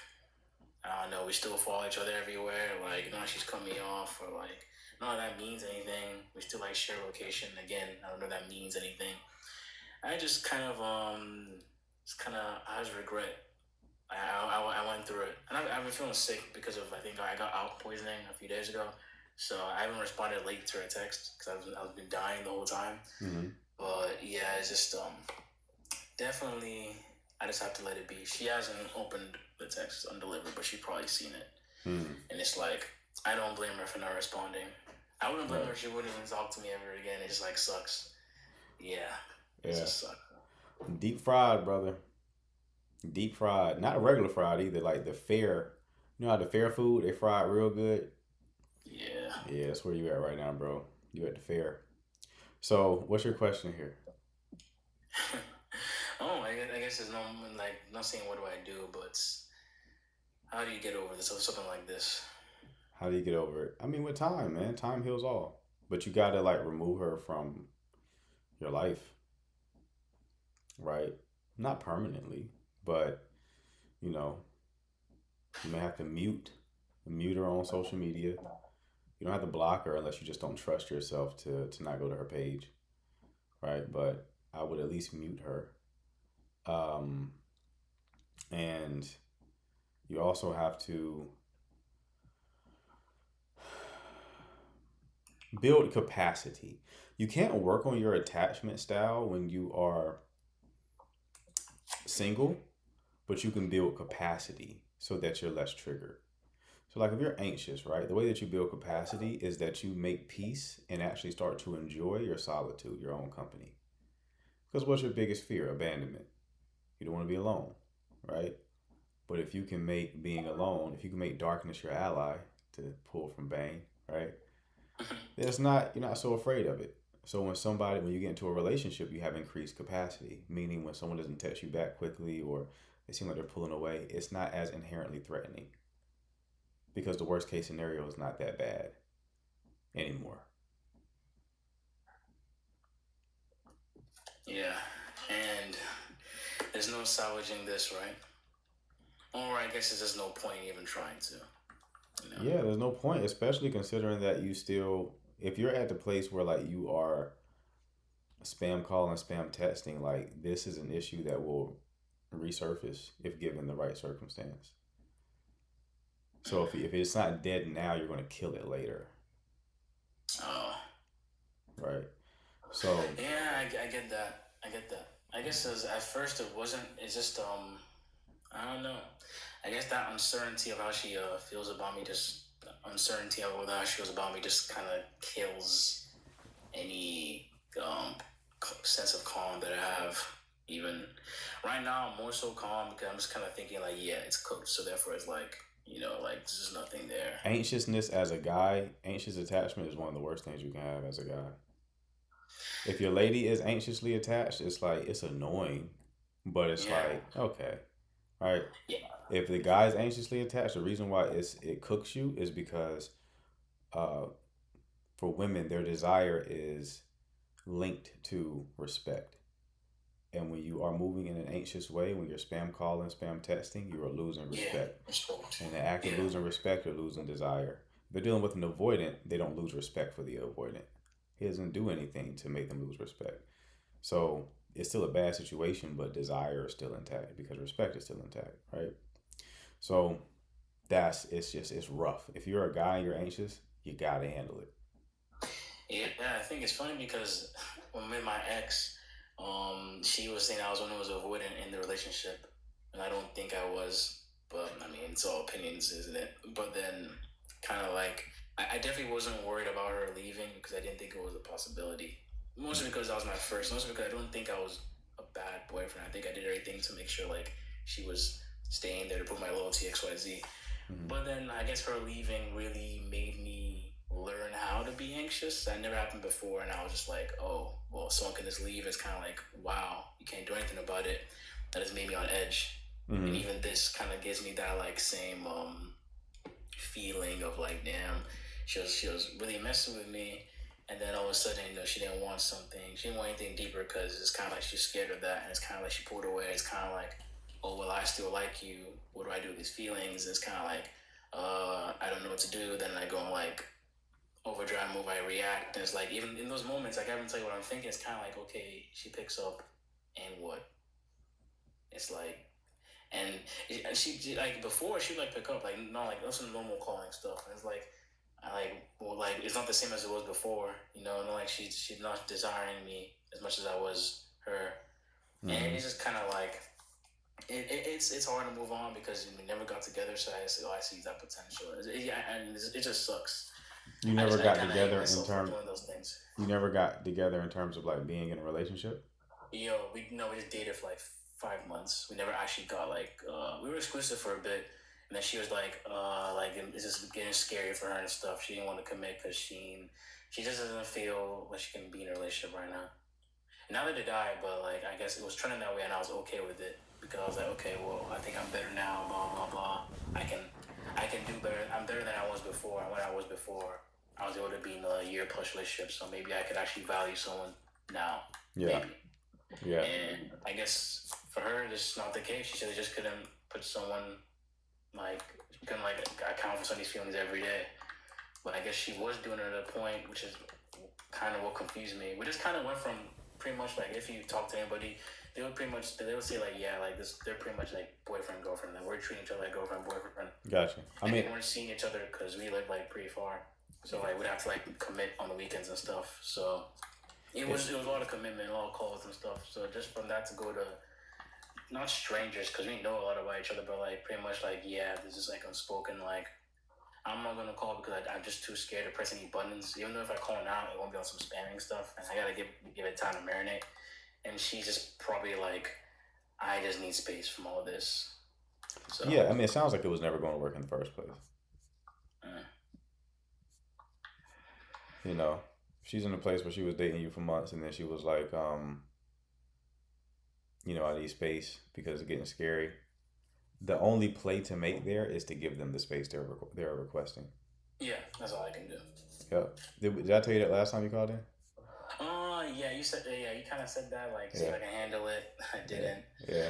I don't know, we still follow each other everywhere, like, no, she's cut me off, or like, no, that means anything. We still like share location. Again, I don't know if that means anything. I just kind of I just regret. I went through it, and I've been feeling sick because of I think I got alcohol poisoning a few days ago, so I haven't responded late to her text because I've been dying the whole time. But yeah, it's just definitely I just have to let it be. She hasn't opened the text undelivered, but she's probably seen it, and it's like I don't blame her for not responding. I wouldn't blame her if she wouldn't even talk to me ever again. It just like sucks. Yeah. It just sucks. Deep fried, brother. Deep fried, not regular fried either. Like the fair, you know how the fair food they fry it real good. Yeah, that's where you at right now, bro. You at the fair. So, what's your question here? I guess there's not saying what do I do, but how do you get over this or something like this? How do you get over it? I mean, with time, man. Time heals all. But you gotta like remove her from your life, right? Not permanently. But, you may have to mute her on social media. You don't have to block her unless you just don't trust yourself to not go to her page, right? But I would at least mute her. And you also have to build capacity. You can't work on your attachment style when you are single, but you can build capacity so that you're less triggered. So like if you're anxious, right, the way that you build capacity is that you make peace and actually start to enjoy your solitude, your own company. Because what's your biggest fear? Abandonment. You don't want to be alone, right? But if you can make being alone, if you can make darkness your ally, to pull from Bane, right? Then you're not so afraid of it. So when you get into a relationship, you have increased capacity, meaning when someone doesn't text you back quickly or they seem like they're pulling away, it's not as inherently threatening because the worst case scenario is not that bad anymore. Yeah, and there's no salvaging this, right? Or I guess there's just no point even trying to. You know? Yeah, there's no point, especially considering that you still, if you're at the place where like you are spam calling, spam texting, like this is an issue that will resurface if given the right circumstance. So if it's not dead now, you're going to kill it later. Oh. Right. So. Yeah, I get that. I guess at first it wasn't. It's just I don't know. I guess that uncertainty of how she feels about me, just uncertainty of how she feels about me, just kind of kills any sense of calm that I have. Even right now, I'm more so calm because I'm just kind of thinking like, yeah, it's cooked, so therefore it's like, you know, like there's just nothing there. Anxiousness as a guy, anxious attachment is one of the worst things you can have as a guy. If your lady is anxiously attached, it's like it's annoying, but it's like okay, right? Yeah. If the guy's anxiously attached, the reason why it cooks you is because, for women, their desire is linked to respect. And when you are moving in an anxious way, when you're spam calling, spam texting, you are losing respect. Yeah. And the act of losing respect, you're losing desire. If they're dealing with an avoidant, they don't lose respect for the avoidant. He doesn't do anything to make them lose respect. So it's still a bad situation, but desire is still intact because respect is still intact, right? So it's rough. If you're a guy and you're anxious, you gotta handle it. Yeah, I think it's funny because when I met my ex, she was saying I was one who was avoidant in the relationship, and I don't think I was, but I mean, it's all opinions, isn't it? But then, kind of like, I definitely wasn't worried about her leaving because I didn't think it was a possibility. Mostly because that was my first. Mostly because I don't think I was a bad boyfriend. I think I did everything to make sure like she was staying there to prove my loyalty, XYZ. Mm-hmm. But then I guess her leaving really made me learn how to be anxious. That never happened before, and I was just like, oh, well, someone can just leave. It's kind of like, wow, you can't do anything about it. That has made me on edge. Mm-hmm. And even this kind of gives me that like same feeling of like, damn, she was really messing with me, and then all of a sudden, you know, she didn't want something. She didn't want anything deeper because it's kind of like she's scared of that, and it's kind of like she pulled away. It's kind of like, oh, well, I still like you. What do I do with these feelings? It's kind of like, I don't know what to do. Then I go and like overdrive move, I react, and it's like even in those moments, like I haven't tell you what I'm thinking. It's kind of like, okay, she picks up, and what? It's like, and she like before she would like pick up, like not like that's some normal calling stuff, and it's like. It's not the same as it was before, you know. And like she's not desiring me as much as I was her, mm-hmm. And it's just kind of like it's hard to move on because we never got together. So I see that potential. It just sucks. You never got together in terms. You never got together in terms of like being in a relationship. We just dated for like 5 months. We never actually got like we were exclusive for a bit. And then she was like it's just getting scary for her and stuff. She didn't want to commit because she just doesn't feel like she can be in a relationship right now. And not that it died, but like I guess it was trending that way, and I was okay with it because I was like, okay, well, I think I'm better now. Blah blah blah. I can do better. I'm better than I was before. And when I was before, I was able to be in a year plus relationship, so maybe I could actually value someone now. Yeah. Maybe. Yeah. And I guess for her, this is not the case. She said they just couldn't put someone. Like, you can like account for some of these feelings every day, but I guess she was doing it at a point, which is kind of what confused me. We just kind of went from pretty much like if you talk to anybody, they would say like, yeah, like this, they're pretty much like boyfriend girlfriend. Like we're treating each other like girlfriend boyfriend. Gotcha. I mean, we weren't seeing each other because we lived like pretty far, so like we'd have to like commit on the weekends and stuff. So it was a lot of commitment, a lot of calls and stuff. So just from that to go to not strangers, because we know a lot about each other, but like pretty much like, yeah, this is like unspoken, like I'm not gonna call because I'm just too scared to press any buttons. Even though if I call now, it won't be on some spamming stuff, and I gotta give it time to marinate. And she's just probably like, I just need space from all this. So Yeah, I mean, it sounds like it was never going to work in the first place. You know, she's in a place where she was dating you for months, and then she was like, you know, I need space because it's getting scary. The only play to make there is to give them the space they're requesting. yeah, that's all I can do. Yep. Did I tell you that last time you called in? Yeah, you said, yeah, you kind of said that, like, see if I can handle it. I didn't. Yeah.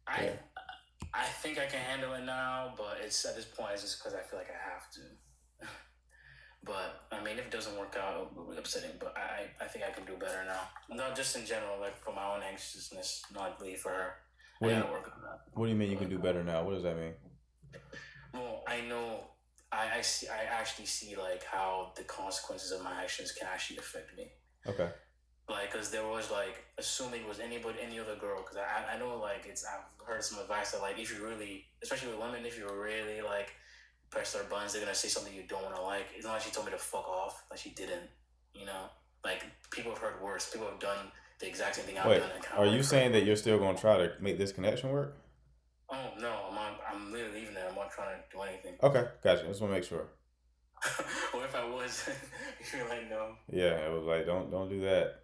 I think I can handle it now, but it's at this point, it's just because I feel like I have to. But I mean, if it doesn't work out, it'll be upsetting. But I think I can do better now. Not just in general, like for my own anxiousness, not really for her. I gotta work on that. What do you mean you can do better now? What does that mean? Well, I know I actually see like how the consequences of my actions can actually affect me. Okay. Like, cause there was like assuming it was any other girl. Cause I know like I've heard some advice that like if you really, especially with women, if you really like press their buttons, they're gonna say something you don't want to like. It's not like she told me to fuck off. Like she didn't. You know, like people have heard worse. People have done the exact same thing I've done. Are you saying that you're still gonna try to make this connection work? Oh no, I'm literally leaving there. I'm not trying to do anything. Okay, gotcha. I just want to make sure. What if I was? You're like, no. Yeah, it was like, don't do that.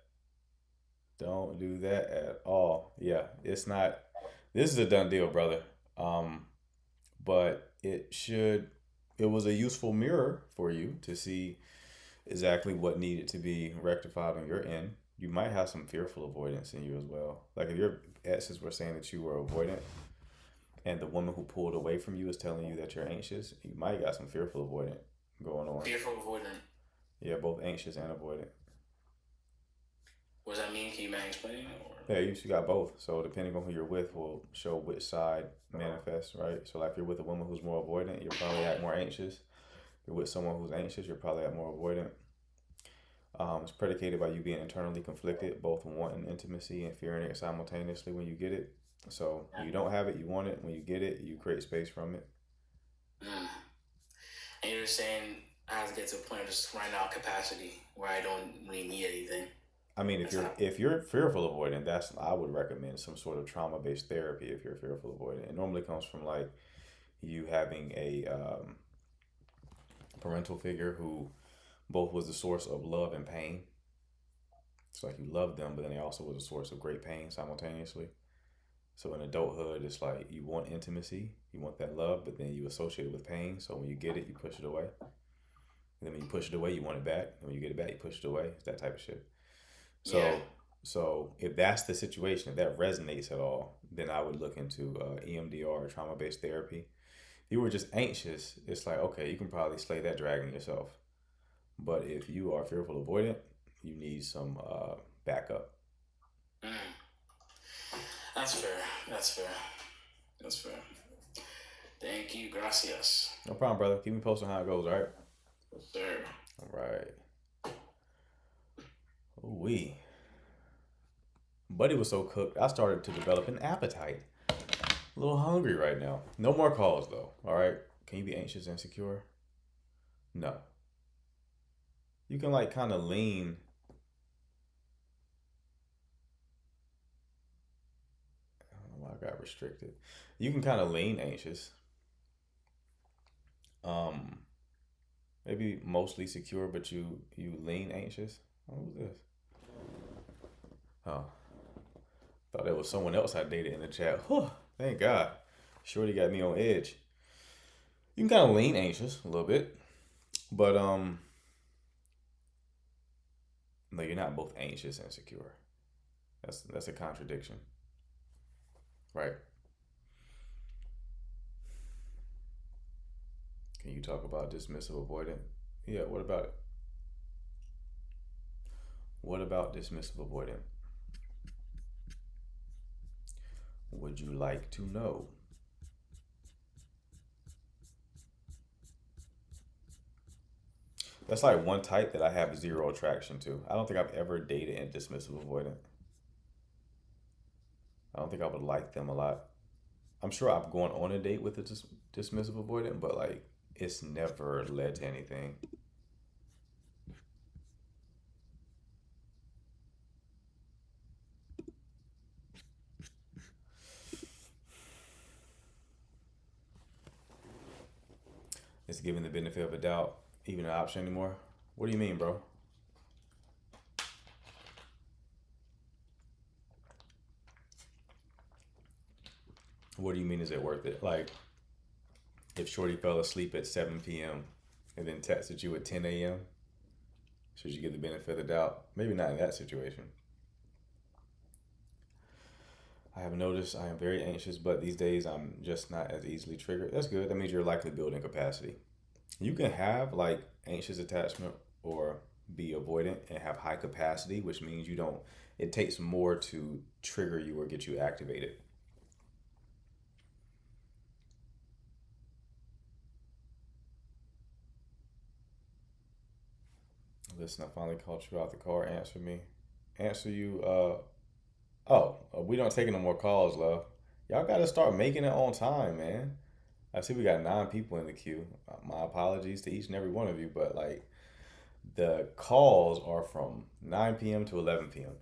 Don't do that at all. Yeah, it's not. This is a done deal, brother. But it was a useful mirror for you to see exactly what needed to be rectified on your end. You might have some fearful avoidance in you as well. Like if your exes were saying that you were avoidant, and the woman who pulled away from you is telling you that you're anxious, you might got some fearful avoidant going on. Fearful avoidant. Yeah, both anxious and avoidant. What does that mean? Can you explain it? Yeah, you got both. So depending on who you're with will show which side manifests, right? So like if you're with a woman who's more avoidant, you'll probably act more anxious. If you're with someone who's anxious, you'll probably act more avoidant. It's predicated by you being internally conflicted, both wanting intimacy and fearing it simultaneously when you get it. So when you don't have it, you want it. When you get it, you create space from it. And you're saying I have to get to a point of just right now capacity where I don't really need anything. I mean, if you're fearful avoidant, I would recommend some sort of trauma-based therapy if you're fearful avoidant. It normally comes from like you having a parental figure who both was the source of love and pain. It's like you love them, but then they also was a source of great pain simultaneously. So in adulthood, it's like you want intimacy, you want that love, but then you associate it with pain. So when you get it, you push it away. And then when you push it away, you want it back. And when you get it back, you push it away. It's that type of shit. So if that's the situation, if that resonates at all, then I would look into EMDR or trauma-based therapy. If you were just anxious, it's like, okay, you can probably slay that dragon yourself. But if you are fearful avoidant, you need some backup. That's fair. Thank you, gracias. No problem, brother. Keep me posted on how it goes, all right? Yes, sir. All right. Ooh-wee. Buddy was so cooked, I started to develop an appetite. A little hungry right now. No more calls, though, all right? Can you be anxious and insecure? No. You can, like, kind of lean. I don't know why I got restricted. You can kind of lean anxious. Maybe mostly secure, but you lean anxious. Oh, who's this? Oh. Thought it was someone else I dated in the chat. Whew, thank God. Shorty got me on edge. You can kind of lean anxious a little bit. But, no, you're not both anxious and secure. That's a contradiction. Right. Can you talk about dismissive avoidant? Yeah, what about it? What about dismissive avoidant? Would you like to know? That's like one type that I have zero attraction to. I don't think I've ever dated a dismissive avoidant. I don't think I would like them a lot. I'm sure I've gone on a date with a dismissive avoidant, but like it's never led to anything. It's giving the benefit of a doubt even an option anymore. What do you mean, bro? What do you mean is it worth it? Like, if Shorty fell asleep at 7 p.m. and then texted you at 10 a.m., should you give the benefit of the doubt? Maybe not in that situation. I have noticed I am very anxious, but these days I'm just not as easily triggered. That's good. That means you're likely building capacity. You can have like anxious attachment or be avoidant and have high capacity, which means you don't, it takes more to trigger you or get you activated. Listen, I finally called you out the car. Answer me. Answer you. We don't take no more calls, love. Y'all got to start making it on time, man. I see we got 9 people in the queue. My apologies to each and every one of you, but like the calls are from 9 p.m. to 11 p.m.